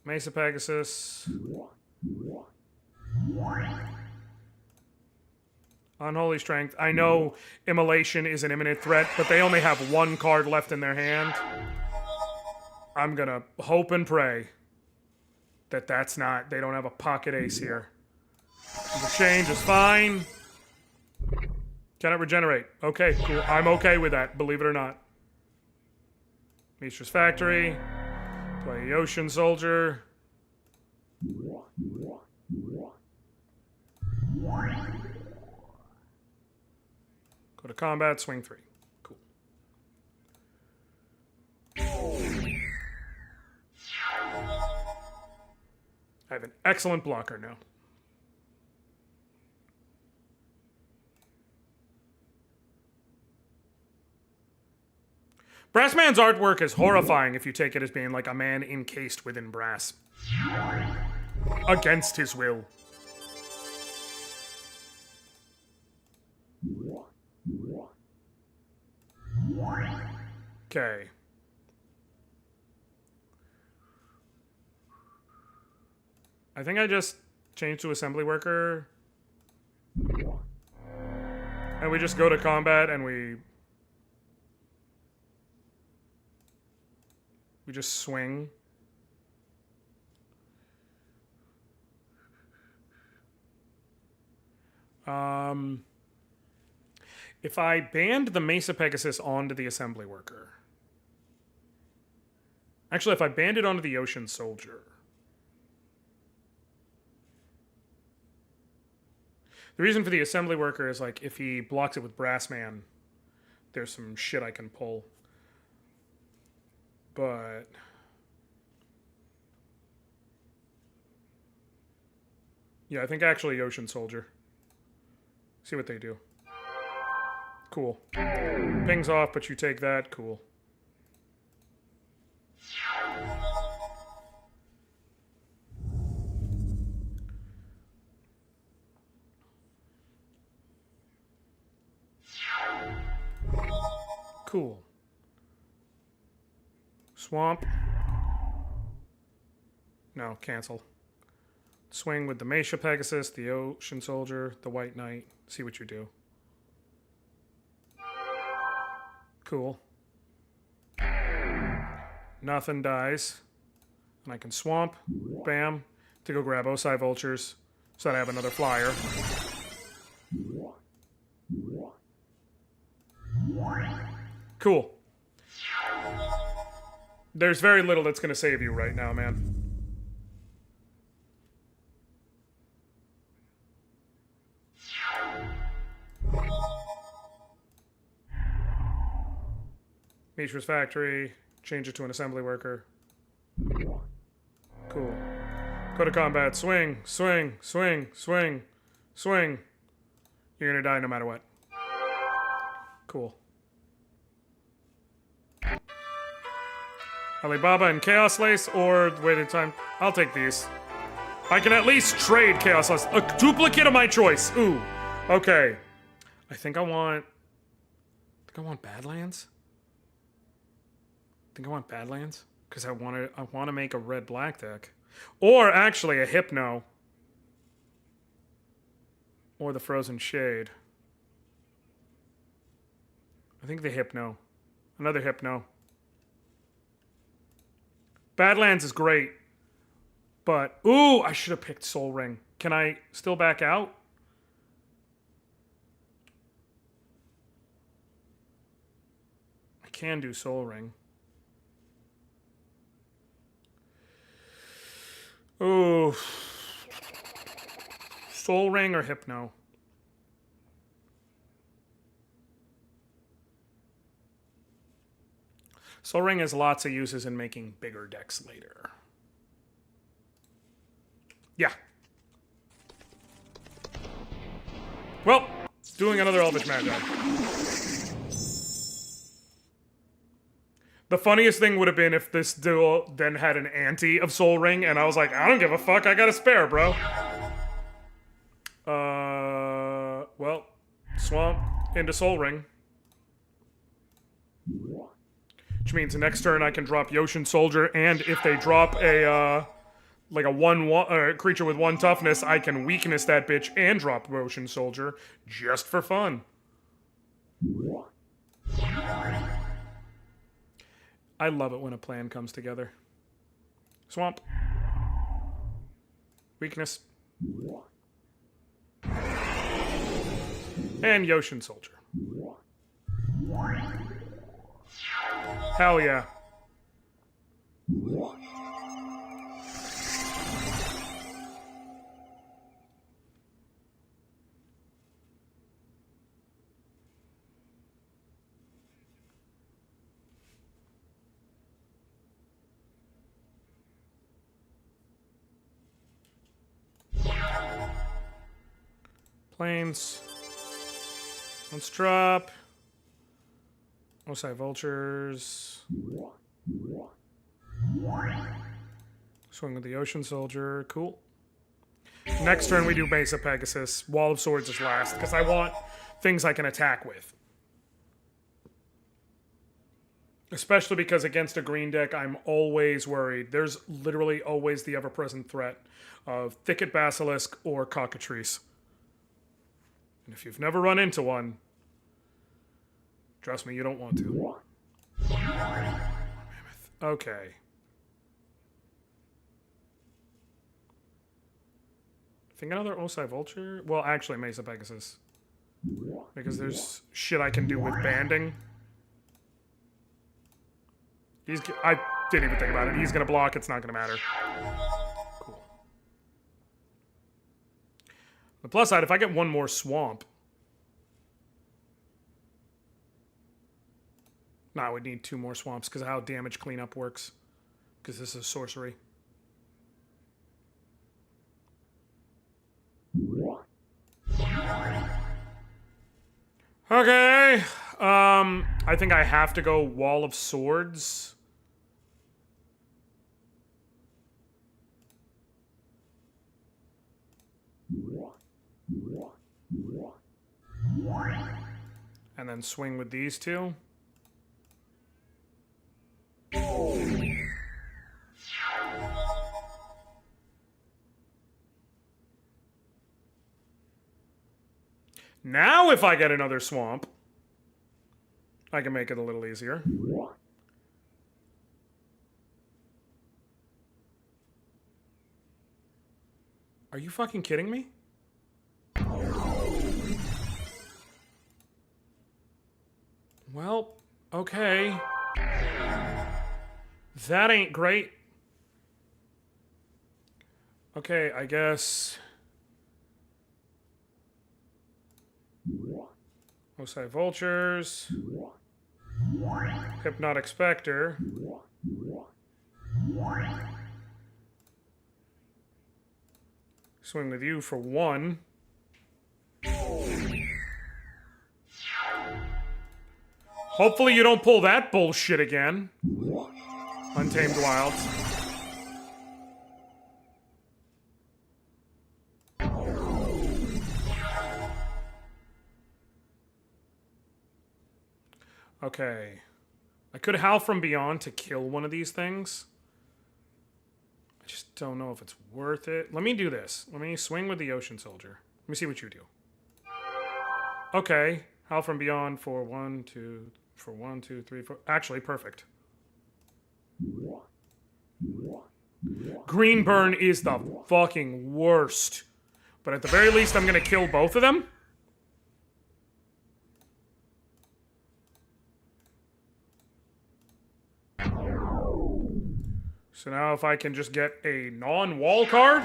S1: Mesa Pegasus. Unholy Strength. I know Immolation is an imminent threat, but they only have one card left in their hand. I'm gonna hope and pray that that's not... They don't have a pocket ace here. The change is fine. Cannot regenerate. Okay, cool. I'm okay with that, believe it or not. Mistra's Factory. Play Ocean Soldier. Go to combat, swing 3. Cool. I have an excellent blocker now. Brassman's artwork is horrifying if you take it as being like a man encased within brass. Against his will. Okay. I think I just changed to assembly worker. And we just go to combat and we We just swing. If I banned the Mesa Pegasus onto the assembly worker. Actually, if I banned it onto the Ocean Soldier. The reason for the assembly worker is like if he blocks it with Brassman, there's some shit I can pull. But yeah, I think actually Ocean Soldier. See what they do. Cool. Pings off, but you take that. Cool. Cool. Swamp. No, cancel. Swing with the Mesa Pegasus, the Ocean Soldier, the White Knight. See what you do. Cool. Nothing dies. And I can swamp. Bam. To go grab Osai Vultures. So that I have another flyer. Cool. There's very little that's going to save you right now, man. Mishra's Factory. Change it to an assembly worker. Cool. Go to combat. Swing, swing, swing, swing, swing. You're going to die no matter what. Cool. Alibaba and Chaos Lace or waited time. I'll take these. I can at least trade Chaos Lace. A duplicate of my choice. Ooh. Okay. I think I want Badlands. I want Badlands because I want to make a red-black deck, or actually a Hypno, or the Frozen Shade. I think the Hypno, another Hypno. Badlands is great, but ooh, I should have picked Soul Ring. Can I still back out? I can do Soul Ring. Ooh. Soul Ring or Hypno? Soul Ring has lots of uses in making bigger decks later. Yeah. Well, doing another Elvish Magi. The funniest thing would have been if this duel then had an ante of Soul Ring, and I was like, I don't give a fuck, I got a spare, bro. Well, Swamp into Soul Ring. Which means the next turn I can drop Ocean Soldier, and if they drop a, like a 1/1 creature with 1 toughness, I can weakness that bitch and drop Ocean Soldier, just for fun. I love it when a plan comes together. Swamp. Weakness. And Ocean Soldier. Hell yeah. Planes. Let's drop. Osai Vultures. Swing with the Ocean Soldier. Cool. Next turn we do Mesa Pegasus. Wall of Swords is last, because I want things I can attack with. Especially because against a green deck, I'm always worried. There's literally always the ever-present threat of Thicket Basilisk or Cockatrice. And if you've never run into one, trust me, you don't want to. Mammoth. Okay. I think another Osai Vulture? Well, actually, Mesa Pegasus. Because there's shit I can do with banding. I didn't even think about it. He's gonna block, it's not gonna matter. Cool. The plus side, if I get one more swamp... No, I would need 2 more swamps because of how damage cleanup works. Because this is sorcery. Okay. I think I have to go Wall of Swords. And then swing with these 2. Now if I get another swamp, I can make it a little easier. Are you fucking kidding me? Well, okay. That ain't great. Okay, I guess... Osai Vultures. Hypnotic Spectre. Swing with you for 1. Hopefully you don't pull that bullshit again. Untamed Wilds. Okay. I could Howl from Beyond to kill one of these things. I just don't know if it's worth it. Let me do this. Let me swing with the Ocean Soldier. Let me see what you do. Okay. Howl from Beyond for 1, 2, 3, 4. Actually, perfect. Green Burn is the fucking worst. But at the very least, I'm gonna kill both of them. So now if I can just get a non-wall card,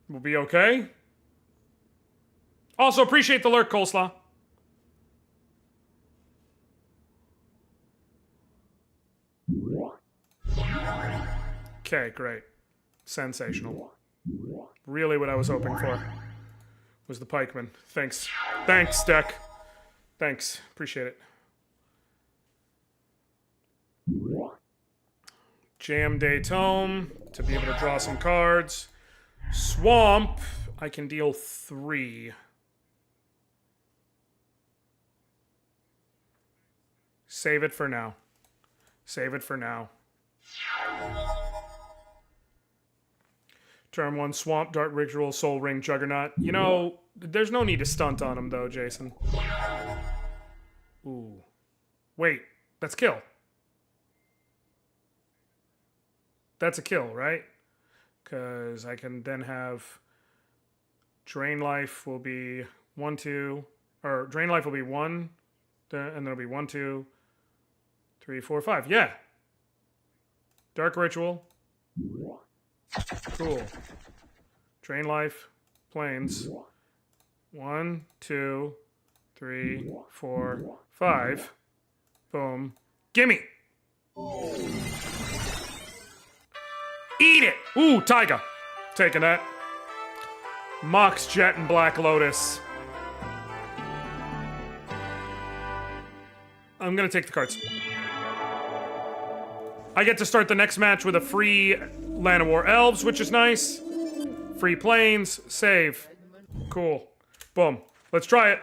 S1: we'll be okay. Also, appreciate the lurk, Coleslaw. Okay, great. Sensational. Really what I was hoping for was the pikeman. Thanks. Thanks, deck. Thanks. Appreciate it. Jam Day Tome to be able to draw some cards. Swamp, I can deal 3. Save it for now. Save it for now. Turn 1, Swamp, Dart Ritual, Soul Ring, Juggernaut. You know, there's no need to stunt on him, though, Jason. Ooh. Wait, that's kill. That's a kill, right? Because I can then have... Drain Life will be 1, 2... Or, Drain Life will be 1, and then it'll be 1, 2, 3, 4, 5. Yeah! Dark Ritual. Cool. Drain Life. Plains. 1, 2, 3, 4, 5. Boom. Gimme! Eat it! Ooh, Taiga. Taking that. Mox Jet and Black Lotus. I'm gonna take the cards. I get to start the next match with a free Land of War Elves, which is nice. Free Plains. Save. Cool. Boom. Let's try it.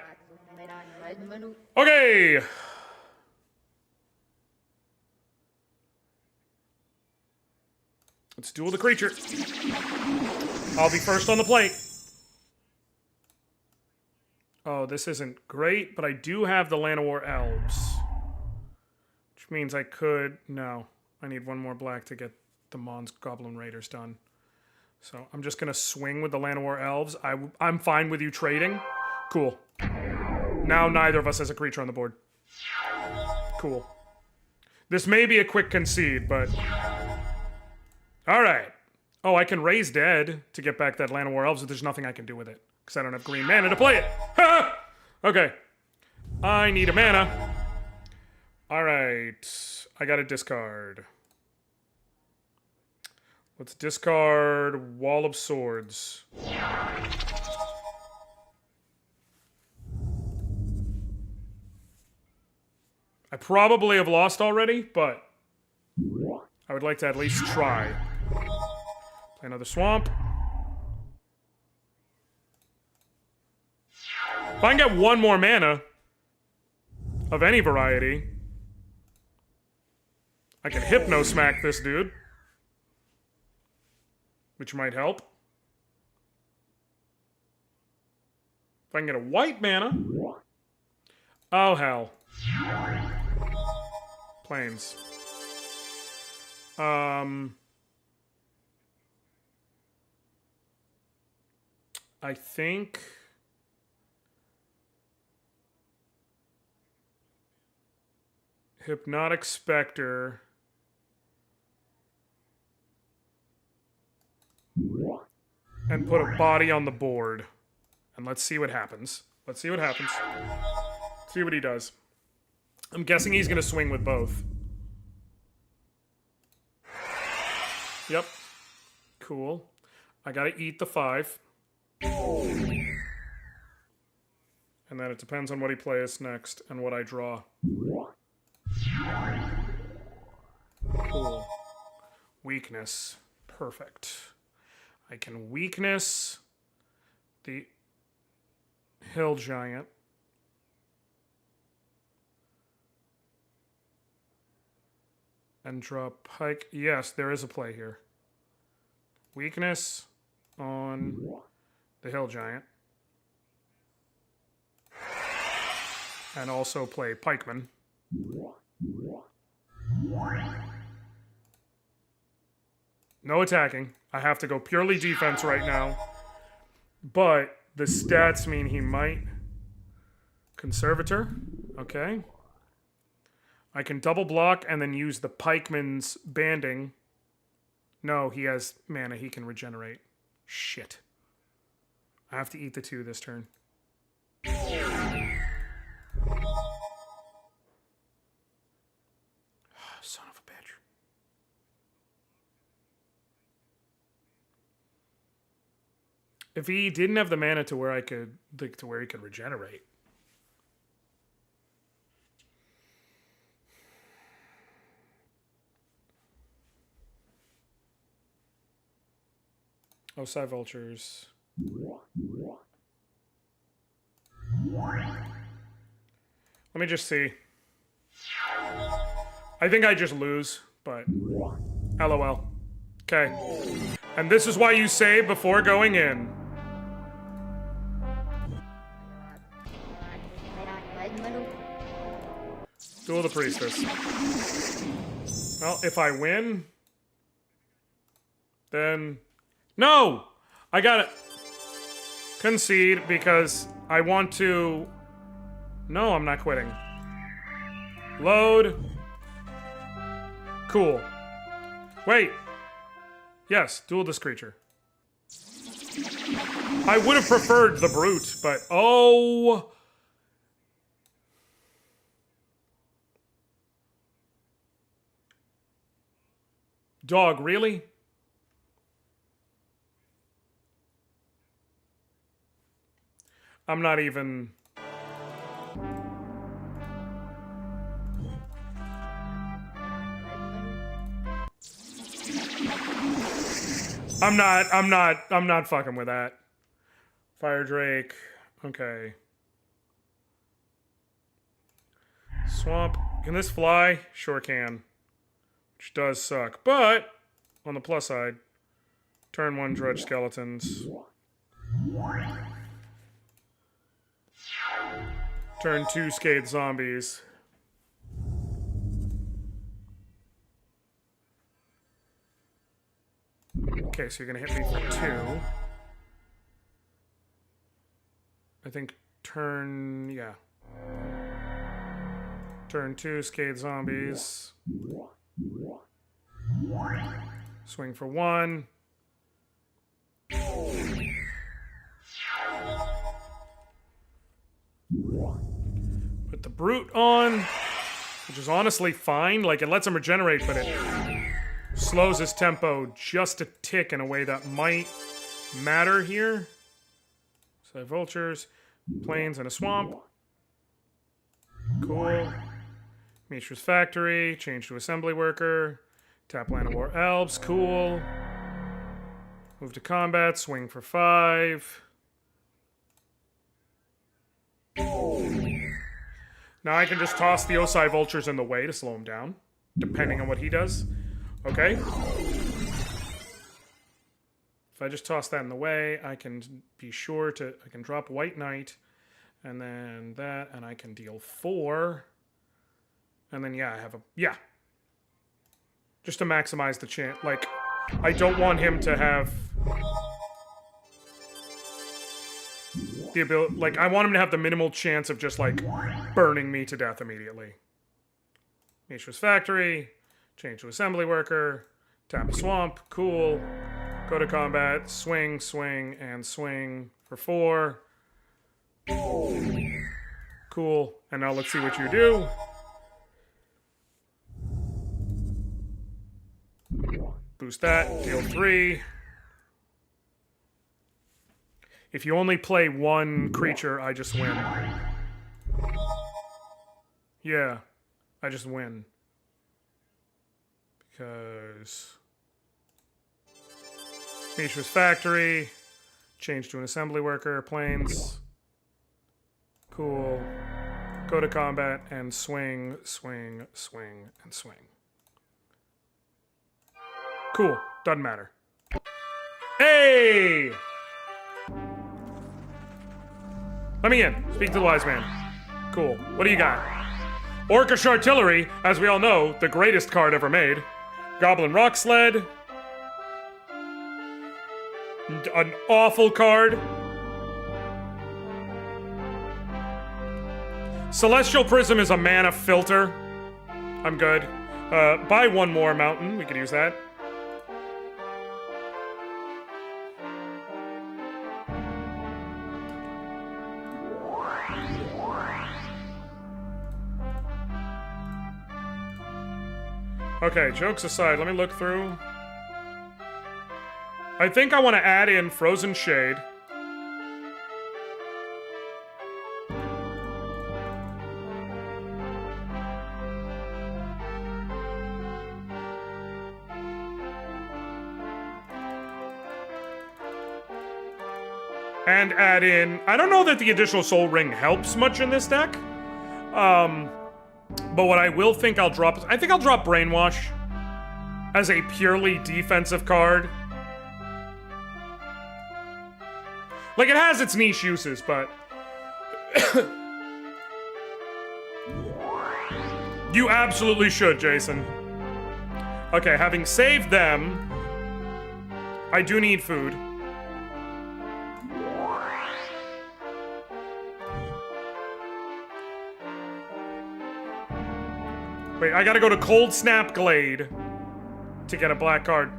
S1: Okay! Let's duel the creature. I'll be first on the plate. Oh, this isn't great, but I do have the Land of War Elves. Which Which means I could... No. I need one more black to get the Mons Goblin Raiders done. So I'm just going to swing with the Llanowar Elves. I'm fine with you trading. Cool. Now neither of us has a creature on the board. Cool. This may be a quick concede, but... Alright. Oh, I can raise dead to get back that Llanowar Elves, but there's nothing I can do with it. Because I don't have green mana to play it. Ha! Okay. I need a mana. Alright. I gotta discard. Let's discard Wall of Swords. I probably have lost already, but I would like to at least try. Play another swamp. If I can get one more mana of any variety, I can Hypno Smack this dude, which might help. If I can get a white mana. Oh, hell. Plains. I think... Hypnotic Spectre. And put a body on the board. And let's see what happens. Let's see what happens. See what he does. I'm guessing he's going to swing with both. Yep. Cool. I got to eat the 5. And then it depends on what he plays next and what I draw. Cool. Weakness. Perfect. I can weakness the Hill Giant. And draw Pike. Yes, there is a play here. Weakness on the Hill Giant. And also play Pikeman. No attacking. I have to go purely defense right now. But the stats mean he might... Conservator. Okay. I can double block and then use the Pikeman's banding. No, he has mana. He can regenerate. Shit. I have to eat the 2 this turn. Son of a bitch. If he didn't have the mana to where I could, like, to where he could regenerate. Oh, Psy Vultures. Let me just see. I think I just lose, but LOL. Okay. And this is why you save before going in. Duel the Priestess. Well, if I win, then... No! I gotta concede because I want to... No, I'm not quitting. Load. Cool. Wait. Yes, duel this creature. I would have preferred the Brute, but... Oh... Dog, really? I'm not even... I'm not fucking with that. Fire Drake. Okay. Swamp. Can this fly? Sure can. Which does suck. But, on the plus side, turn 1 Dredge Skeletons. Turn 2 Scathed Zombies. Okay, so you're gonna hit me for 2. I think turn... yeah. Turn 2, Scathe Zombies. Swing for 1. Put the Brute on, which is honestly fine. Like, it lets him regenerate, but it slows his tempo just a tick in a way that might matter here. So vultures, plains, and a swamp. Cool. Mishra's Factory, change to assembly worker. Tap Land of War Elves, cool. Move to combat, swing for 5. Now I can just toss the Osai Vultures in the way to slow him down, depending on what he does. Okay. If I just toss that in the way, I can be sure to... I can drop White Knight, and then that, and I can deal 4. And then, yeah, I have a... yeah. Just to maximize the chance. Like, I don't want him to have... the ability... like, I want him to have the minimal chance of just, like, burning me to death immediately. Mishra's Factory. Change to assembly worker. Tap a swamp. Cool. Go to combat. Swing, swing, and swing for 4. Cool. And now let's see what you do. Boost that. Deal 3. If you only play 1 creature, I just win. Yeah. I just win. Because... Mishra's Factory. Change to an assembly worker. Plains. Cool. Go to combat and swing, swing, swing, and swing. Cool. Doesn't matter. Hey! Let me in. Speak to the wise man. Cool. What do you got? Orcish Artillery, as we all know, the greatest card ever made. Goblin Rock Sled. An awful card. Celestial Prism is a mana filter. I'm good. Buy 1 more mountain. We could use that. Okay, jokes aside, let me look through. I think I want to add in Frozen Shade. And add in... I don't know that the additional Soul Ring helps much in this deck. But what I will think I'll drop... I think I'll drop Brainwash as a purely defensive card. Like, it has its niche uses, but... You absolutely should, Jason. Okay, having saved them... I do need food. Wait, I gotta go to Cold Snap Glade to get a black card,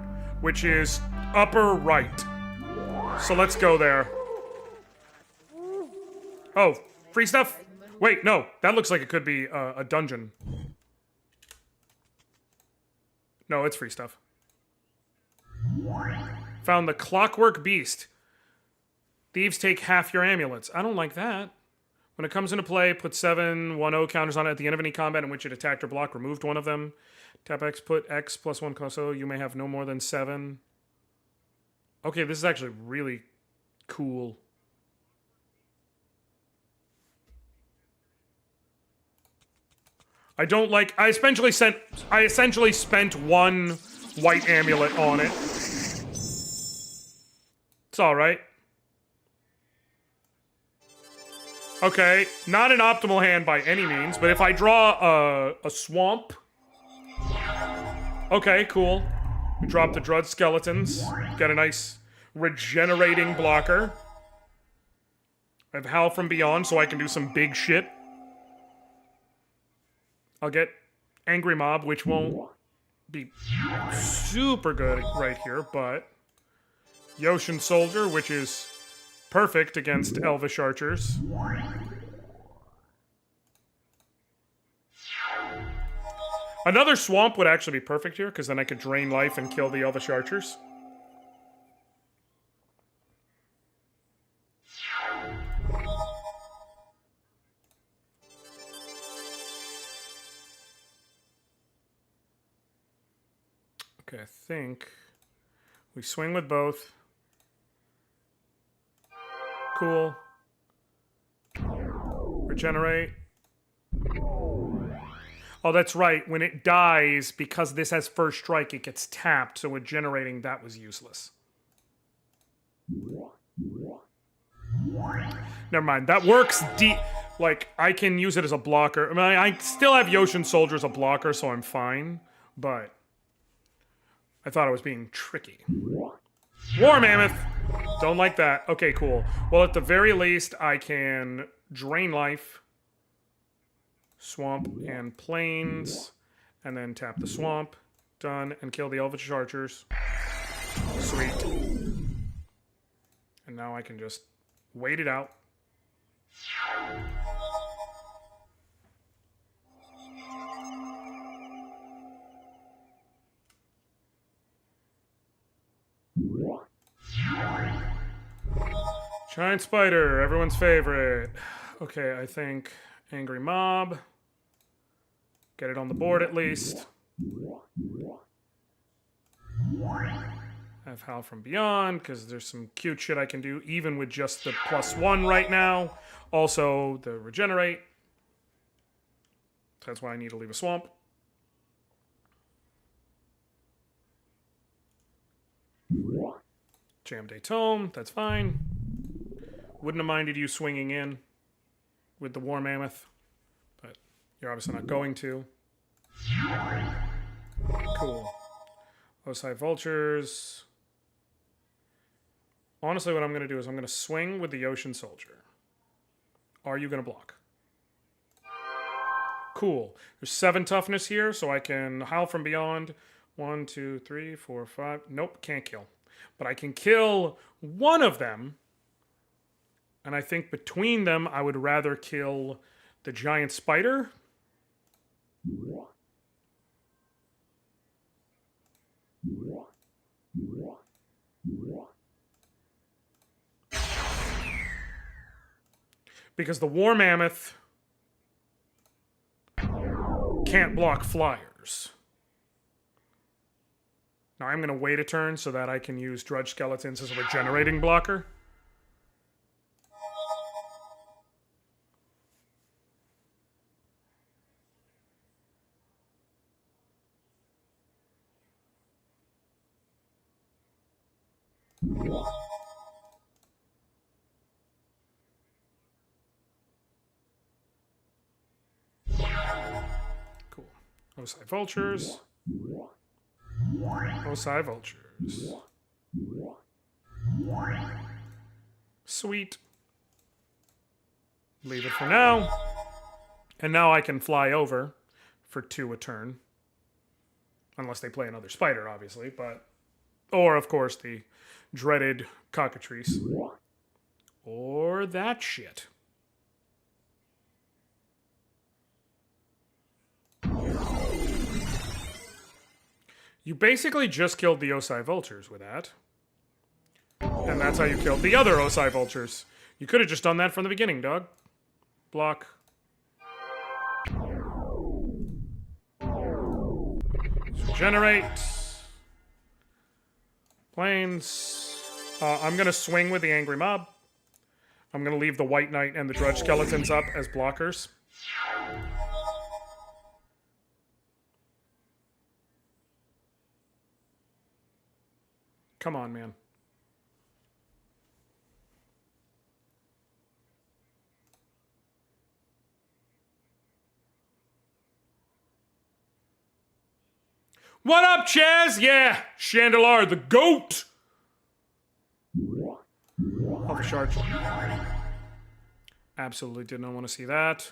S1: which is upper right. So let's go there. Oh, free stuff? Wait, no. That looks like it could be a dungeon. No, it's free stuff. Found the Clockwork Beast. Thieves take half your amulets. I don't like that. When it comes into play, put 7 1/0 counters on it at the end of any combat in which it attacked or blocked. Removed one of them. Tap X, put X plus 1 so you may have no more than 7. Okay, this is actually really cool. I don't like... I essentially spent 1 white amulet on it. It's alright. Okay, not an optimal hand by any means, but if I draw a swamp... Okay, cool. We drop the Drud Skeletons. Get a nice regenerating blocker. I have Howl from Beyond so I can do some big shit. I'll get Angry Mob, which won't be super good right here, but Yoshin Soldier, which is perfect against Elvish Archers. Another Swamp would actually be perfect here, because then I could drain life and kill the Elvish Archers. Okay, I think we swing with both. Cool. Regenerate. Oh, that's right. When it dies, because this has first strike, it gets tapped. So with generating, that was useless. Never mind. That works deep. Like, I can use it as a blocker. I mean, I still have Yoshin Soldier as a blocker, so I'm fine. But I thought I was being tricky. War Mammoth! Don't like that. Okay, cool. Well, at the very least, I can drain life, Swamp and Plains, and then tap the Swamp. Done. And kill the Elvish Archers. Sweet. And now I can just wait it out. Giant Spider, everyone's favorite. Okay, I think Angry Mob. Get it on the board at least. I have Howl from Beyond, because there's some cute shit I can do, even with just the +1 right now. Also, the Regenerate. That's why I need to leave a Swamp. Jam Day Tome, that's fine. Wouldn't have minded you swinging in with the War Mammoth, but you're obviously not going to. Cool. Osai Vultures. Honestly, what I'm going to do is I'm going to swing with the Yoshin Soldier. Are you going to block? Cool. There's 7 toughness here, so I can Howl from Beyond. 1, 2, 3, 4, 5. Nope, can't kill. But I can kill one of them. And I think between them, I would rather kill the Giant Spider. Because the War Mammoth can't block flyers. Now I'm going to wait a turn so that I can use Drudge Skeletons as a regenerating blocker. Cool. Osai Vultures. Osai Vultures. Sweet. Leave it for now. And now I can fly over for 2 a turn. Unless they play another spider, obviously, but... Or, of course, the dreaded cockatrice. Or that shit. You basically just killed the Osai Vultures with that. And that's how you killed the other Osai Vultures. You could have just done that from the beginning, dog. Block. Regenerate. Plains. I'm going to swing with the Angry Mob. I'm going to leave the White Knight and the Drudge Skeletons up as blockers. Come on, man. What up, Chaz? Yeah, Shandalar, the GOAT. Alpha Shark. Absolutely did not want to see that.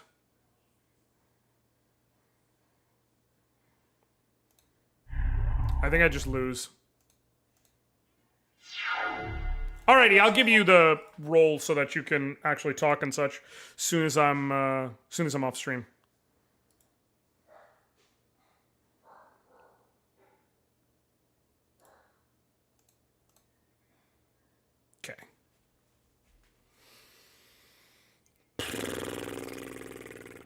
S1: I think I just lose. Alrighty, I'll give you the role so that you can actually talk and such soon as I'm off stream. Okay.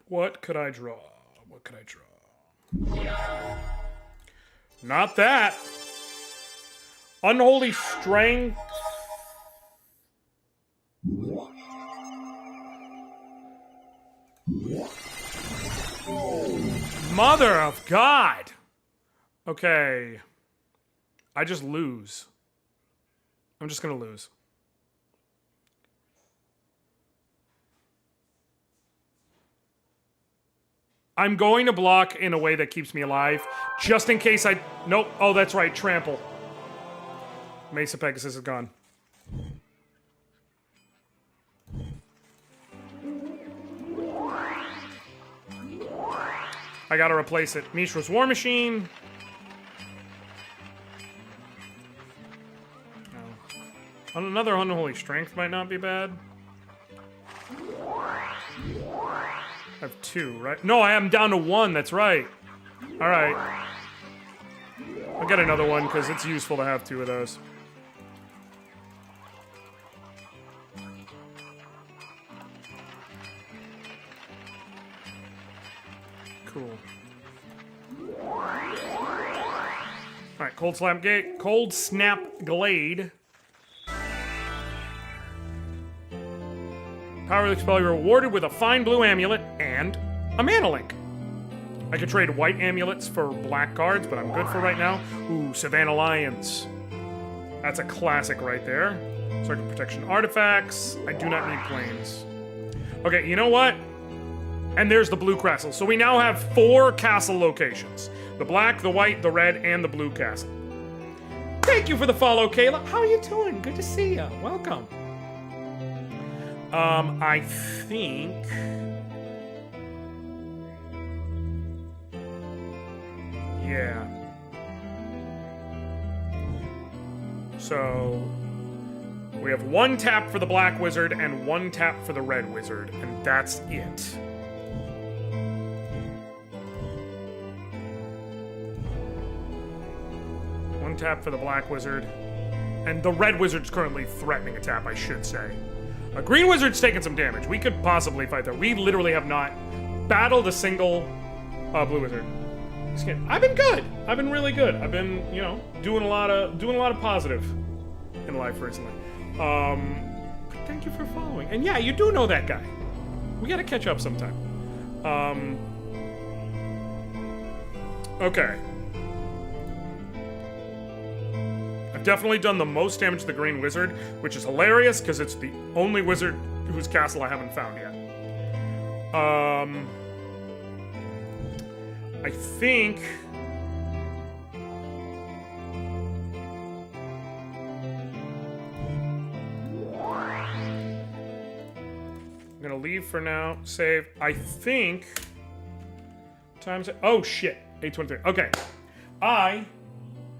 S1: What could I draw? What could I draw? Not that. Unholy Strength. Mother of God. Okay. I just lose. I'm just gonna lose. I'm going to block in a way that keeps me alive, just in case I... Nope. Oh, that's right. Trample. Mesa Pegasus is gone. I gotta replace it. Mishra's War Machine. Oh. Another Unholy Strength might not be bad. I have 2, right? No, I am down to 1, that's right. Alright. I'll get another one, because it's useful to have 2 of those. Cool. Alright, Cold Snap Glade. Powerless spell, you're rewarded with a fine blue amulet and a mana link. I could trade white amulets for black cards, but I'm good for right now. Ooh, Savannah Lions. That's a classic right there. Circuit Protection Artifacts. I do not need planes. Okay, you know what? And there's the blue castle. So we now have 4 castle locations. The black, the white, the red, and the blue castle. Thank you for the follow, Kayla. How are you doing? Good to see you. Welcome. I think... Yeah. So... we have 1 tap for the black wizard and 1 tap for the red wizard, and that's it. One tap for the black wizard. And the red wizard's currently threatening a tap, I should say. A green wizard's taking some damage. We could possibly fight that. We literally have not battled a single blue wizard. I've been good. I've been really good. I've been, you know, doing a lot of positive in life recently. Thank you for following. And yeah, you do know that guy. We gotta catch up sometime. Okay. I've definitely done the most damage to the green wizard, which is hilarious because it's the only wizard whose castle I haven't found yet. I think... I'm gonna leave for now. Save. I think... Times... Oh, shit. 8:23. Okay. I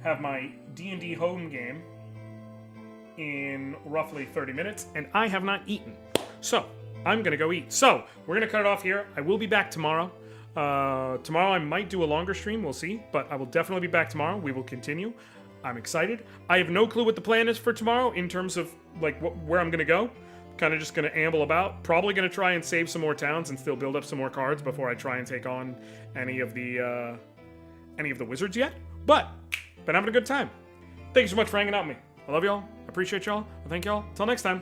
S1: have my D&D home game in roughly 30 minutes, and I have not eaten. So, I'm gonna go eat. So, we're gonna cut it off here. I will be back tomorrow. Tomorrow I might do a longer stream, we'll see. But I will definitely be back tomorrow. We will continue. I'm excited. I have no clue what the plan is for tomorrow in terms of, like, where I'm gonna go. Kind of just gonna amble about. Probably gonna try and save some more towns and still build up some more cards before I try and take on any of the wizards yet. But, been having a good time. Thank you so much for hanging out with me. I love y'all. I appreciate y'all. I thank y'all. Until next time.